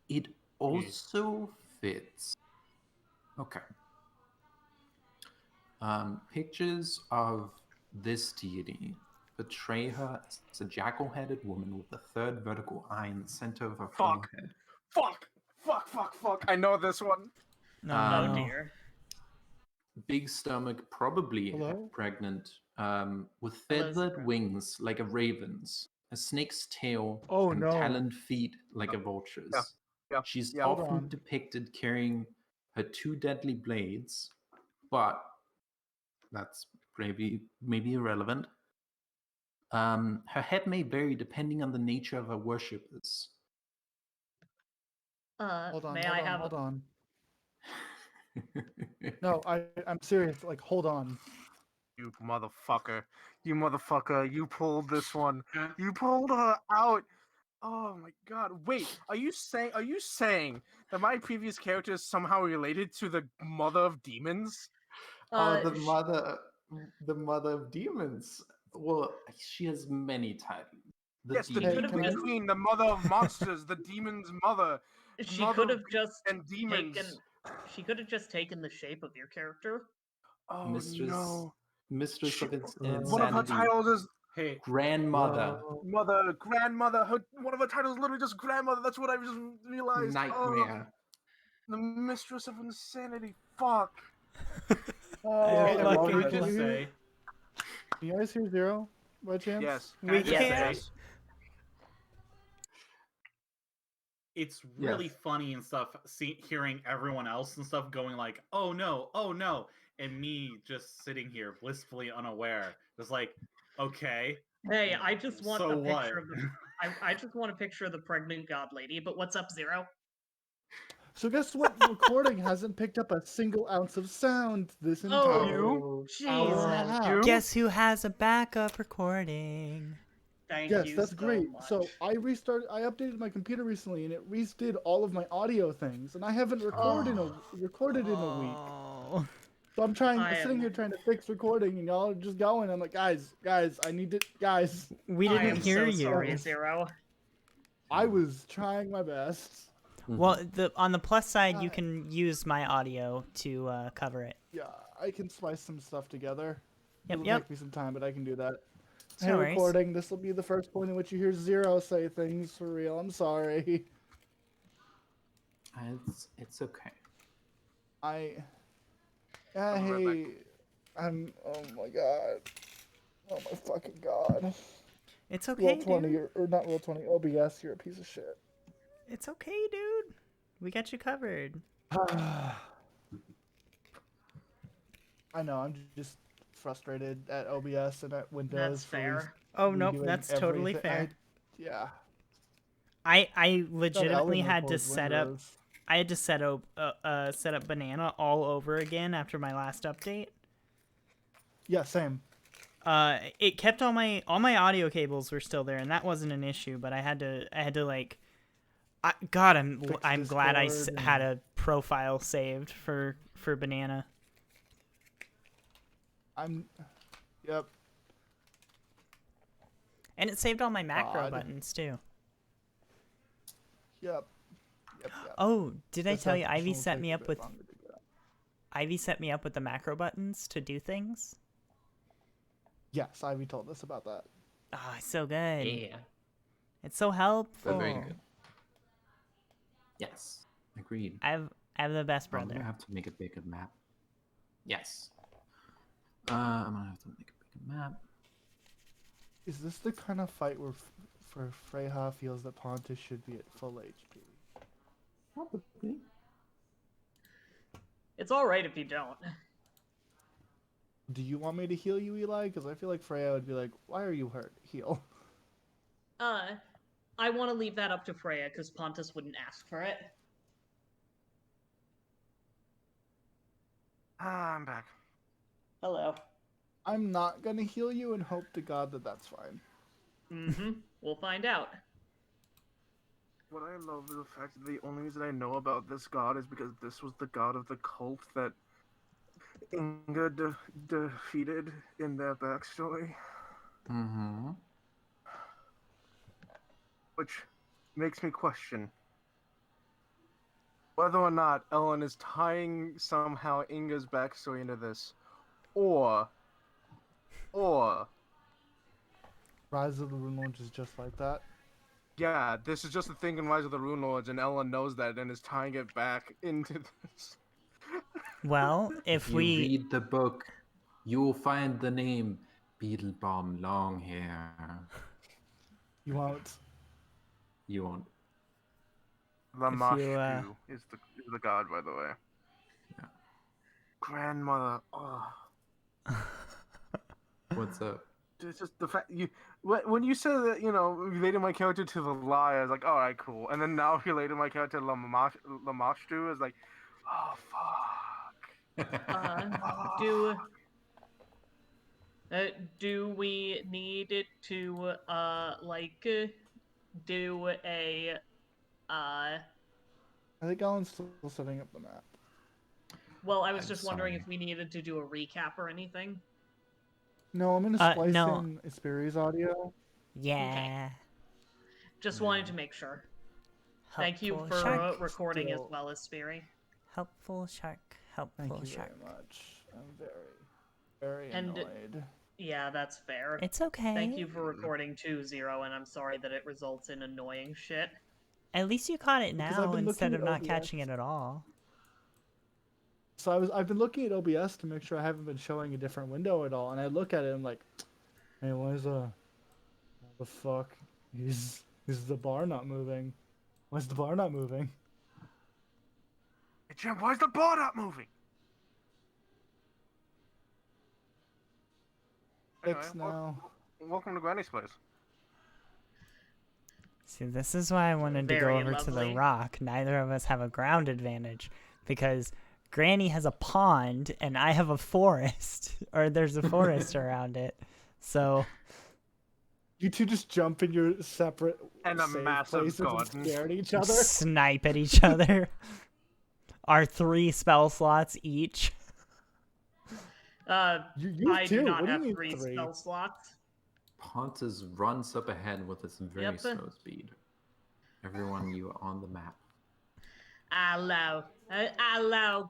it also fits. Okay. Pictures of this deity portray her as a jackal-headed woman with a third vertical eye in the center of her
Fuck.
forehead.
Fuck. I know this one.
No,
Oh
Um,
dear.
Big stomach, probably
Hello?
pregnant, with
Hello,
feathered
Zebra.
wings like a raven's, a snake's tail,
Oh,
and
no.
taloned feet like a vulture's.
Yeah.
She's
Yeah.
Hold
often
on.
depicted carrying her two deadly blades, but that's maybe irrelevant. Her head may vary depending on the nature of her worshippers.
Hold on.
May
Hold
I
on.
have?
Hold on. No, I'm serious. Like, hold on.
You motherfucker. You pulled this one.
Yeah.
You pulled her out. Oh my god. Wait, are you saying that my previous character is somehow related to the mother of demons?
Oh, the
Sh-
mother of demons. Well, she has many titles. The
Yes, the
Hey,
demon
can I-
queen, the mother of monsters, the demon's mother.
She
Mother
could
of
have just
and demons.
taken. She could have just taken the shape of your character.
Oh
mistress,
no.
mistress
She-
of
One of her
insanity,
titles is
Hey,
grandmother,
mother, grandmother. One of her titles is literally just grandmother. That's what I just realized. Oh,
nightmare.
the mistress of insanity. Fuck.
Get
Oh,
lucky.
can I
God.
just
you-
say,
Can you guys hear Zero by chance?
Yes.
We
Can I just
can't.
say, it's really
Yes.
funny and stuff hearing everyone else and stuff going like, oh no, and me just sitting here blissfully unaware. It's like, okay,
Hey, I just want
so
a
what?
picture of the. I just want a picture of the pregnant god lady. But what's up, Zero?
So guess what? Recording hasn't picked up a single ounce of sound this entire
Oh,
hour and a
Jesus.
half.
You?
Guess who has a backup recording?
Thank
Yes,
you
that's
so
great.
much.
So I updated my computer recently, and it redid all of my audio things, and I haven't recorded in a week.
Oh.
So I'm sitting
am-
here trying to fix recording, and y'all are just going. I'm like, guys, I need to, guys.
We
I
didn't
am
hear
so
you.
sorry, Zero.
I was trying my best.
Well, on the plus side, you can use my audio to cover it.
Yeah, I can splice some stuff together.
Yep,
It'll
yep.
take me some time, but I can do that.
It's
Hey,
no worries.
recording. This will be the first point in which you hear Zero say things for real. I'm sorry.
It's okay.
Hey,
right
oh my god. Oh my fucking god.
It's okay,
Roll 20,
dude.
or not Roll 20, OBS, you're a piece of shit.
It's okay, dude. We got you covered.
I know, I'm just frustrated at OBS and at Windows.
That's
for
fair.
Oh, nope,
redoing
that's totally
everything.
fair.
Yeah.
I
Not
legitimately
Ellen
had to
records
set up.
Windows.
I had to set up Banana all over again after my last update.
Yeah, same.
It kept all my audio cables were still there, and that wasn't an issue. But I had to like, God, I'm glad I
Discord
had a profile saved for Banana.
Yep.
And it saved all my macro
God.
buttons too.
Yep. Yep.
Oh, did I
This
tell you
action
Ivy
will
set
take
me
a
up
bit
with
longer to get out.
Ivy set me up with the macro buttons to do things?
Yes, Ivy told us about that.
Ah, it's so good.
Yeah.
It's so helpful.
Very good. Yes, agreed.
I have the best
I'm gonna
brother.
have to make a bigger map. Yes. I'm gonna have to make a bigger map.
Is this the kind of fight where Freyja feels that Pontus should be at full HP?
Probably.
It's all right if you don't.
Do you want me to heal you, Eli? Because I feel like Freya would be like, "Why are you hurt? Heal."
I want to leave that up to Freya because Pontus wouldn't ask for it.
I'm back.
Hello.
I'm not gonna heal you and hope to God that that's fine.
Mm-hmm. We'll find out.
What I love is the fact that the only reason I know about this god is because this was the god of the cult that Inga defeated in their backstory,
Mm-hmm.
which makes me question whether or not Ellen is tying somehow Inga's backstory into this, or
Rise of the Rune Lords is just like that.
yeah, this is just a thing in Rise of the Rune Lords, and Ellen knows that and is tying it back into this.
Well, if
You
we
read the book, you will find the name Beetlebaum Longhair.
You won't.
You won't.
Lamashtu is the god, by the way.
Yeah.
Grandmother. Oh,
What's up?
it's just the fact when you said that related my character to the lie, I was like, all right, cool. And then now related my character to Lamashtu is like, oh fuck.
Do we need it to do a
I think Ellen's still setting up the map.
well, I was
I'm
just wondering
sorry.
if we needed to do a recap or anything.
No, I'm gonna splice
no.
in Espiri's audio.
yeah.
Just wanted to make sure. Thank you
Helpful
for
shark.
recording as
Still-
well as Spiri.
Helpful shark.
Thank
Helpful
you
shark.
very much. I'm very
And-
annoyed.
Yeah, that's fair.
It's okay.
Thank you for recording too, Zero, and I'm sorry that it results in annoying shit.
At least you caught it
Because I've
now
been
instead of
looking at
not
OBS.
catching it at all.
So I've been looking at OBS to make sure I haven't been showing a different window at all, and I look at it and I'm like, hey, what the fuck? Is the bar not moving? Why is the bar not moving?
Hey, Jim, why is the bar not moving?
Fixed
Anyway,
now.
welcome to Granny's place.
See, this is why I wanted to go
Very
over to the
lovely.
rock. Neither of us have a ground advantage because Granny has a pond and I have a forest, or there's a forest around it. So
You two just jump in your separate
And a
safe
massive
places and
garden.
stare at each other.
snipe at each other. Our 3 spell slots each.
You
I
too.
do not
What do you
have
mean
3
three?
spell slots.
Pontus runs up ahead with his very
Yep.
slow speed. Everyone, you are on the map.
Hello,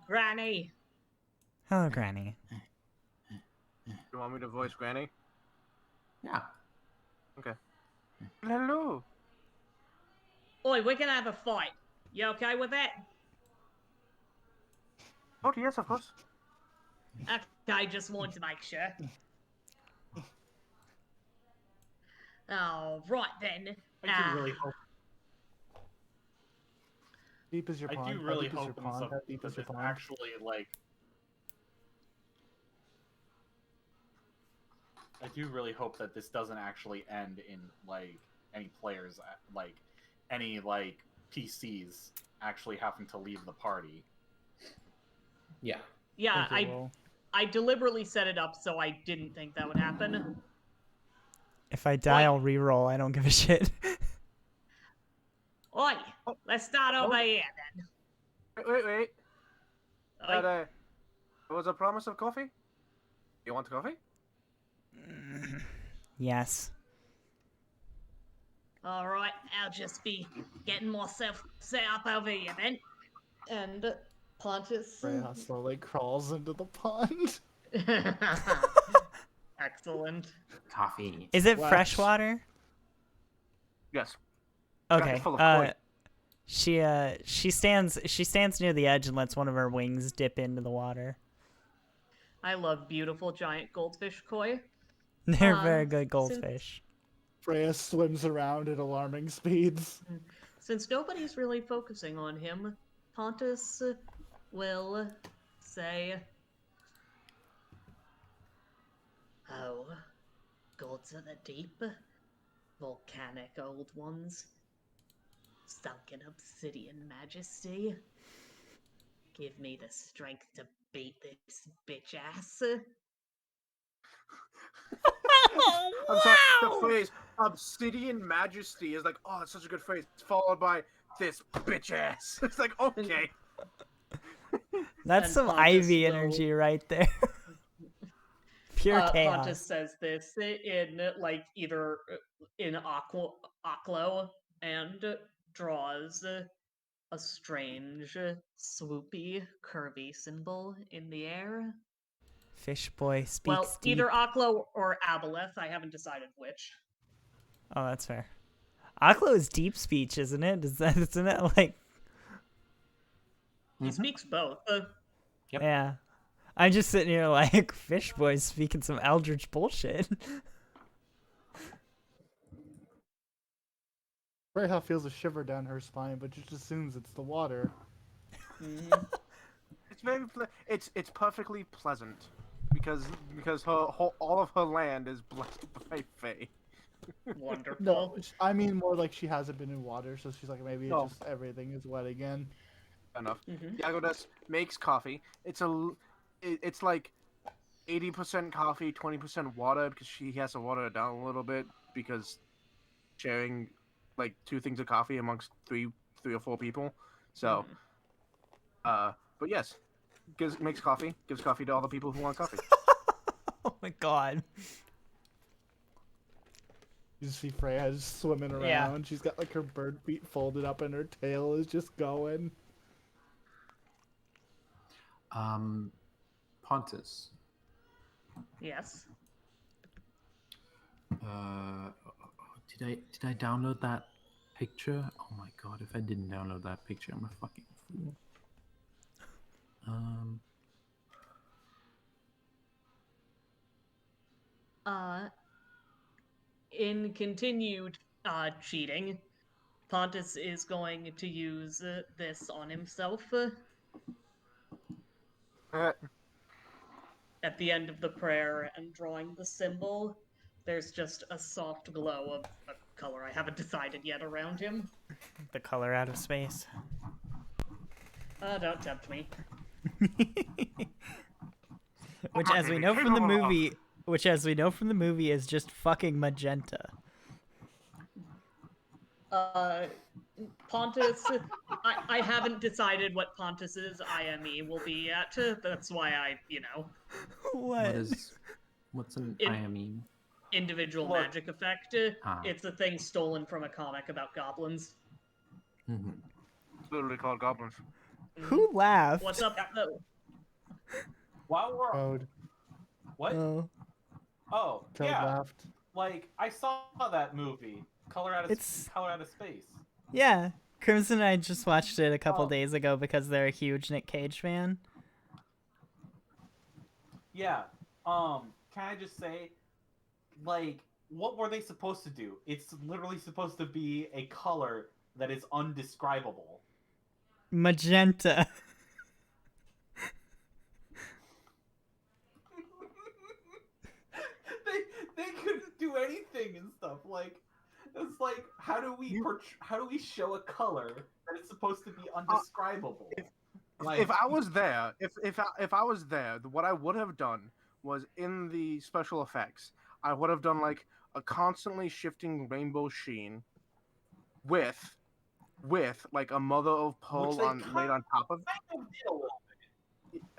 Granny.
Hello, Granny.
You want me to voice Granny?
Yeah.
Okay. Hello.
Oi, we're gonna have a fight. You okay with that?
Oh, yes, of course.
Okay, just wanted to make sure. Oh, right then.
I do really hope.
Deep as your
I
pond.
do
How
really
deep is your
hope in
pond?
some
How deep is
that
your
it's
pond?
actually like. I do really hope that this doesn't actually end in like any players, like any like PCs actually having to leave the party.
Yeah.
Yeah,
Think it will.
I deliberately set it up so I didn't think that would happen.
If I die,
Oi.
I'll reroll. I don't give a shit.
Oi, let's start over here then.
Wait.
Oi.
There was a promise of coffee? You want coffee?
Yes.
All right, I'll just be getting myself set up over here then. And Pontus.
Freya slowly crawls into the pond.
Excellent.
Coffee.
Is it
Splash.
fresh water?
Yes.
Okay.
It's full of koi.
She stands near the edge and lets one of her wings dip into the water.
I love beautiful giant goldfish koi.
They're
Uh,
very good goldfish.
Freya swims around at alarming speeds.
Since nobody's really focusing on him, Pontus will say, "Oh, gods of the deep, volcanic old ones, sunken obsidian majesty, give me the strength to beat this bitch ass."
I'm sorry. The phrase "obsidian majesty" is like, oh, it's such a good phrase. It's followed by this bitch ass. It's like, okay.
That's
And
some
Pontus
Ivy
will-
energy right there. Pure chaos.
Pontus says this in like either in Aklo and draws a strange, swoopy, curvy symbol in the air.
Fish boy speaks
Well,
deep.
either Aklo or Aboleth. I haven't decided which.
Oh, that's fair. Aklo is deep speech, isn't it? Isn't it like?
He speaks both.
Yep.
Yeah. I'm just sitting here like fish boy speaking some eldritch bullshit.
Freya feels a shiver down her spine, but just assumes it's the water.
It's very it's perfectly pleasant because all of her land is blessed by Fae.
Wonderful.
No, I mean more like she hasn't been in water, so she's like maybe
No.
it's just everything is wet again.
Enough.
Mhm.
Yagodas makes coffee. It's like 80% coffee, 20% water because she has to water it down a little bit because sharing like 2 things of coffee amongst three or 4 people. So, but yes, makes coffee, gives coffee to all the people who want coffee.
Oh my god.
You see Freya just swimming around.
Yeah.
She's got like her bird feet folded up and her tail is just going.
Pontus.
Yes.
Did I download that picture? Oh my god! If I didn't download that picture, I'm a fucking fool.
In continued cheating, Pontus is going to use this on himself. At the end of the prayer and drawing the symbol, there's just a soft glow of a color I haven't decided yet around him.
The color out of space.
Don't tempt me.
Which as we know from the movie is just fucking magenta.
Pontus, I haven't decided what Pontus's IME will be yet. That's why I,
What?
What's an
In-
IME?
individual
Look.
magic effect.
Ah.
It's a thing stolen from a comic about goblins.
Mm-hmm.
It's literally called goblins.
Who laughed?
What's up?
While we're
Code.
what?
Oh,
Oh,
Code
yeah.
laughed.
Like I saw that movie, Color Out of Space.
yeah. Crimson and I just watched it a couple
Oh.
days ago because they're a huge Nick Cage fan.
Yeah. Can I just say, like, what were they supposed to do? It's literally supposed to be a color that is undescribable.
Magenta.
they couldn't do anything and stuff. Like, it's like, how do we show a color that is supposed to be undescribable?
If I was there, if I was there, what I would have done was in the special effects, I would have done like a constantly shifting rainbow sheen with like a mother of pearl
Which they
laid on top of
kind of did a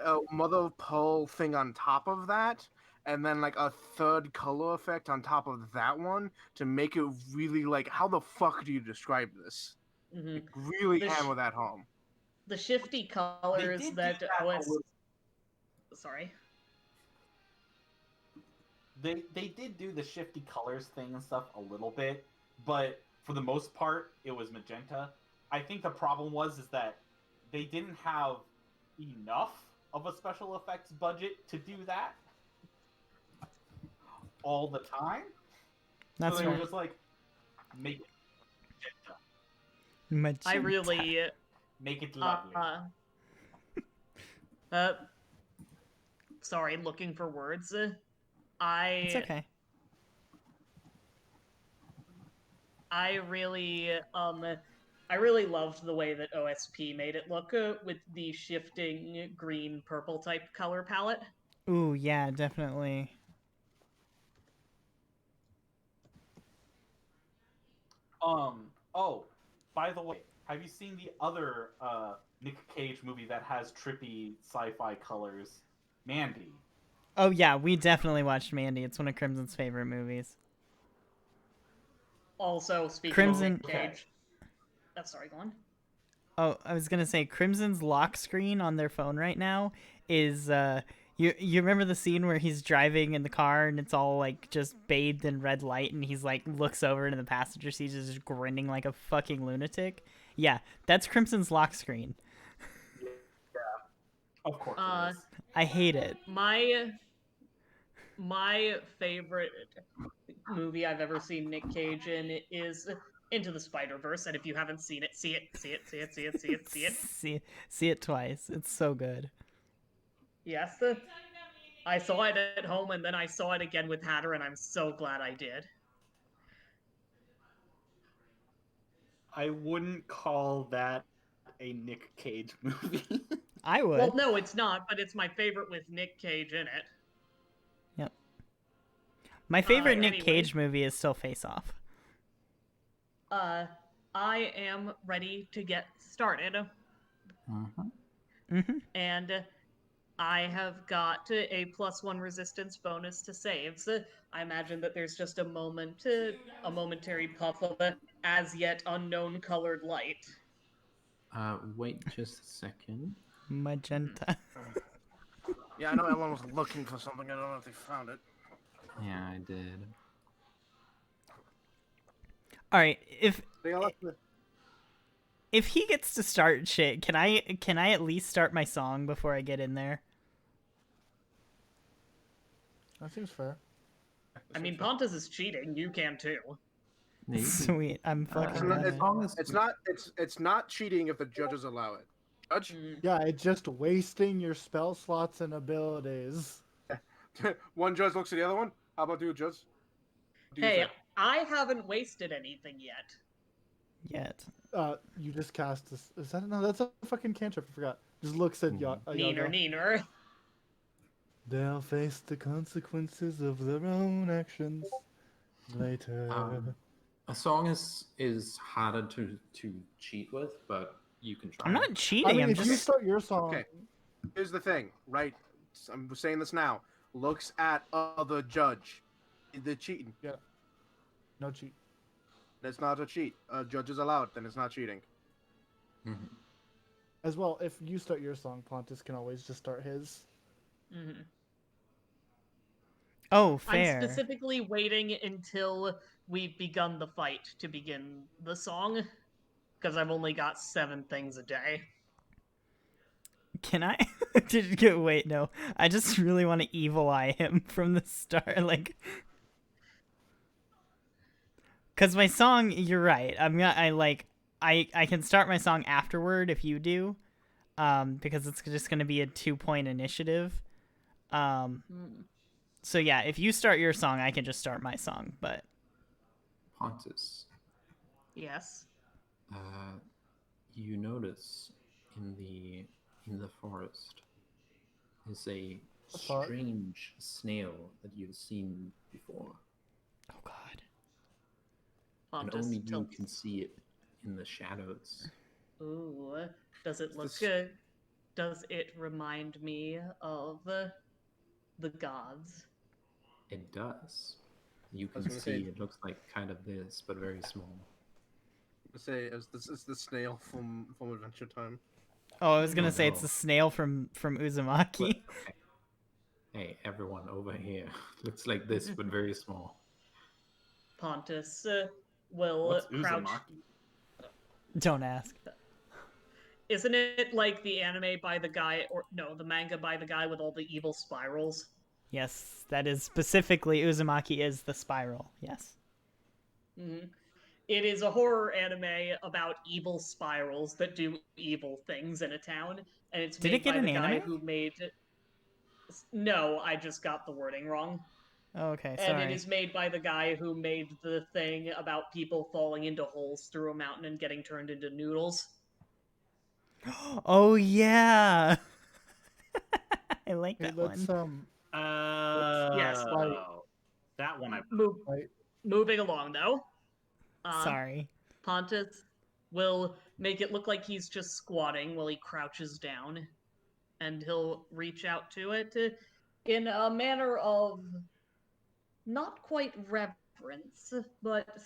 little
a mother of pearl thing on top of that, and then like a third color effect on top of that one to make it really like, how the fuck do you describe this?
Hmm.
Like, really
The
hammer that home.
The shifty
They
colors
did do
that
that a
OS.
little.
Sorry.
They did do the shifty colors thing and stuff a little bit, but for the most part, it was magenta. I think the problem was is that they didn't have enough of a special effects budget to do that all the time.
That's
So they were
fair.
just like, make it
Magenta.
I really.
make it lovely.
Uh, sorry, looking for words.
It's okay.
I really loved the way that OSP made it look with the shifting green purple type color palette.
Ooh, yeah, definitely.
Oh, by the way, have you seen the other Nick Cage movie that has trippy sci-fi colors? Mandy.
Oh yeah, we definitely watched Mandy. It's one of Crimson's favorite movies.
Also, speaking
Crimson-
of Nick Cage. Oh, sorry, go on.
Oh, I was gonna say Crimson's lock screen on their phone right now is you remember the scene where he's driving in the car and it's all like just bathed in red light and he's like looks over into the passenger seat just grinning like a fucking lunatic? Yeah, that's Crimson's lock screen.
Of course it is.
I hate it.
My favorite movie I've ever seen Nick Cage in is Into the Spider-Verse, and if you haven't seen it, see it.
See it twice. It's so good.
Yes. I saw it at home, and then I saw it again with Hatter, and I'm so glad I did.
I wouldn't call that a Nick Cage movie.
I would.
Well, no, it's not, but it's my favorite with Nick Cage in it.
Yep. My favorite Nick
Anyway.
Cage movie is still Face Off.
I am ready to get started. And I have got a +1 resistance bonus to saves. I imagine that there's just a momentary puff of as yet unknown colored light.
Wait just a second.
Magenta.
Yeah, I know everyone was looking for something. I don't know if they found it.
Yeah, I did.
All right,
They all left the-
if he gets to start shit, can I at least start my song before I get in there?
That seems fair.
I mean, Pontus is cheating. You can too.
No, you can-
Sweet, I'm fucking
as
on it.
long as
It's not cheating if the judges allow it. Judge,
Yeah, it's just wasting your spell slots and abilities.
one judge looks at the other one. How about you, judge? What do you
Hey,
think?
I haven't wasted anything yet.
Yet.
You just cast this. Is that no? That's a fucking cantrip. I forgot. Just looks at Yaga.
Neener.
They'll face the consequences of their own actions later.
a song is harder to cheat with, but you can try.
I'm not
I
cheating.
mean,
I'm
if you
just
start your song,
Okay. Here's the thing, right? I'm saying this now. Looks at other judge. The cheating.
no cheat.
That's not a cheat. Judges allow it, then it's not cheating.
As well, if you start your song, Pontus can always just start his.
Mm-hmm.
Oh, fair.
I'm specifically waiting until we've begun the fight to begin the song, because I've only got 7 things a day.
Can I? Wait, no. I just really want to evil eye him from the start, like. Cause my song, you're right. I can start my song afterward if you do, because it's just gonna be a 2-point initiative. So yeah, if you start your song, I can just start my song. But
Pontus,
Yes.
you notice in the forest is a
fuck?
strange snail that you've seen before,
oh god,
and
Pontus
only you
tilts.
can see it in the shadows.
Ooh, does it look
This-
good? Does it remind me of the gods?
It does. You
was
can
gonna
see
say-
it looks like kind of this, but very small.
This is the snail from Adventure Time.
Oh, I was
Oh,
gonna say it's
no.
the snail from Uzumaki.
Look, okay. Hey, everyone over here. Looks like this, but very small.
Pontus will
What's
crouch.
Uzumaki?
Don't ask.
Isn't it like the anime by the guy, or no, the manga by the guy with all the evil spirals?
Yes, that is specifically Uzumaki is the spiral. Yes.
Hmm. It is a horror anime about evil spirals that do evil things in a town, and it's
Did
made
it get
by
an
the guy
anime?
who made. No, I just got the wording wrong.
Oh, okay,
And it
sorry.
is made by the guy who made the thing about people falling into holes through a mountain and getting turned into noodles.
Oh yeah. I like
Hey,
that
let's
one.
Yes.
That one I
like
Moving along, though.
Sorry.
Pontus will make it look like he's just squatting while he crouches down, and he'll reach out to it in a manner of not quite reverence, but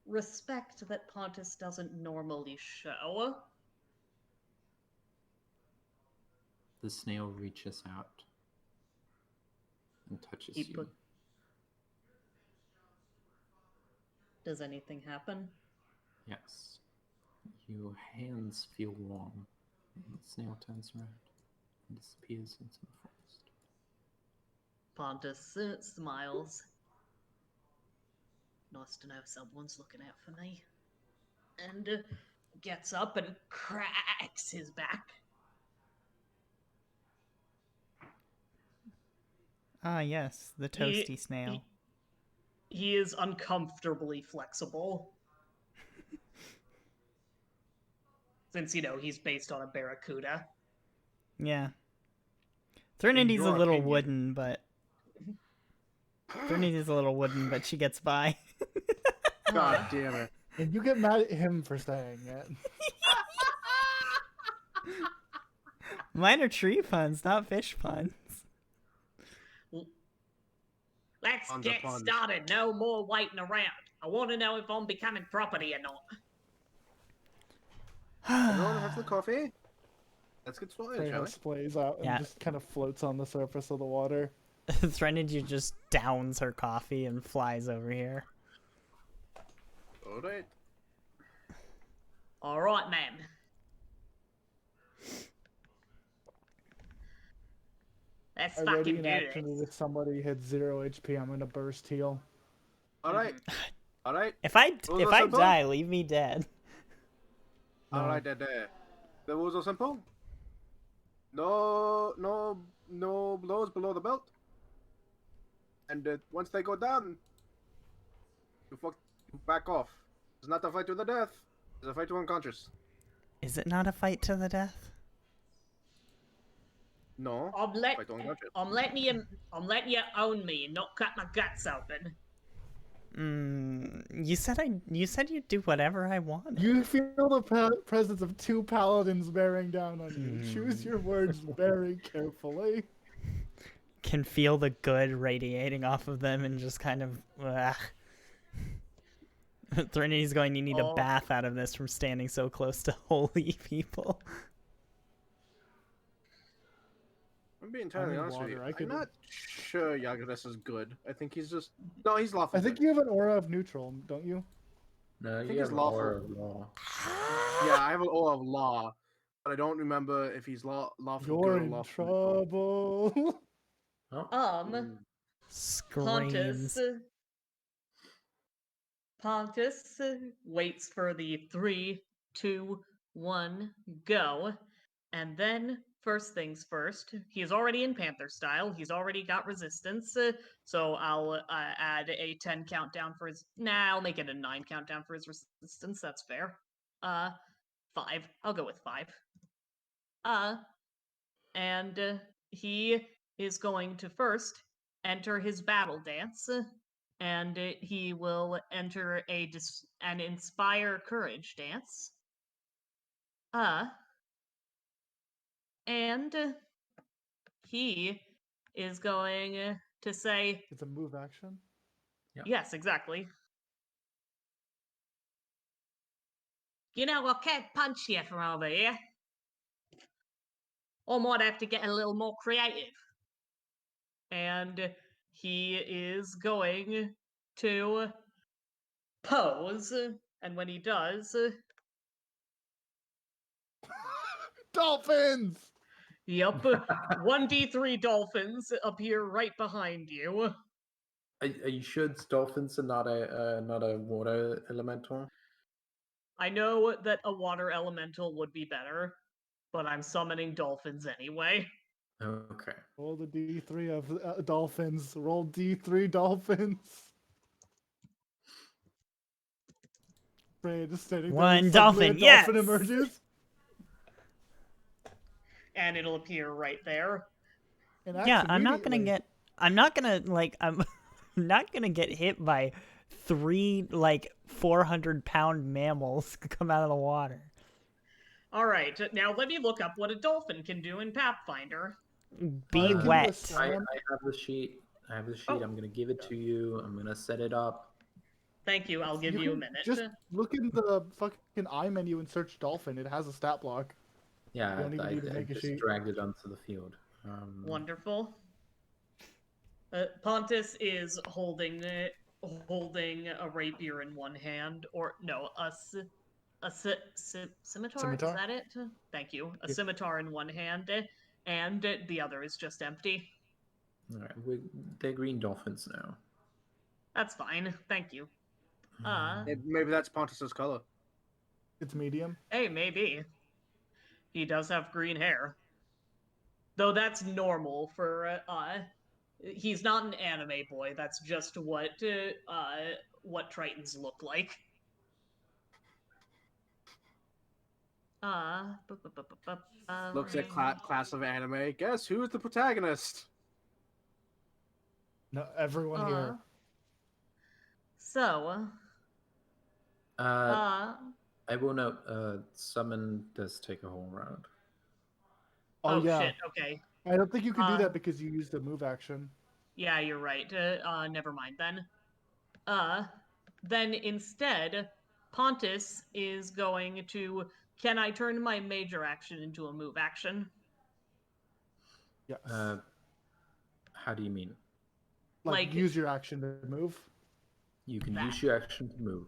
respect that Pontus doesn't normally show.
The snail reaches out and touches
He
you.
put. Does anything happen?
Yes. Your hands feel warm. And the snail turns around and disappears into the forest.
Pontus smiles. Nice to know someone's looking out for me. And gets up and cracks his back.
Ah, yes, the
He-
toasty snail.
He is uncomfortably flexible. Since, he's based on a barracuda.
Yeah. Threnodi's a
your
little
opinion.
wooden, but she gets by.
God damn it.
and you get mad at him for saying it.
Mine are tree puns, not fish puns.
Let's
Puns are
get
puns.
started. No more waiting around. I want to know if I'm becoming property or not.
Everyone have the coffee? Let's get started, shall we?
Freyhouse splays out and
Yeah.
just kind of floats on the surface of the water.
Threnody just downs her coffee and flies over here.
Alright.
All right, ma'am. Let's
I ready
fucking
in
do
action
this.
that if somebody hits 0 HP, I'm gonna burst heal.
Alright. Alright.
If I
Rules are simple.
die, leave me dead.
No.
Alright, there. The rules are simple. No blows below the belt. And once they go down, you back off. It's not a fight to the death. It's a fight to unconscious.
Is it not a fight to the death?
No.
I'm
Fight to unconscious.
letting you own me and not cut my guts open.
You said you'd do whatever I wanted.
You feel the presence of two paladins bearing down on you. Choose your words very carefully.
Can feel the good radiating off of them and just kind of. Threnity's going to need a
Oh.
bath out of this from standing so close to holy people.
I'm being entirely
need
honest with you.
water, I
I'm
could-
not sure Yagures is good. I think he's just... No, he's lawful
I think
good.
you have an aura of neutral, don't you?
No,
think
you
it's
have an
lawful.
aura of law.
Yeah, I have an aura of law. But I don't remember if he's lawful
You're
good or
in
lawful neutral.
trouble.
Oh,
Screams.
Pontus waits for the 3, 2, 1, go. And then, first things first, he's already in Panther style. He's already got resistance. So I'll add a 10 countdown for his. I'll make it a 9 countdown for his resistance. That's fair. 5. I'll go with 5. And he is going to first enter his battle dance, and he will enter an inspire courage dance. And he is going to say,
It's a move action.
yes, exactly. You know, I can't punch you from over here. I might have to get a little more creative. And he is going to pose, and when he does,
Dolphins!
yup, 1d3 dolphins appear right behind you.
Are you sure it's dolphins and not a water elemental?
I know that a water elemental would be better, but I'm summoning dolphins anyway.
Okay.
Roll the D3 of dolphins. Roll D3 dolphins. Ray just standing there.
One
And suddenly
dolphin,
a dolphin
yes!
emerges.
And it'll appear right there.
And
Yeah,
acts
I'm not gonna
immediately.
get. I'm not gonna like. I'm not gonna get hit by 3 like 400-pound mammals come out of the water.
Alright, now let me look up what a dolphin can do in Pathfinder.
Be
Give you a
wet.
I
slam.
have the sheet. I have the sheet.
Oh.
I'm gonna give it to you. I'm gonna set it up.
Thank you, I'll give you a
can
minute.
Just look in the fucking eye menu and search dolphin. It has a stat block.
Yeah,
You don't even need to
I
make a
just
sheet.
dragged it onto the field.
Wonderful. Pontus is holding a rapier in one hand, or no, scimitar.
Scimitar?
Is that it? Thank you. A
Yep.
scimitar in one hand, and the other is just empty.
All right, they're green dolphins now.
That's fine. Thank you.
Maybe that's Pontus's color.
It's medium.
Hey, maybe he does have green hair, though that's normal for he's not an anime boy. That's just what Tritons look like.
Looks at class of anime. Guess who's the protagonist?
No, everyone here.
So,
I will note. Summon does take a whole round.
Oh, yeah.
shit. Okay.
I don't think you can do that because you used a move action.
Yeah, you're right. Never mind then. Then instead, Pontus is going to. Can I turn my major action into a move action?
Yes.
How do you mean?
Like use your action to move.
You can use your action to move.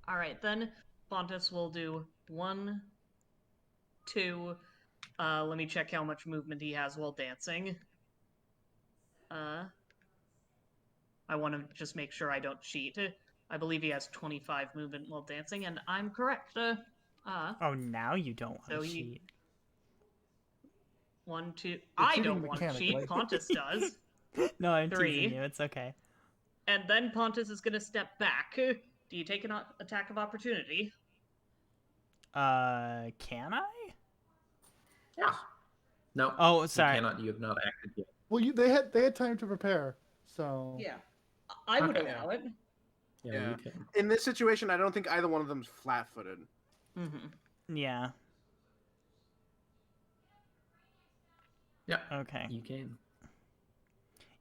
All right, then Pontus will do 1, 2. Let me check how much movement he has while dancing. I want to just make sure I don't cheat. I believe he has 25 movement while dancing, and I'm correct.
Oh, now you don't want to
So
cheat.
1, 2.
You're
I
cheating
don't want to
mechanically.
cheat. Pontus does.
No, I'm
3.
teasing you. It's okay.
And then Pontus is going to step back. Do you take an attack of opportunity?
Can I?
Yeah. No.
Oh, sorry.
You cannot. You have not acted yet.
Well, they had time to prepare, so.
Yeah. I would
Okay.
allow it.
Yeah, you can.
In this situation, I don't think either one of them's flat-footed.
Mm-hmm.
Yeah.
Yeah.
Okay.
You can.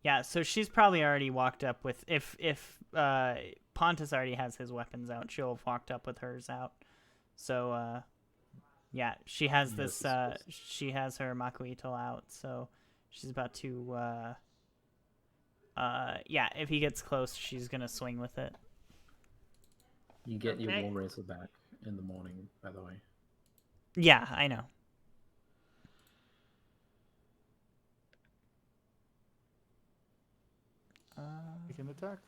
Yeah, so she's probably already walked up with if Pontus already has his weapons out, she'll have walked up with hers out. So yeah, she has this she has her Makuito out, so she's about to yeah, if he gets close, she's gonna swing with it.
You get your War Razor back in the morning, by the way.
Yeah, I know.
You can attack.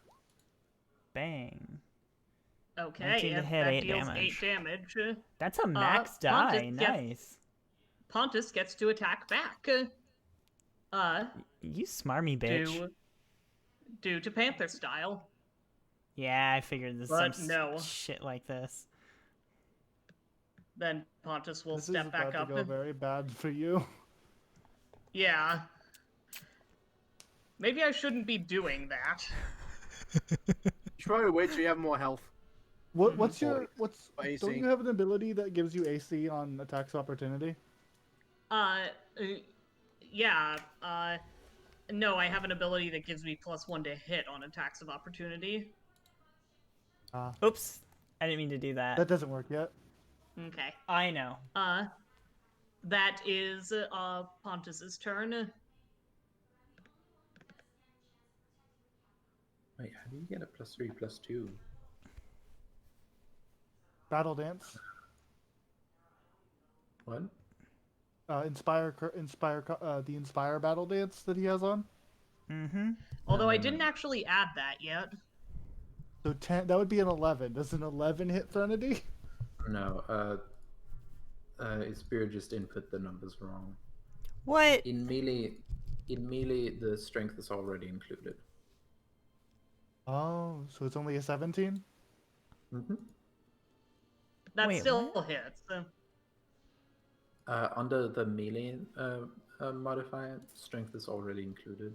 Bang.
Okay,
19 to
and
hit,
that
8
deals
damage.
8 damage.
That's a max die. Nice.
Pontus gets to attack back.
You smarmy bitch.
Due to Panther style.
Yeah, I figured this
But
some
no.
shit like this.
Then Pontus will
This
step
is
back
about
up.
to go very bad for you.
Yeah. Maybe I shouldn't be doing that.
You should probably wait till you have more health.
What's
AC.
Don't you have an ability that gives you AC on attacks opportunity?
Yeah. No, I have an ability that gives me +1 to hit on attacks of opportunity.
Oops, I didn't mean to do that.
That doesn't work yet.
Okay.
I know.
That is Pontus's turn.
Wait, how do you get a +3/+2?
Battle dance.
What?
The inspire battle dance that he has on.
Mm-hmm.
Although I
no.
didn't actually add that yet.
So 10. That would be an 11. Does an 11 hit Threnody?
No. Spirit just input the numbers wrong.
What?
In melee, the strength is already included.
Oh, so it's only a 17.
Mm-hmm.
That
Wait,
still
what?
hits.
Under the melee modifier, strength is already included,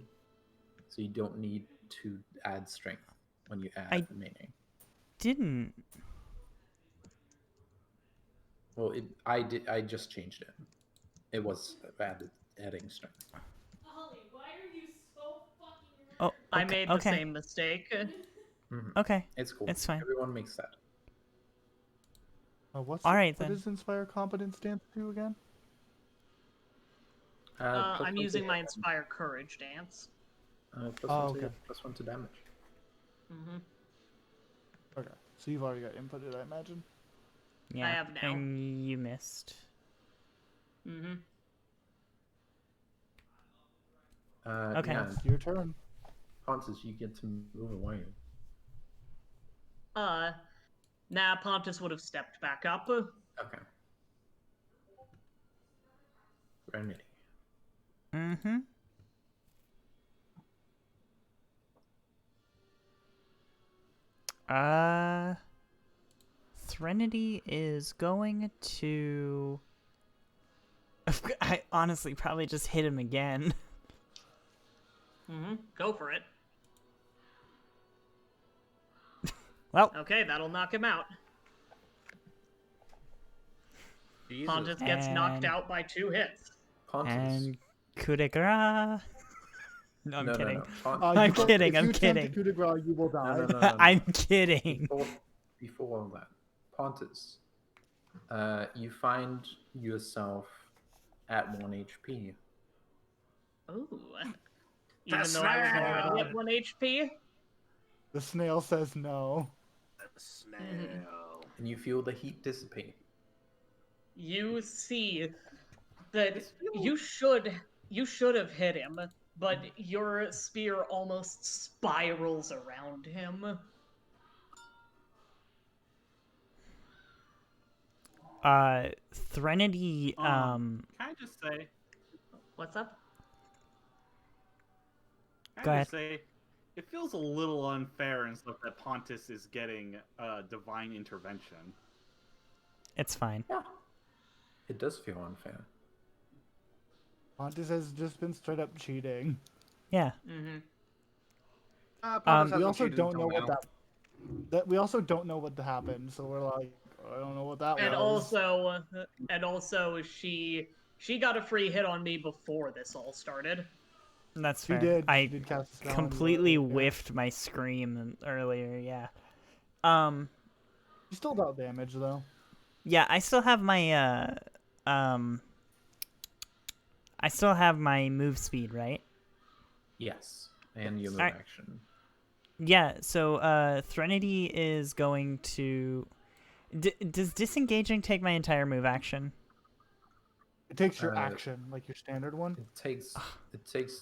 so you don't need to add strength when you add the melee.
Didn't.
Well, I just changed it. It was adding strength.
Ollie, why are you so fucking rude?
Oh, okay.
I made the same mistake.
Mm-hmm.
Okay.
It's cool.
It's fine.
Everyone makes that.
What
then.
does inspire competence dance do again?
I'm using my Inspire Courage dance.
Okay.
+1 to damage.
Mm-hmm.
Okay, so you've already got inputted, I imagine.
Yeah.
I have now.
And you missed.
Mm-hmm.
Okay.
Yeah,
It's your turn.
Pontus, you get to move away.
Nah, Pontus would have stepped back up.
Okay. Remedy.
Mm-hmm. Threnody is going to... I honestly probably just hit him again.
Mm-hmm. Go for it.
Well,
Okay, that'll knock him out.
Jesus.
Pontus gets knocked
And-
out by 2 hits.
Pontus.
and coup de grace. No, I'm
no,
kidding.
No, no.
I'm kidding,
If
I'm
you attempt
kidding.
a coup de grace, you will die.
No.
I'm kidding.
Before all that, Pontus, you find yourself at 1 HP.
Ooh. Even though I was already at 1 HP?
The snail says no.
Snail.
And you feel the heat dissipate.
You see that you should have hit him, but your spear almost spirals around him.
Threnody,
Can I just say?
What's up?
Can
Go
I
ahead.
just say? It feels a little unfair and stuff that Pontus is getting divine intervention.
it's fine.
Yeah. It does feel unfair.
Pontus has just been straight up cheating.
Yeah.
Mm-hmm.
We also don't know that we also don't know what happened, so we're like, I don't know what that
And
was.
also she got a free hit on me before this all started.
That's
She
fair.
did.
I
She did cast a spell on you
completely
earlier, yeah.
whiffed my scream earlier, yeah.
You still dealt damage though.
Yeah, I still have my I still have my move speed, right?
Yes. And your move
Alright.
action.
Yeah, so Threnody is going to does disengaging take my entire move action?
It takes your
Uh,
action, like your standard one.
It takes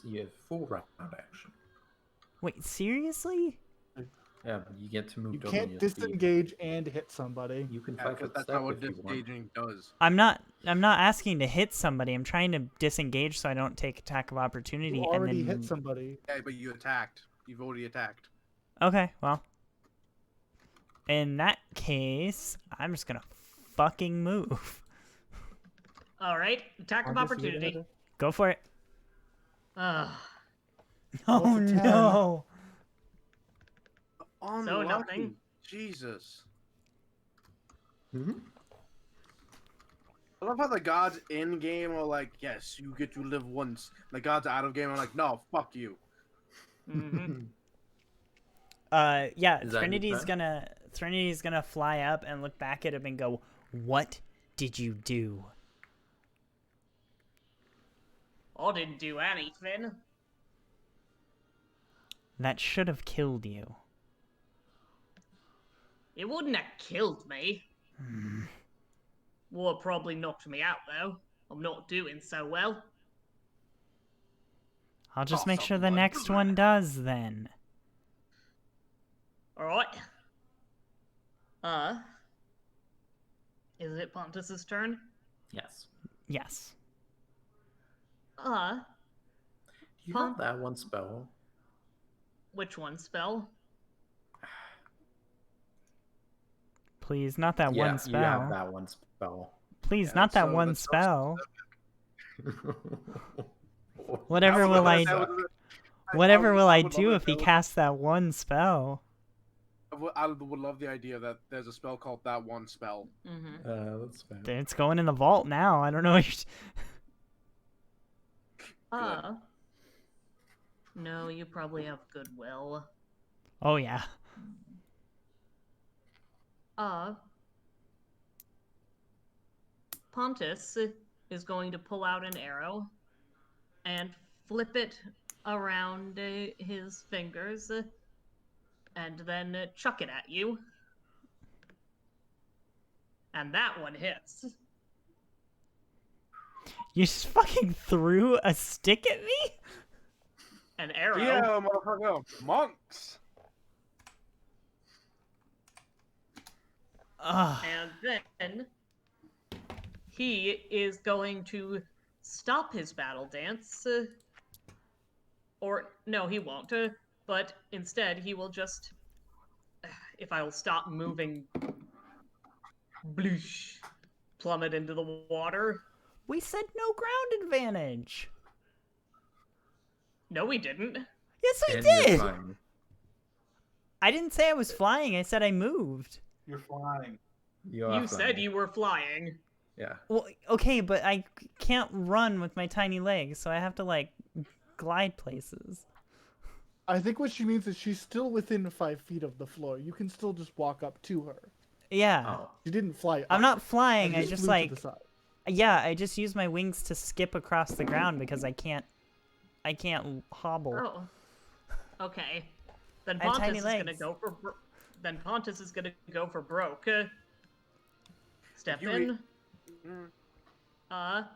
your full round action.
Wait, seriously?
Yeah, but you get to move
You
double
can't
your speed.
disengage and hit somebody.
You can
Yeah,
5
because
foot
that's
step
not what
if you want.
disengaging does.
I'm not asking to hit somebody. I'm trying to disengage so I don't take attack of opportunity
You
and
already
then
hit somebody.
Yeah, but you attacked. You've already attacked.
Okay, well. In that case, I'm just gonna fucking move.
Alright, attack of
Pontus, you get
opportunity.
ahead.
Go for it.
Ugh.
Oh
What's a 10?
no.
So nothing.
Jesus.
Mm-hmm.
I love how the gods in game are like, yes, you get to live once. The gods out of game are like, no, fuck you.
Mm-hmm.
Yeah,
Is that your
Trinity's gonna fly up and look back at him and go, "What did you do?"
I didn't do anything.
That should have killed you.
It wouldn't have killed me. Would have probably knocked me out, though. I'm not doing so well.
I'll just
Toss
make
up
sure the
blood.
next one does then.
Alright. Is it Pontus's turn?
Yes.
Yes.
Do you
Huh?
have that one spell?
Which one spell?
Please, not that
Yeah,
one spell.
you have that one spell.
Please,
Yeah,
not that
so
one
that's so
spell.
What?
Whatever
That
will
would-
I
that
do?
would-
Whatever will I
would love
do
it
if he
that would-
casts that one spell?
I would love the idea that there's a spell called that one spell.
Mm-hmm.
That's fair.
It's going in the vault now. I don't know.
No, you probably have goodwill.
Oh yeah.
Pontus is going to pull out an arrow and flip it around his fingers and then chuck it at you. And that one hits.
You just fucking threw a stick at me?
An arrow.
Yeah, motherfucker. Monks.
Ugh.
And then he is going to stop his battle dance. Or, no, he won't. But instead, he will just. If I'll stop moving. Bloosh. Plummet into the water.
We said no ground advantage.
No, we didn't.
Yes, we
And you're
did.
flying.
I didn't say I was flying. I said I moved.
You're flying.
You are
You said
flying.
you were flying.
Yeah.
Well, okay, but I can't run with my tiny legs, so I have to like glide places.
I think what she means is she's still within 5 feet of the floor. You can still just walk up to her.
Yeah.
Oh.
She didn't fly up.
I'm not flying.
and
I just
flew
like
to the side.
yeah, I just use my wings to skip across the ground because I can't hobble.
Oh. Okay. Then
I have
Pontus
tiny
is gonna
legs.
go for. Then Pontus is gonna go for broke. Step
You
in.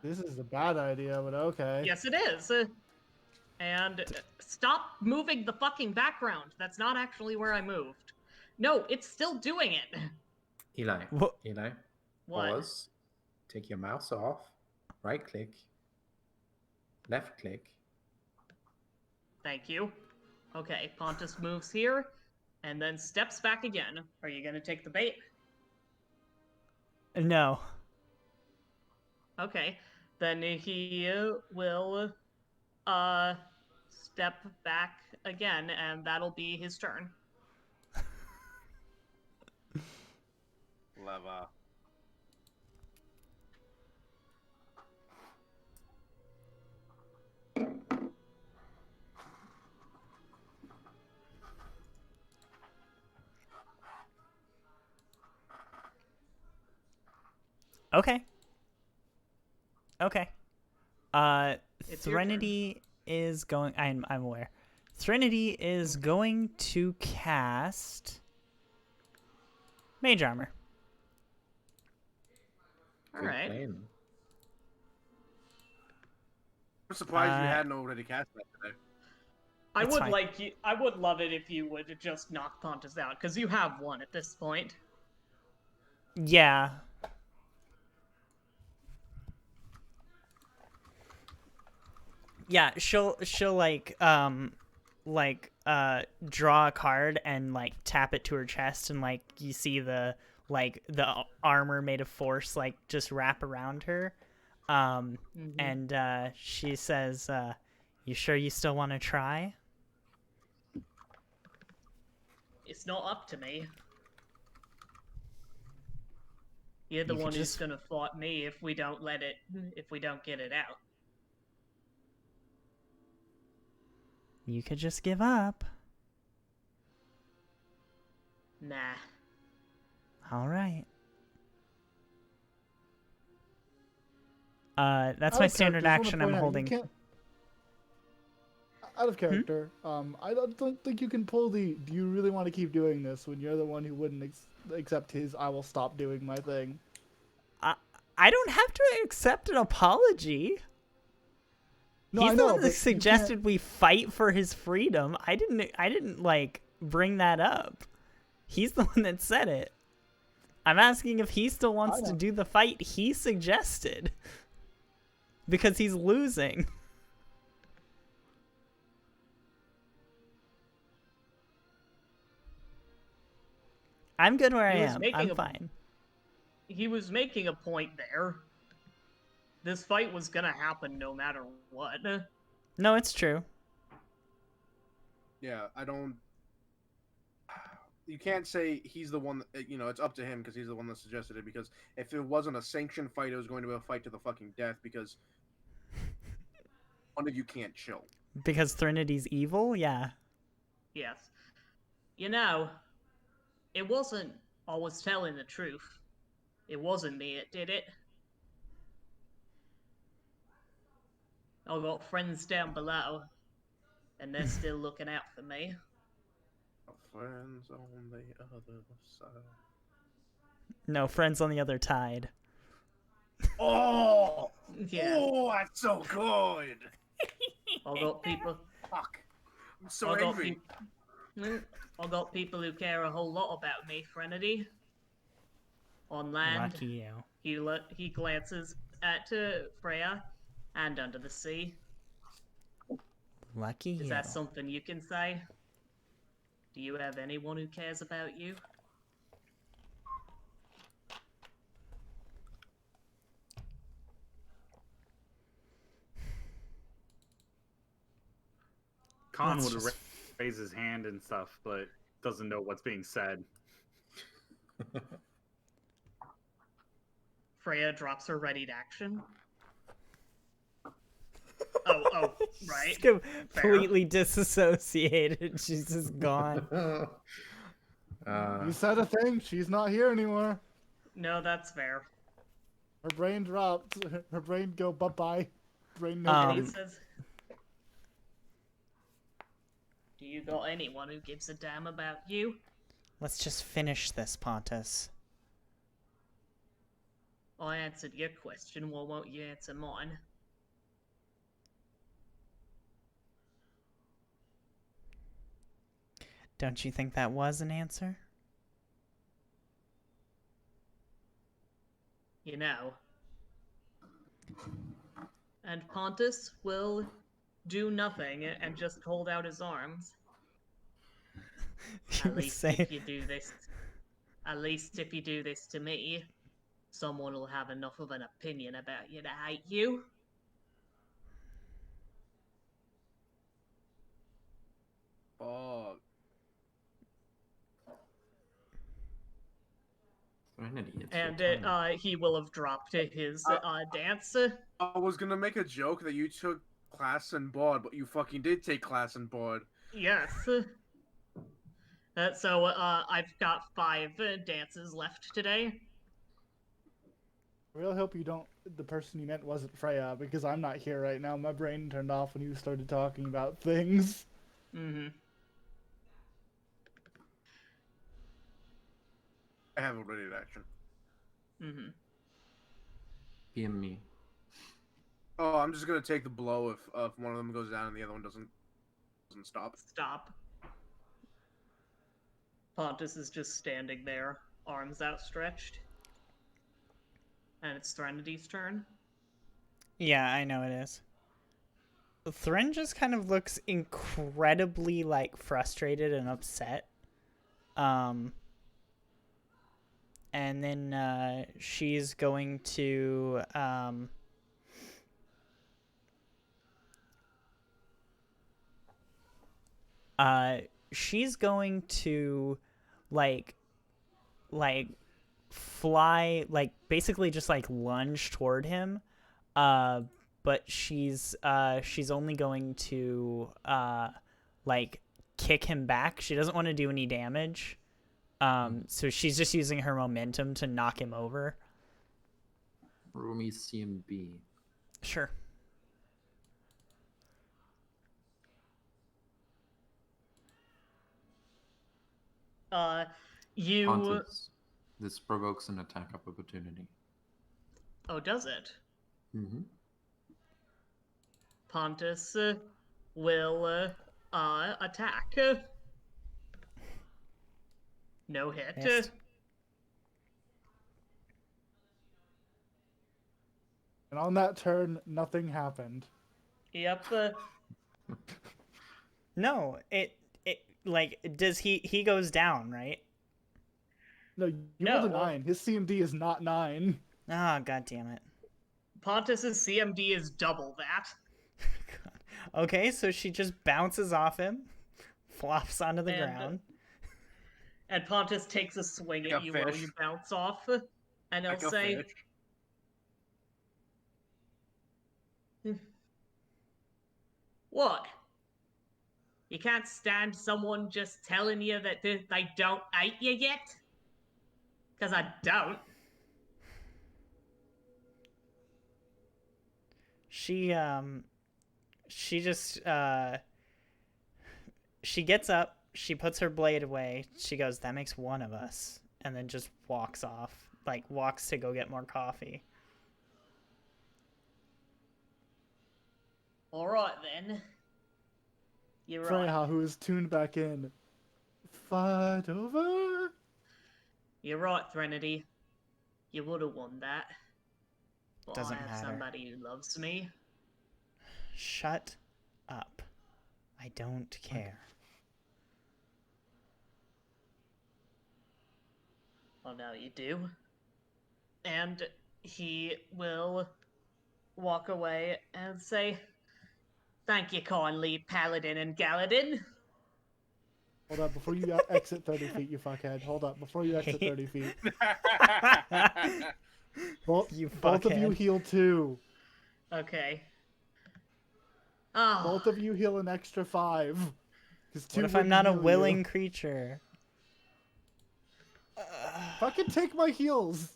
This is a bad idea, but okay.
Yes, it is. And stop moving the fucking background. That's not actually where I moved. No, it's still doing it.
Eli.
What?
Eli.
What?
Pause. Take your mouse off. Right click. Left click.
Thank you. Okay, Pontus moves here, and then steps back again. Are you gonna take the bait?
No.
Okay, then he will step back again, and that'll be his turn.
Leva.
Okay. Okay.
It's your
Threnody is going. I'm aware. Threnody is going to cast Mage Armor.
All
Good
right.
plan.
I'm surprised you
Uh,
hadn't already cast that today.
I
It's
would
fine.
like you. I would love it if you would just knock Pontus out, because you have one at this point.
Yeah. Yeah, she'll like draw a card and like tap it to her chest, and like you see the armor made of force like just wrap around her. And she says, "You sure you still want to try?"
It's not up to me. You're the
You could
one who's
just-
gonna fight me if we don't get it out.
You could just give up.
Nah.
All right. That's
Out
my
of
standard
character, I just
action
wanna
I'm
point out, you
holding.
can't- Out of character, I don't think you can pull the "do you really want to keep doing this" when you're the one who wouldn't accept his "I will stop doing my thing."
I don't have to accept an apology.
No,
He's
I
the
know,
one
but
that
you
suggested we fight for his freedom. I didn't like bring that up. He's the one that said it. I'm asking if he still wants to
know.
do the fight he suggested. Because he's losing. I'm good where I
He was
am.
making
I'm
a-
fine.
He was making a point there. This fight was gonna happen no matter what.
No, it's true.
Yeah, I don't. You can't say he's the one. It's up to him because he's the one that suggested it. Because if it wasn't a sanctioned fight, it was going to be a fight to the fucking death. Because one of you can't chill.
Because Trinity's evil? Yeah.
Yes. You know, it wasn't always telling the truth. It wasn't me that did it. I've got friends down below, and they're still looking out for me.
Friends on the other side.
No, friends on the other tide.
Oh,
Yeah.
oh, that's so good.
I've got people.
Fuck, I'm so
I got
angry.
I got people who care a whole lot about me, Threnody. On land,
Lucky you.
he glances at Freya, and under the sea.
Lucky
Is
you.
that something you can say? Do you have anyone who cares about you?
Khan
Let's
would
just-
raise his hand and stuff, but doesn't know what's being said.
Freya drops her readied action. Oh, right.
She's completely disassociated. She's just gone.
You said a thing. She's not here anymore.
No, that's fair.
Her brain dropped. Her brain go bye-bye. Brain no
And he
good.
says, "Do you got anyone who gives a damn about you?"
Let's just finish this, Pontus.
I answered your question, why won't you answer mine?
Don't you think that was an answer?
You know. And Pontus will do nothing and just hold out his arms.
You
At
were
least
saying-
if you do this, to me, someone will have enough of an opinion about you to hate you.
Fuck.
Serenity, it's
And
your turn.
he will have dropped his dance.
I was gonna make a joke that you took class in board, but you fucking did take class in board.
Yes. So I've got 5 dances left today.
I really hope you don't. The person you meant wasn't Freya, because I'm not here right now. My brain turned off when you started talking about things.
Mm-hmm.
I have a ready action.
Mm-hmm.
PM me.
Oh, I'm just gonna take the blow if one of them goes down and the other one doesn't stop.
Stop. Pontus is just standing there, arms outstretched. And it's Threnity's turn.
Yeah, I know it is. Thren just kind of looks incredibly, like, frustrated and upset. And then she's going to she's going to like fly, like basically just like lunge toward him. But she's only going to like kick him back. She doesn't want to do any damage. So she's just using her momentum to knock him over.
Roll me CMB.
Sure.
You.
Pontus. This provokes an attack of opportunity.
Oh, does it?
Mm-hmm.
Pontus will attack. No hit.
Missed.
And on that turn, nothing happened.
Yep.
No, it like does he goes down, right?
No, you
No.
rolled a 9. His CMD is not 9.
Ah, god damn it.
Pontus's CMD is double that.
God. Okay, so she just bounces off him, flops onto the
And-
ground.
And Pontus takes a swing
Like
at
a
you while
fish.
you bounce off. And he'll
Like a
say,
fish.
What? You can't stand someone just telling you that they don't hate you yet? Because I don't.
She just she gets up, she puts her blade away, she goes, that makes one of us, and then just walks off, like walks to go get more coffee.
Alright then. You're right.
Freya, who is tuned back in. Fight over?
You're right, Threnody. You would have won that. But
Doesn't
I have
matter.
somebody who loves me.
Shut up. I don't care.
Well, now you do. And he will walk away and say, Thank you kindly, Paladin and Galadin.
Hold up, before you exit 30 feet, you fuckhead. Hold up, before you exit 30 feet. Both
You
of you
fuckhead.
heal 2.
Okay. Oh,
Both of you heal an extra 5.
What if I'm not a willing creature?
Fucking take my heals.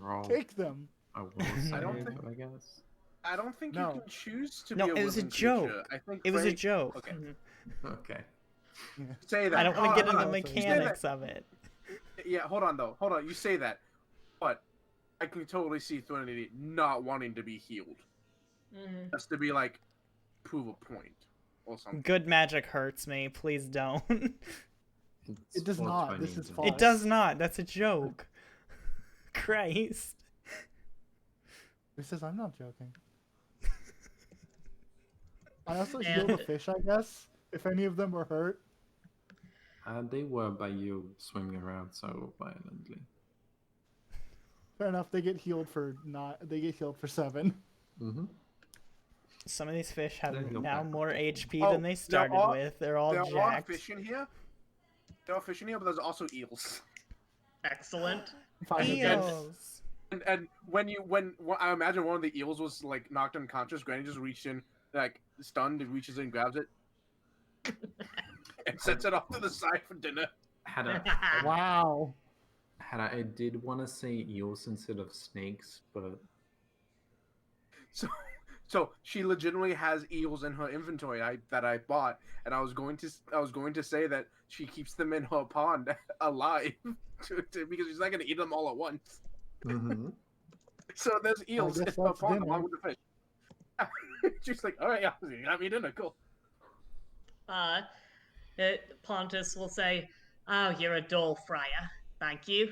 Roll.
Take them.
I will
I don't
save,
think-
I guess.
I don't think
No.
you can choose to
No,
be a
it was a
willing
joke.
creature. I think
It was a
Frey-
joke.
Okay,
Okay.
say that.
I don't want to get
Hold
into
on,
the
You say that.
mechanics of it.
Yeah, hold on though. Hold on. You say that, but I can totally see Threnody not wanting to be healed.
mhm.
Just to be like, prove a point or something.
Good magic hurts me. Please don't.
It's
It does not.
420
This is
in
false.
It does not. That's a joke. Christ.
He says, I'm not joking. I also heal the fish, I guess, if any of them were hurt.
They were by you swimming around so violently.
Fair enough, they get healed for 7.
Mm-hmm.
Some of these fish have
There you go,
now
back.
more HP
Oh,
than they
there
started
are-
with. They're all
There are
jacked.
fish in here. There are fish in here, but there's also eels.
Excellent.
Fine with this.
Eels.
And when I imagine one of the eels was like knocked unconscious, Granny just reached in, like stunned, and reaches in, grabs it, and sets it off to the side for dinner.
Wow.
I did want to say eels instead of snakes, but
So she legitimately has eels in her inventory that I bought, and I was going to say that she keeps them in her pond alive because she's not going to eat them all at once.
mm-hmm.
So there's eels in
guess
her
that's
pond
dinner.
along with the fish. She's like, all right, yeah, you got me dinner, cool.
Pontus will say, Oh, you're a dull Freya. Thank you.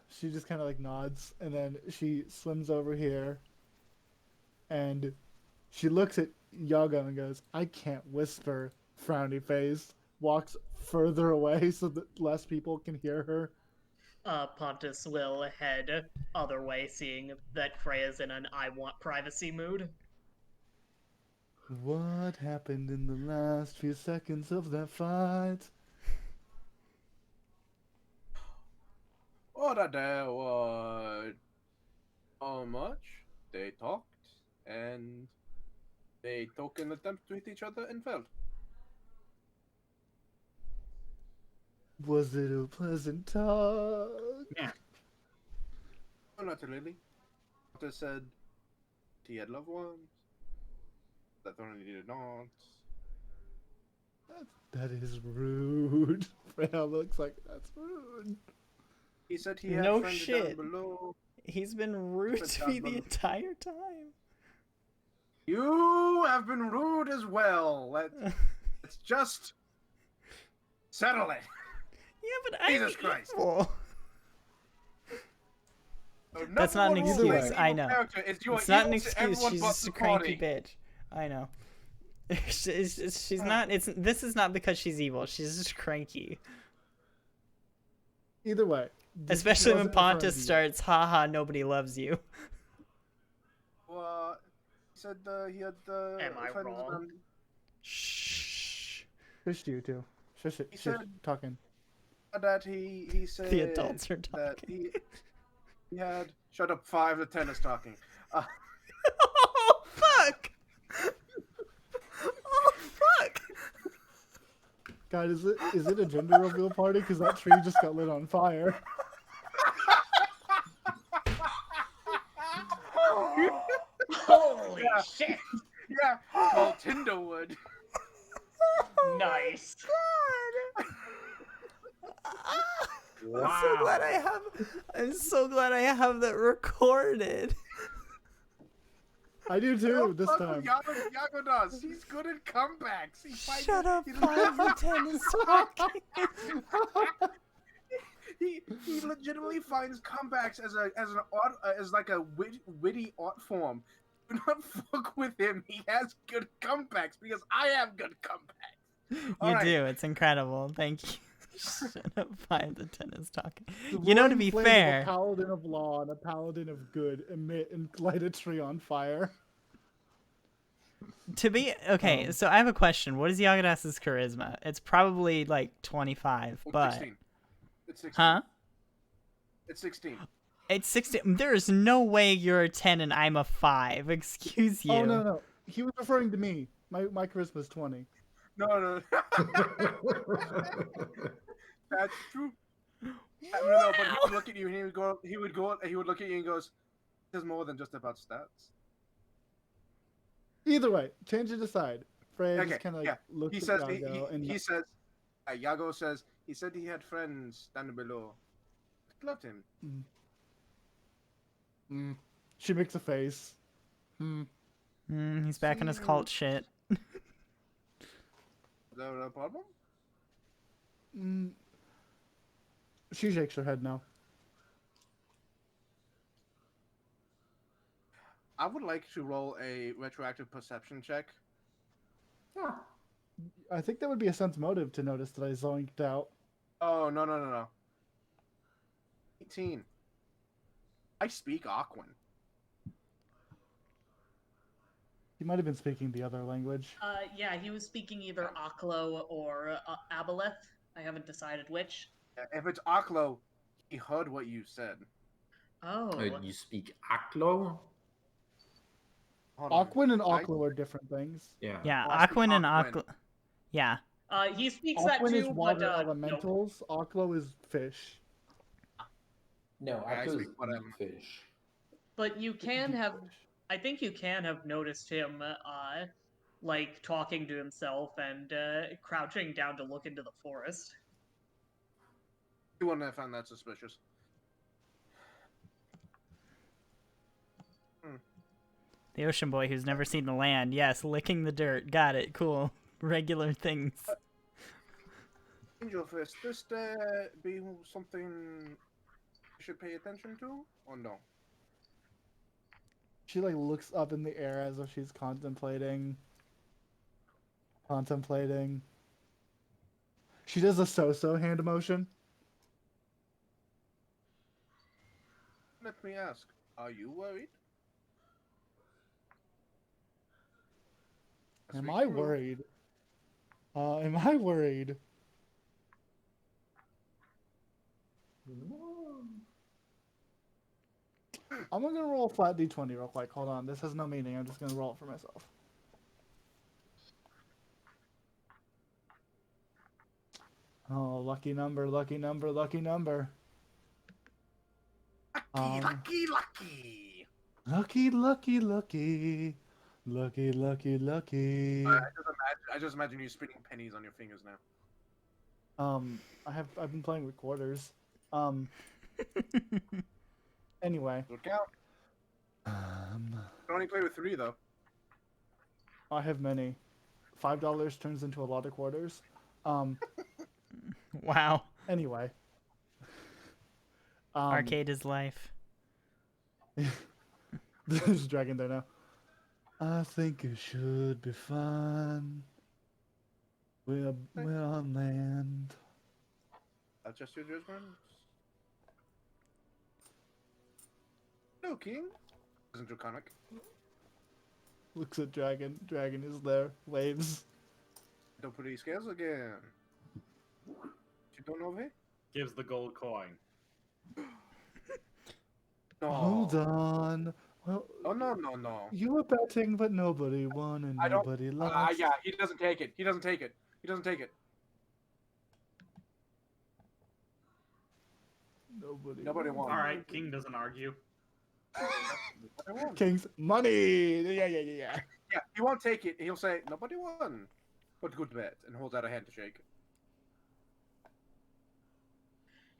She just kind of like nods, and then she swims over here, and she looks at Yaga and goes, I can't whisper, frowny face, walks further away so that less people can hear her.
Pontus will head other way, seeing that Freya's in an I want privacy mood.
What happened in the last few seconds of that fight?
saw that there were much. They talked and they took an attempt to hit each other and failed.
Was it a pleasant talk?
Yeah.
No, not really. They said he had loved ones. That only did not.
That is rude. Freya looks like that's rude.
He said he had
No
friends
shit.
down below.
He's been rude
But
to me the
I'm-
entire time.
You have been rude as well. Let's just settle it.
Yeah, but I'm
Jesus Christ.
evil.
So
That's not an
number one rule
excuse,
of
I
evil
know.
character is you are
It's not an
evil to
excuse.
everyone
She's
but
just
the
a cranky
party.
bitch. I know. She's not. This is not because she's evil. She's just cranky.
Either way. this
Especially when
wasn't referring
Pontus
to you.
starts, haha, nobody loves you.
Well, he said he had
Am I
friends
wrong?
around-
Shh.
Shush you two. Shush it.
He
Shush.
said-
Talking.
that he said
The adults are
that
talking.
he had shut up 5 to 10 is talking.
Oh, fuck! Oh, fuck!
God, is it a gender reveal party? Because that tree just got lit on fire.
Holy
Yeah.
shit!
Yeah, it's called Tinderwood.
Nice.
I'm so glad I have. I'm so glad I have that recorded.
I do too this time.
Yago does. He's good at comebacks. He finds
Shut up,
he,
5 to 10 is talking.
he legitimately finds comebacks as an art as like a witty art form. Do not fuck with him. He has good comebacks because I have good comebacks.
You
Alright.
do. It's incredible. Thank you. Shut up, 5 to 10 is talking.
The
You know, to
roaring
be
flame of
fair,
a paladin of law and a paladin of good emit and light a tree on fire.
okay, so I have a question. What is Yagdas's charisma? It's probably like 25,
It's
but
16. It's 16.
huh?
It's 16.
It's 16. There is no way you're a 10 and I'm a 5. Excuse you.
Oh no. He was referring to me. My charisma is 20.
No. That's true. No, but he would look at you and he would look at you and goes, "There's more than just about stats."
Either way, change it aside. Freya
Okay,
just kind of
yeah.
looks
He
at
says
Yago and
he says, Yago says he said he had friends down below. Loved him.
She makes a face.
He's back on his cult shit.
Is that a problem?
She shakes her head no.
I would like to roll a retroactive perception check.
I think that would be a sense motive to notice that I zoinked out.
Oh no. 18. I speak Aquan.
He might have been speaking the other language.
Yeah, he was speaking either Aklo or Aboleth. I haven't decided which.
If it's Aklo, he heard what you said.
Oh.
You speak Aklo?
Hold on.
Aquin and Aklo are different things.
Yeah.
Yeah,
Well, I speak
Aquin and
Aquin.
Aqua. Yeah.
He speaks that
Aquin is
too,
water
but no.
elementals. Aklo is fish.
No,
I
Aklo
speak
is
whatever.
fish.
But you can have. I think you can have noticed him, like talking to himself and crouching down to look into the forest.
You wouldn't have found that suspicious.
The ocean boy who's never seen the land. Yes, licking the dirt. Got it. Cool. Regular things.
Angel Fist, this be something you should pay attention to, or no?
She like looks up in the air as if she's contemplating. She does a so-so hand motion.
Let me ask, are you worried?
Am I worried? Am I worried? I'm gonna roll a flat d20 real quick. Hold on, this has no meaning. I'm just gonna roll it for myself. Oh, lucky number, lucky number, lucky number.
Lucky,
Um,
lucky.
Lucky, lucky, lucky. Lucky, lucky, lucky.
I just imagine you spinning pennies on your fingers now.
I've been playing with quarters. Anyway.
Look out. I only play with 3 though.
I have many. $5 turns into a lot of quarters.
Wow.
Anyway.
Arcade is life.
There's a dragon there now. I think it should be fun. We're on land.
That's just your judgment. No, King. Isn't draconic.
Looks at dragon. Dragon is there. Waves.
Don't put any scales again. You don't know me?
Gives the gold coin.
No.
Hold on. Well,
Oh no.
you were betting, but nobody won and
I don't-
nobody lost.
Yeah, he doesn't take it. He doesn't take it. He doesn't take it. Nobody won.
All right, King doesn't argue.
Nobody won.
King's money. Yeah.
Yeah, he won't take it. He'll say nobody won. But good bet, and holds out a hand to shake.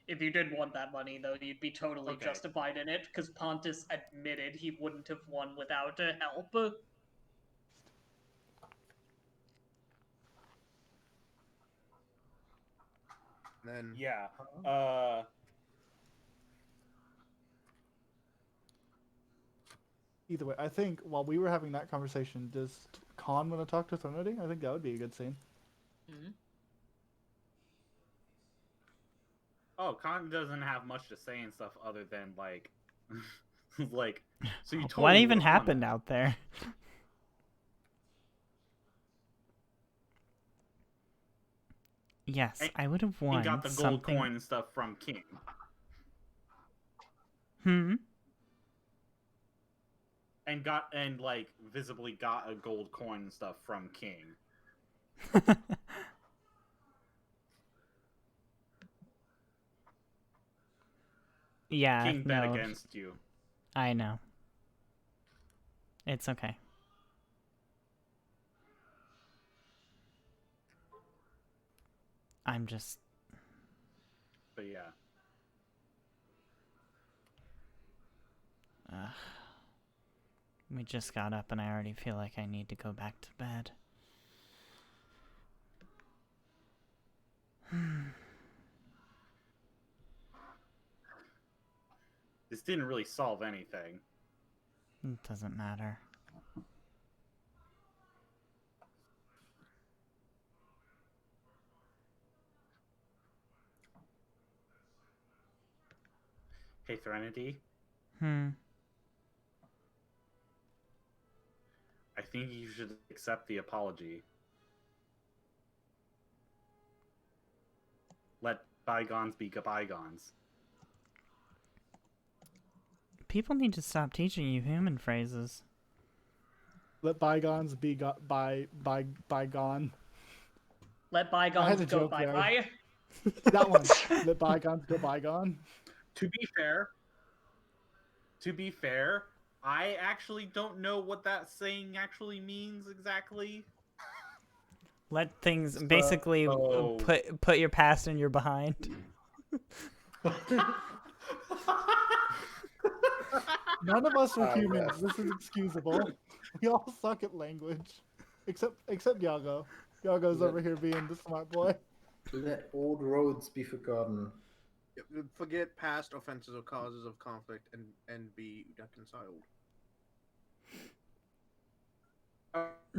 If you did want that money, though, you'd be totally
Okay.
justified in it, because Pontus admitted he wouldn't have won without help.
Then
Yeah.
Either way, I think while we were having that conversation, does Khan want to talk to Threnody? I think that would be a good scene.
Mhm.
Oh, Khan doesn't have much to say and stuff other than like, like. So you totally
What even
would've won
happened
that.
out there? Yes,
And
I would have
He
won
got the gold
something.
coin and stuff from King. And like visibly got a gold coin and stuff from King.
Yeah,
King bet
no,
against you.
I know. It's okay. I'm just...
But yeah.
We just got up and I already feel like I need to go back to bed.
This didn't really solve anything.
It doesn't matter.
Hey, Threnody,
Hmm.
I think you should accept the apology. Let bygones be bygones.
People need to stop teaching you human phrases.
Let bygones be bygone.
Let
I had
bygones
a
go
joke there.
bye-bye.
That one. Let bygones go bygone.
To be fair, I actually don't know what that saying actually means exactly.
Let things basically
So-
put your past in your behind.
None of us are humans. This is excusable. We all suck at language, except Yago. Yago's over here being the smart boy.
Let old roads be forgotten.
forget past offenses or causes of conflict and be reconciled.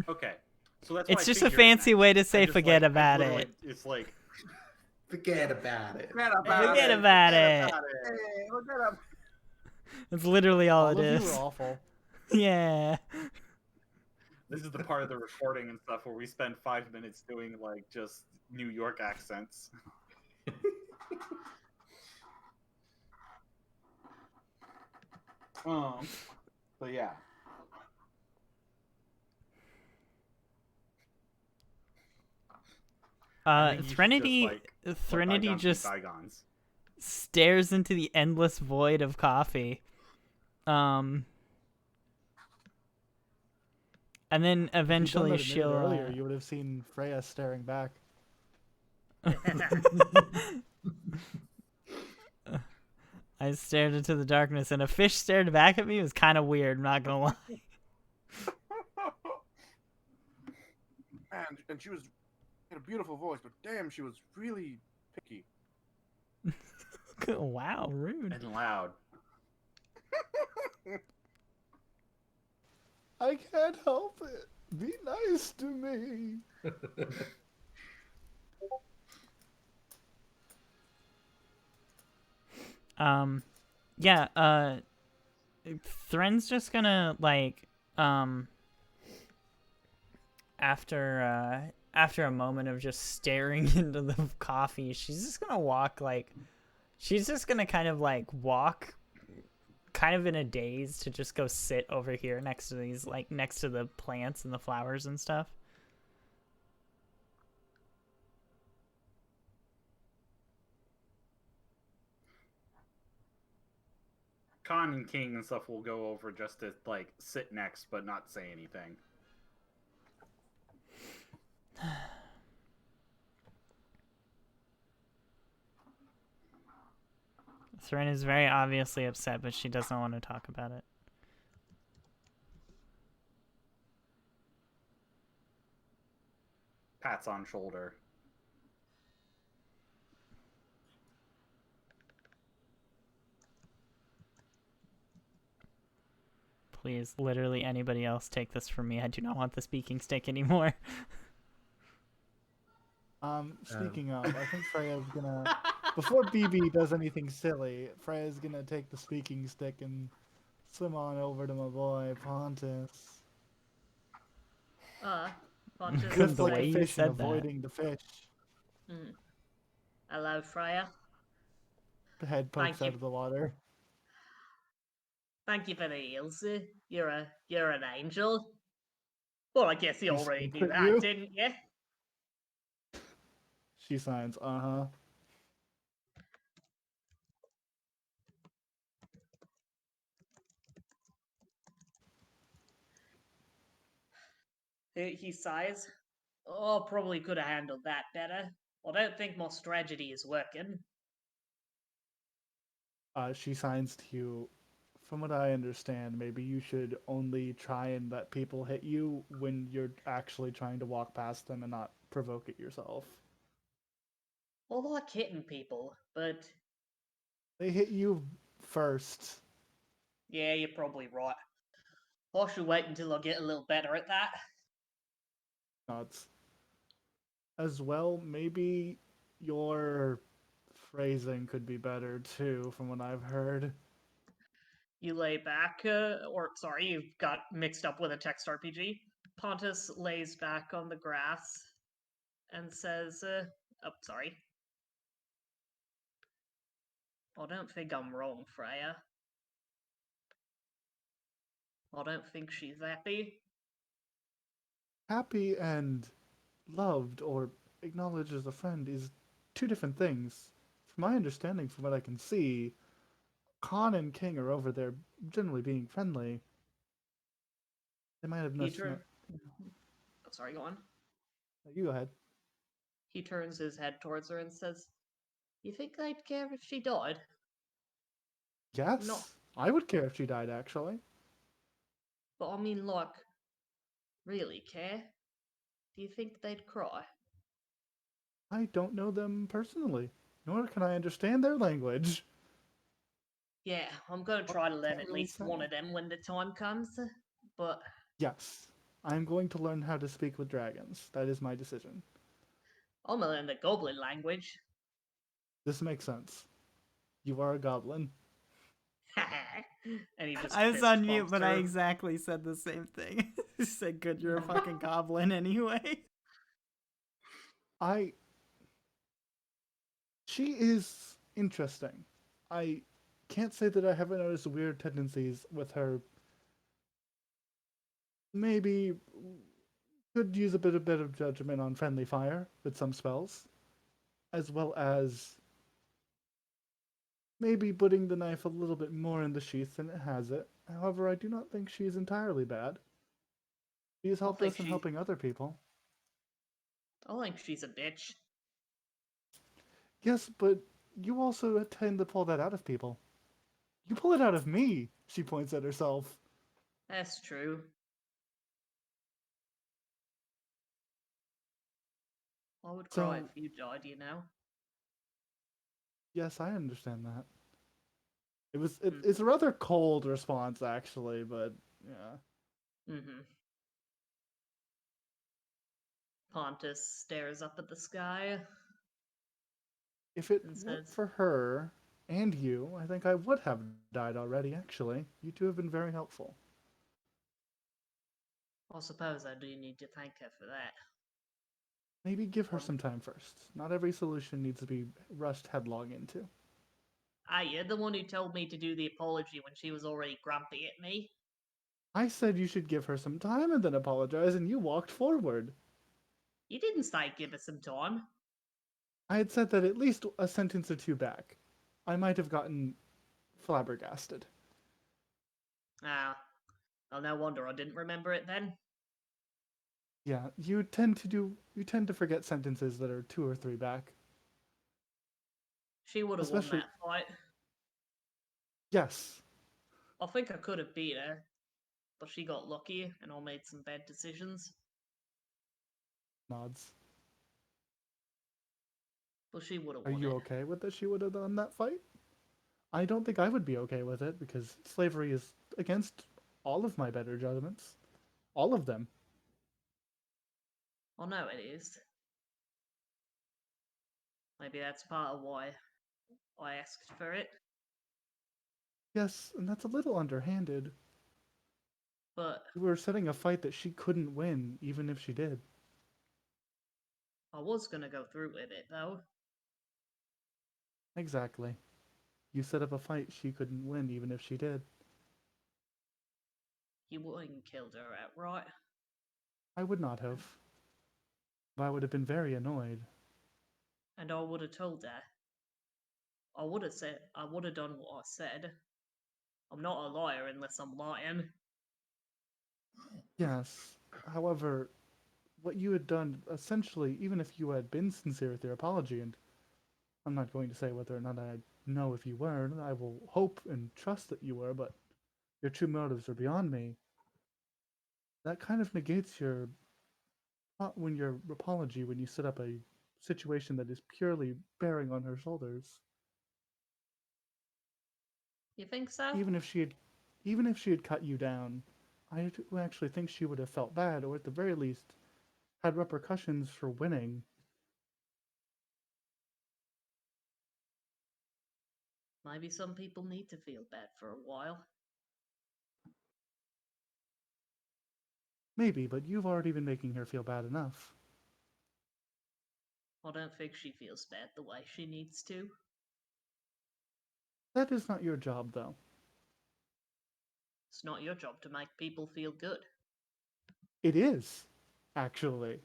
Okay, so that's.
It's
what I
just a
figured
fancy
it meant.
way to
I
say
just,
forget
like,
about
literally-
it.
It's like
Forget about it.
Forget
Forget about it.
Hey, forget about
That's literally all
All
it
of you
is.
are awful.
Yeah.
this is the part of the recording and stuff where we spend 5 minutes doing like just New York accents. But yeah. I think you should
Threnody,
just, like, let
Threnody
bygones be
just
bygones.
stares into the endless void of coffee. And then
If you'd done
eventually
that a minute
she'll.
earlier, you would have seen Freya staring back.
I stared into the darkness, and a fish stared back at me. It was kind of weird. I'm not gonna lie.
Man, and she had a beautiful voice, but damn, she was really picky.
Wow, rude.
And loud.
I can't help it. Be nice to me.
Yeah. Thren's just gonna like after a moment of just staring into the coffee, she's just gonna walk like she's just gonna kind of like walk kind of in a daze to just go sit over here next to these like next to the plants and the flowers and stuff.
Khan and King and stuff will go over just to, like, sit next but not say anything.
Thren is very obviously upset, but she doesn't want to talk about it.
Pats on shoulder.
Please, literally anybody else take this from me. I do not want the speaking stick anymore.
Speaking of, I think Freya's gonna before BB does anything silly, Freya's gonna take the speaking stick and swim on over to my boy Pontus.
Pontus
The
Just
will
like
way
a
you
say,
fish and
said that.
avoiding the fish.
"Hello, Freya.
The head pokes
Thank
out
you.
of the water.
Thank you for the heals. You're an angel." Well, I guess you
He
already
squints
knew
at
that,
you.
didn't you?
She signs, uh-huh.
He sighs. Oh, probably could have handled that better. I don't think my strategy is working.
She signs to you. From what I understand, maybe you should only try and let people hit you when you're actually trying to walk past them and not provoke it yourself.
I like hitting people, but
They hit you first.
yeah, you're probably right. I should wait until I get a little better at that.
Nuts. As well, maybe your phrasing could be better too, from what I've heard.
You lay back, or sorry, you got mixed up with a text RPG. Pontus lays back on the grass and says, oh, sorry. I don't think I'm wrong, Freya. I don't think she's happy.
Happy and loved or acknowledged as a friend is two different things. From my understanding, from what I can see, Khan and King are over there generally being friendly. They might have
He
missed.
turns. Oh, sorry, go on.
You go ahead.
He turns his head towards her and says, "You think I'd care if she died?"
Yes,
No.
I would care if she died, actually.
But I mean, like, really care? Do you think they'd cry?
I don't know them personally, nor can I understand their language.
Yeah, I'm gonna try to learn
Can't
at
really
least
say.
one of them when the time comes. But
Yes, I'm going to learn how to speak with dragons. That is my decision.
I'm gonna learn the goblin language.
This makes sense. You are a goblin.
And he just
I was
fist
on mute,
bumps
but I
her.
exactly said the same thing. He said, "Good, you're a fucking goblin anyway."
She is interesting. I can't say that I haven't noticed weird tendencies with her. Maybe could use a bit of judgment on friendly fire with some spells, as well as maybe putting the knife a little bit more in the sheath than it has it. However, I do not think she is entirely bad. She has
I
helped
think
us in
she.
helping other people.
I think she's a bitch.
Yes, but you also tend to pull that out of people. You pull it out of me, she points at herself.
That's true. I would cry
So,
if you died, you know.
yes, I understand that.
Hmm.
It's a rather cold response actually, but yeah.
Mm-hmm. Pontus stares up at the sky
If it
and
weren't
says,
for her and you, I think I would have died already, actually. You two have been very helpful.
I suppose I do need to thank her for that.
Maybe give her
Or,
some time first. Not every solution needs to be rushed headlong into.
you're the one who told me to do the apology when she was already grumpy at me.
I said you should give her some time and then apologize, and you walked forward.
You didn't say give her some time.
I had said that at least a sentence or two back. I might have gotten flabbergasted.
Ah, well, no wonder I didn't remember it then.
Yeah, you tend to forget sentences that are two or three back.
She would have won
Especially
that fight.
yes.
I think I could have beat her, but she got lucky and I made some bad decisions.
Nods.
But she would have
Are
won
you
it.
okay with that she would have done that fight? I don't think I would be okay with it because slavery is against all of my better judgments. All of them.
I know it is. Maybe that's part of why I asked for it.
Yes, and that's a little underhanded.
But
You were setting a fight that she couldn't win, even if she did.
I was gonna go through with it, though.
Exactly. You set up a fight she couldn't win, even if she did.
You wouldn't killed her outright.
I would not have. I would have been very annoyed.
And I would have told her. I would have said, I would have done what I said. I'm not a liar unless I'm lying.
Yes. However, what you had done, essentially, even if you had been sincere with your apology, and I'm not going to say whether or not I know if you were, and I will hope and trust that you were, but your true motives are beyond me. That kind of negates your apology when you set up a situation that is purely bearing on her shoulders.
You think so?
Even if she had, even if she had cut you down, I do actually think she would have felt bad, or at the very least, had repercussions for winning.
Maybe some people need to feel bad for a while.
Maybe, but you've already been making her feel bad enough.
I don't think she feels bad the way she needs to.
That is not your job, though.
It's not your job to make people feel good.
It is, actually.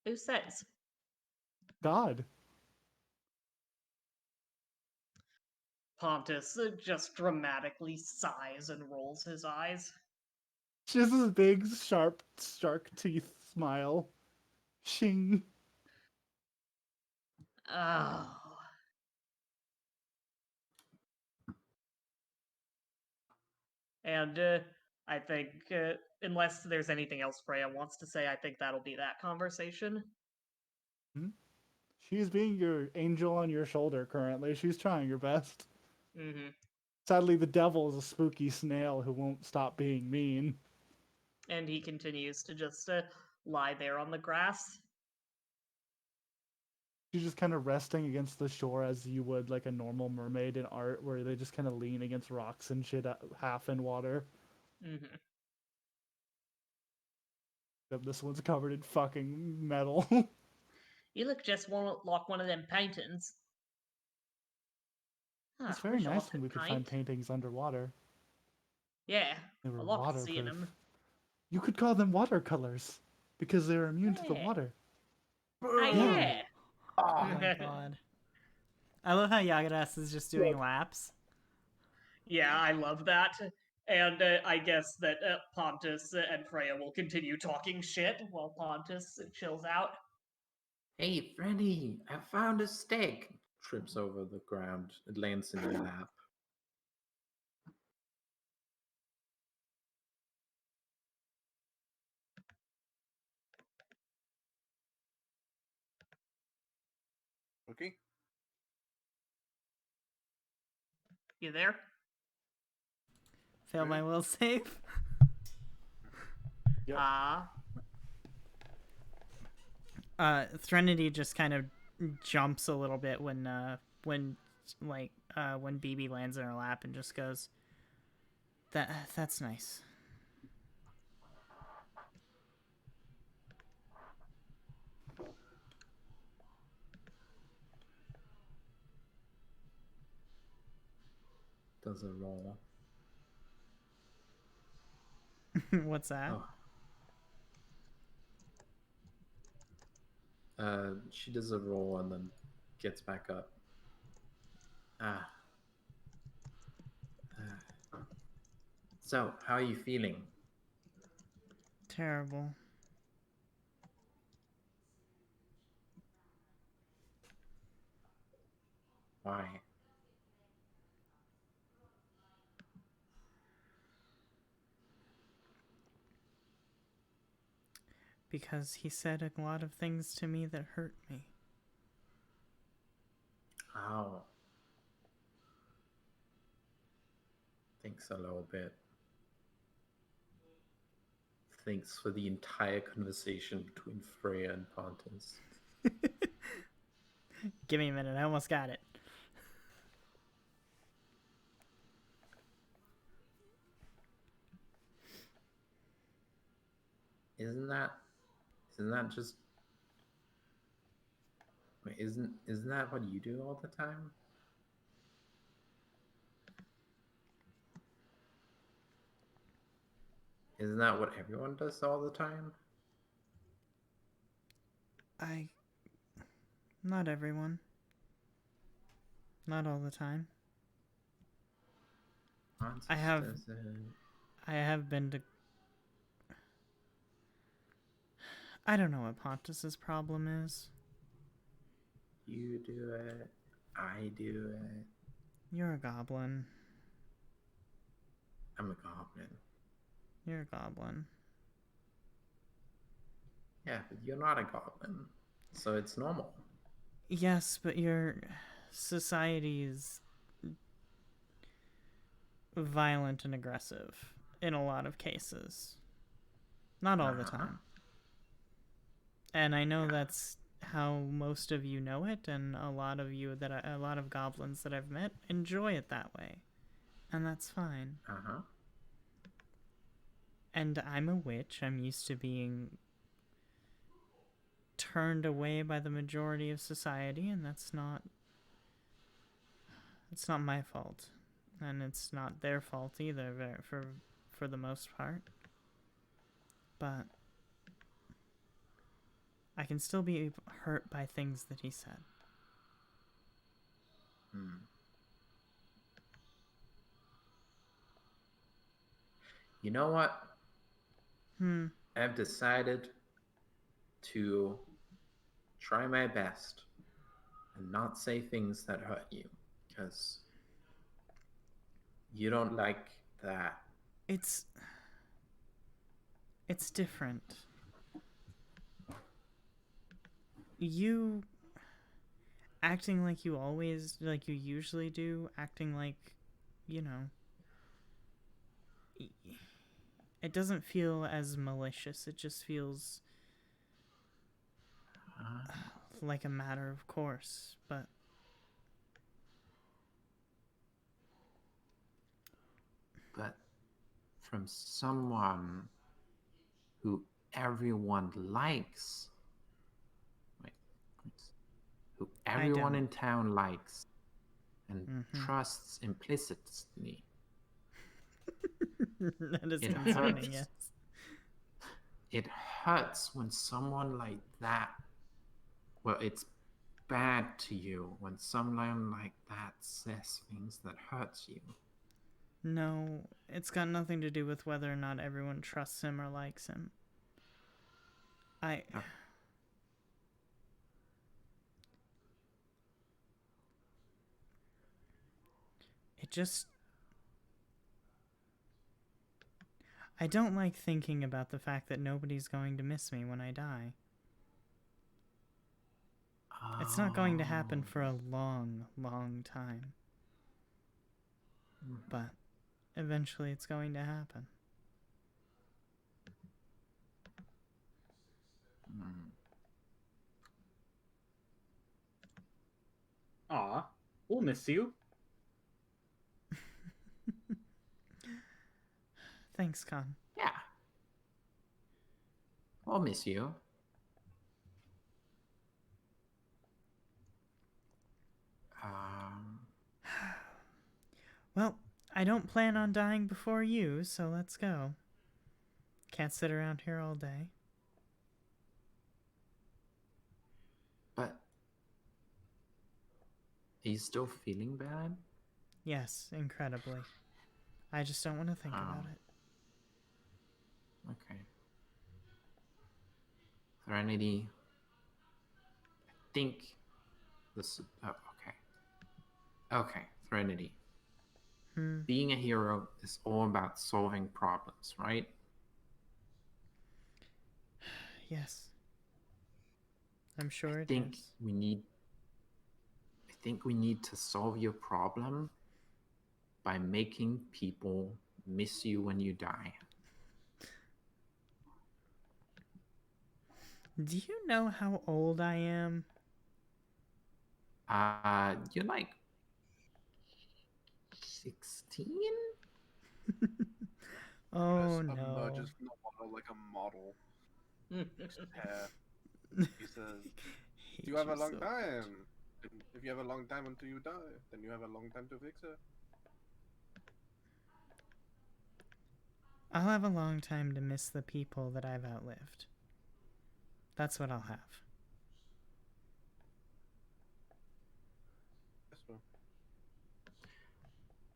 Who says?
God.
Pontus just dramatically sighs and rolls his eyes.
She has this big, sharp, shark teeth smile. Shing.
Oh. And I think, unless there's anything else Freya wants to say, I think that'll be that conversation.
Hmm? She's being your angel on your shoulder currently. She's trying her best.
Mm-hmm.
Sadly, the devil is a spooky snail who won't stop being mean.
And he continues to just lie there on the grass.
She's just kind of resting against the shore as you would like a normal mermaid in art, where they just kind of lean against rocks and shit, half in water.
Mm-hmm.
Except this one's covered in fucking metal.
You look just like one of them paintings.
It's
Huh,
very
wish all
nice when we
could
could find
paint.
paintings underwater.
Yeah,
They
I
were
loved seeing
waterproof.
them.
You could call them watercolors because they're immune to the
Yeah.
water.
Ah,
Yeah.
yeah.
Oh my god. I love how Yagadas is just doing laps.
Yeah, I love that. And I guess that Pontus and Freya will continue talking shit while Pontus chills out.
Hey, Freddy, I found a stick. Trips over the ground. It lands in your lap.
Okay.
You there?
Fail my will save.
Yep.
Ah.
Threnody just kind of jumps a little bit when BB lands in her lap and just goes, that's nice.
Does a roll.
What's that?
She does a roll and then gets back up. So, how are you feeling?
Terrible.
Why?
Because he said a lot of things to me that hurt me.
Ow. Thanks a little bit. Thanks for the entire conversation between Freya and Pontus.
Give me a minute, I almost got it.
Isn't that just wait, isn't that what you do all the time? Isn't that what everyone does all the time?
Not everyone. Not all the time.
Pontus
I have been to... I don't know what Pontus's problem is.
You do it. I do it.
You're a goblin.
I'm a goblin.
You're a goblin.
Yeah, but you're not a goblin, so it's normal.
Yes, but your society is violent and aggressive in a lot of cases. Not all the time. And I know that's how most of you know it, and a lot of goblins that I've met enjoy it that way. And that's fine. And I'm a witch. I'm used to being turned away by the majority of society, and it's not my fault. And it's not their fault either, for the most part. But I can still be hurt by things that he said.
You know what? I've decided to try my best and not say things that hurt you, because you don't like that.
It's different. You acting like you usually do, acting like, it doesn't feel as malicious. It just feels like a matter of course, but
from someone who everyone likes, who everyone in town likes, and
Mhm.
trusts implicitly.
That is
It
concerning,
hurts.
yes.
It hurts when someone like that, well, it's bad to you when someone like that says things that hurts you.
No, it's got nothing to do with whether or not everyone trusts him or likes him. I
Oh.
It just I don't like thinking about the fact that nobody's going to miss me when I die. It's not going to happen for a long, long time. But eventually it's going to happen.
Aw, we'll miss you.
Thanks, Con.
Yeah. I'll miss you. Um,
Well, I don't plan on dying before you, so let's go. Can't sit around here all day.
but are you still feeling bad?
Yes, incredibly. I just don't want to think about it.
Okay. Serenity. I think this. Oh, okay. Okay, Serenity. Being a hero is all about solving problems, right?
Yes. I'm sure
I
it
think
is.
we need. I think we need to solve your problem by making people miss you when you die.
Do you know how old I am?
You're like 16?
Oh
As
no.
emerges from the water like a model. Just hair. He says,
Hate
"You have a
you
long
so
time. And if you have a long time until you die, then you have a long time to fix it."
I'll have a long time to miss the people that I've outlived. That's what I'll have.
Yes, well.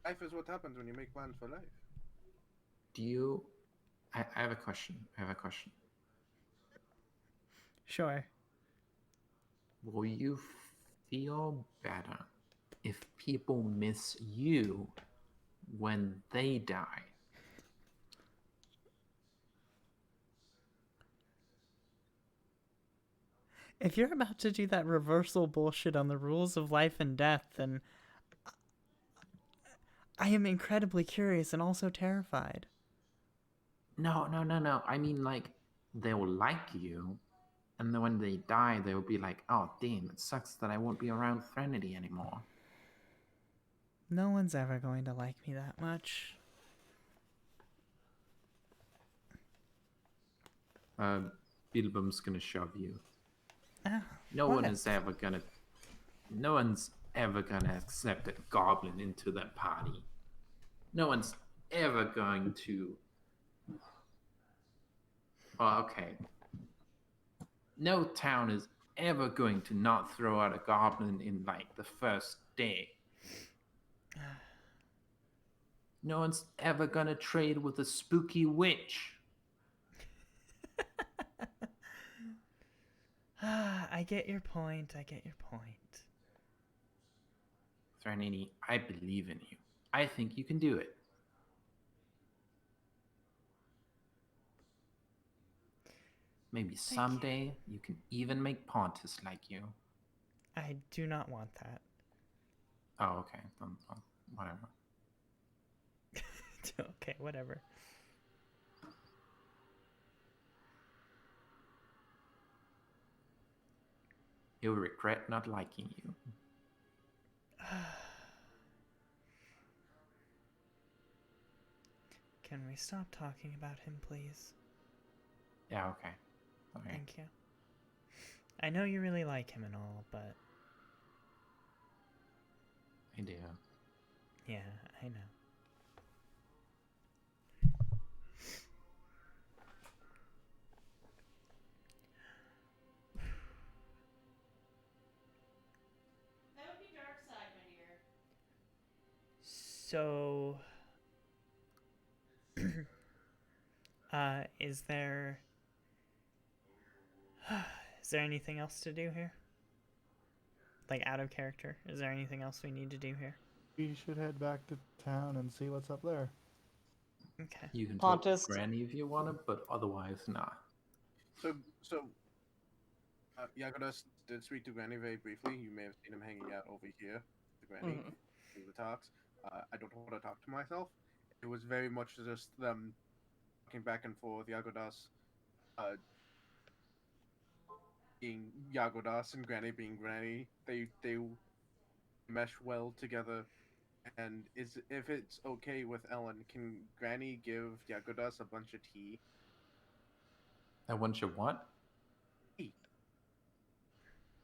Life is what happens when you make plans for life.
Do you. I have a question. I have a question.
Sure.
Will you feel better if people miss you when they die?
If you're about to do that reversal bullshit on the rules of life and death, then I am incredibly curious and also terrified.
No. I mean, like, they'll like you, and then when they die, they'll be like, oh, damn, it sucks that I won't be around Threnody anymore.
No one's ever going to like me that much.
Bilbum's gonna shove you.
Ah,
No
what?
one is ever gonna. No one's ever gonna accept a goblin into their party. No one's ever going to. Oh, okay. No town is ever going to not throw out a goblin in like the first day. No one's ever gonna trade with a spooky witch.
I get your point. I get your point.
Threnini, I believe in you. I think you can do it. Maybe someday you can even make Pontus like you.
I do not want that.
Oh, okay. Whatever.
Okay, whatever.
He'll regret not liking you.
Can we stop talking about him, please?
Yeah, okay. Okay.
Thank you. I know you really like him and all, but
idea.
Yeah, I know.
That would be dark side, my dear.
So, is there anything else to do here? Like out of character? Is there anything else we need to do here?
We should head back to town and see what's up there.
Okay.
You can talk to
Pontus.
Granny if you want to, but otherwise, nah.
So Yagodas did speak to Granny very briefly. You may have seen him hanging out over here, the Granny, through the talks. I don't want to talk to myself. It was very much just them talking back and forth. Yagodas, being Yagodas and Granny being Granny. They mesh well together. And if it's okay with Ellen, can Granny give Yagodas a bunch of tea?
I want your what?
Tea.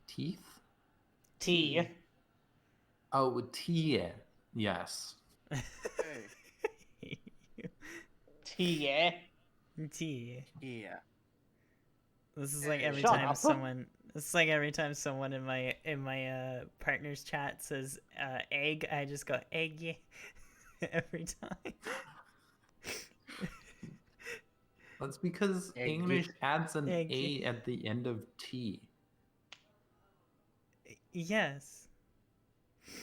Teeth?
Tea.
Oh, tea. Yes.
Hey.
Tea, yeah.
Tea.
Yeah.
This is like every
Shut
time
up.
someone. This is like every time someone in my partner's chat says egg, I just go egg every time.
That's because
Egg.
English adds an
Egg.
A at the end of tea.
Yes.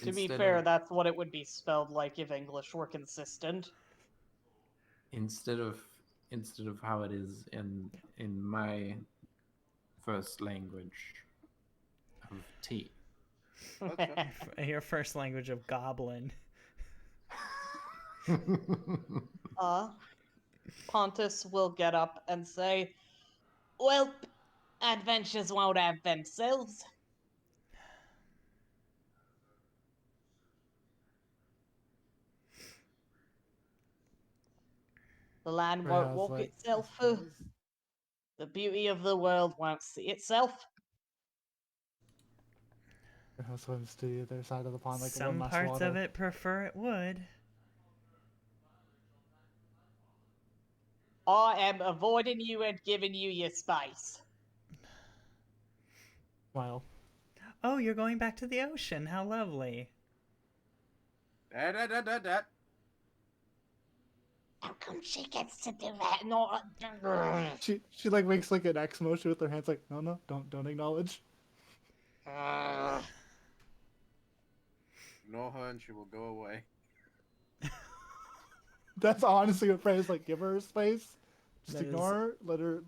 To be
Instead
fair,
of-
that's what it would be spelled like if English were consistent.
instead of how it is in my first language of tea.
Your first language of goblin.
Pontus will get up and say, "Well, adventures won't have themselves." The land won't
Whereas,
walk
like,
itself.
I suppose-
The beauty of the world won't see itself.
It swims to the other side of the pond like
Some
one less
parts
water.
of it prefer it would.
I am avoiding you and giving you your space.
Well,
Oh, you're going back to the ocean. How lovely.
That.
How come she gets to do that? Not.
she like makes like an X motion with her hands, like no, don't acknowledge.
Ignore her and she will go away.
That's honestly what Frey's like. Give her her space. Just
That
ignore her.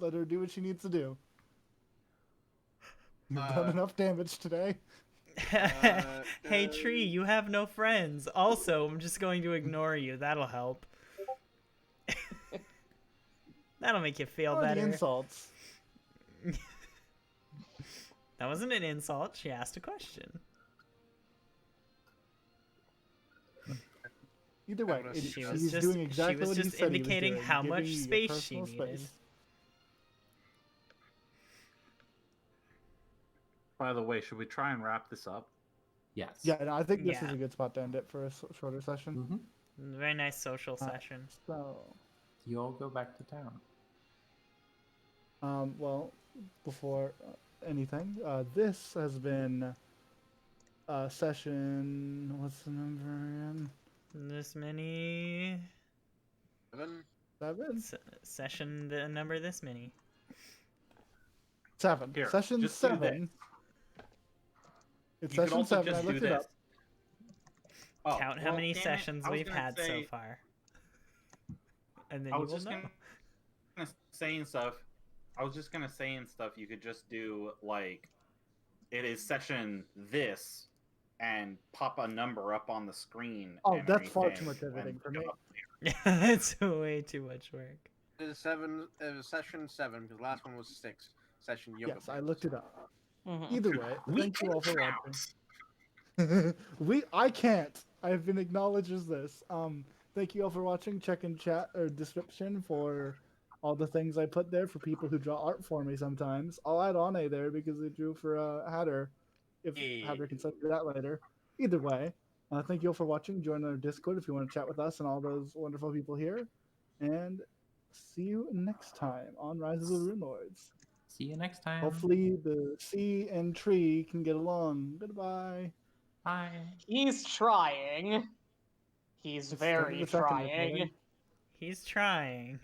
Let her do what she needs to do. You've done enough damage today.
Hey, Tree, you have no friends. Also, I'm just going to ignore you. That'll help. That'll make you feel
Oh, the
better.
insults.
That wasn't an insult. She asked a question.
Either way,
She
was
he's
just-
doing
she
exactly
was
what he
just
said he was
indicating
doing,
how
giving
much
you your
space she
personal
needed.
space.
By the way, should we try and wrap this up?
Yes.
Yeah, and I think this is
Yeah.
a good spot to end it for a shorter session.
Mm-hmm.
Very nice social session.
So,
You all go back to town.
well, before anything, this has been session. What's the number again?
This many
7.
session. The number this many.
7.
Here,
Session
just do
7. It's
You could
session
also
7. I
just do
looked it
this.
up.
Oh,
Count how
well,
many
damn it,
sessions
I was
we've
gonna
had so
say-
far. And then
I
you
was
will
just
know.
gonna say and stuff. I was just gonna say and stuff. You could just do like, it is session this, and pop a number up on the screen.
Oh,
and
that's far too
everything
much editing for
when
me.
you
It's way too much work.
It is 7. It was session 7 because the last one was 6. Session yoga.
Yes, I looked it up.
Mhm.
Either way,
We
thank you all for
can
watching. I can't. I've been acknowledged as this. Thank you all for watching. Check in chat or description for all the things I put there for people who draw art for me sometimes. I'll add Ane there because they drew for Hatter. If
Yeah.
Hatter can send you that later. Either way, Thank you all for watching. Join our Discord if you want to chat with us and all those wonderful people here. And see you next time on Rise of the Rune Lords.
See you next time.
Hopefully the sea and tree can get along. Goodbye.
Bye.
He's trying. He's
It started
very
a second
trying.
recording.
He's trying.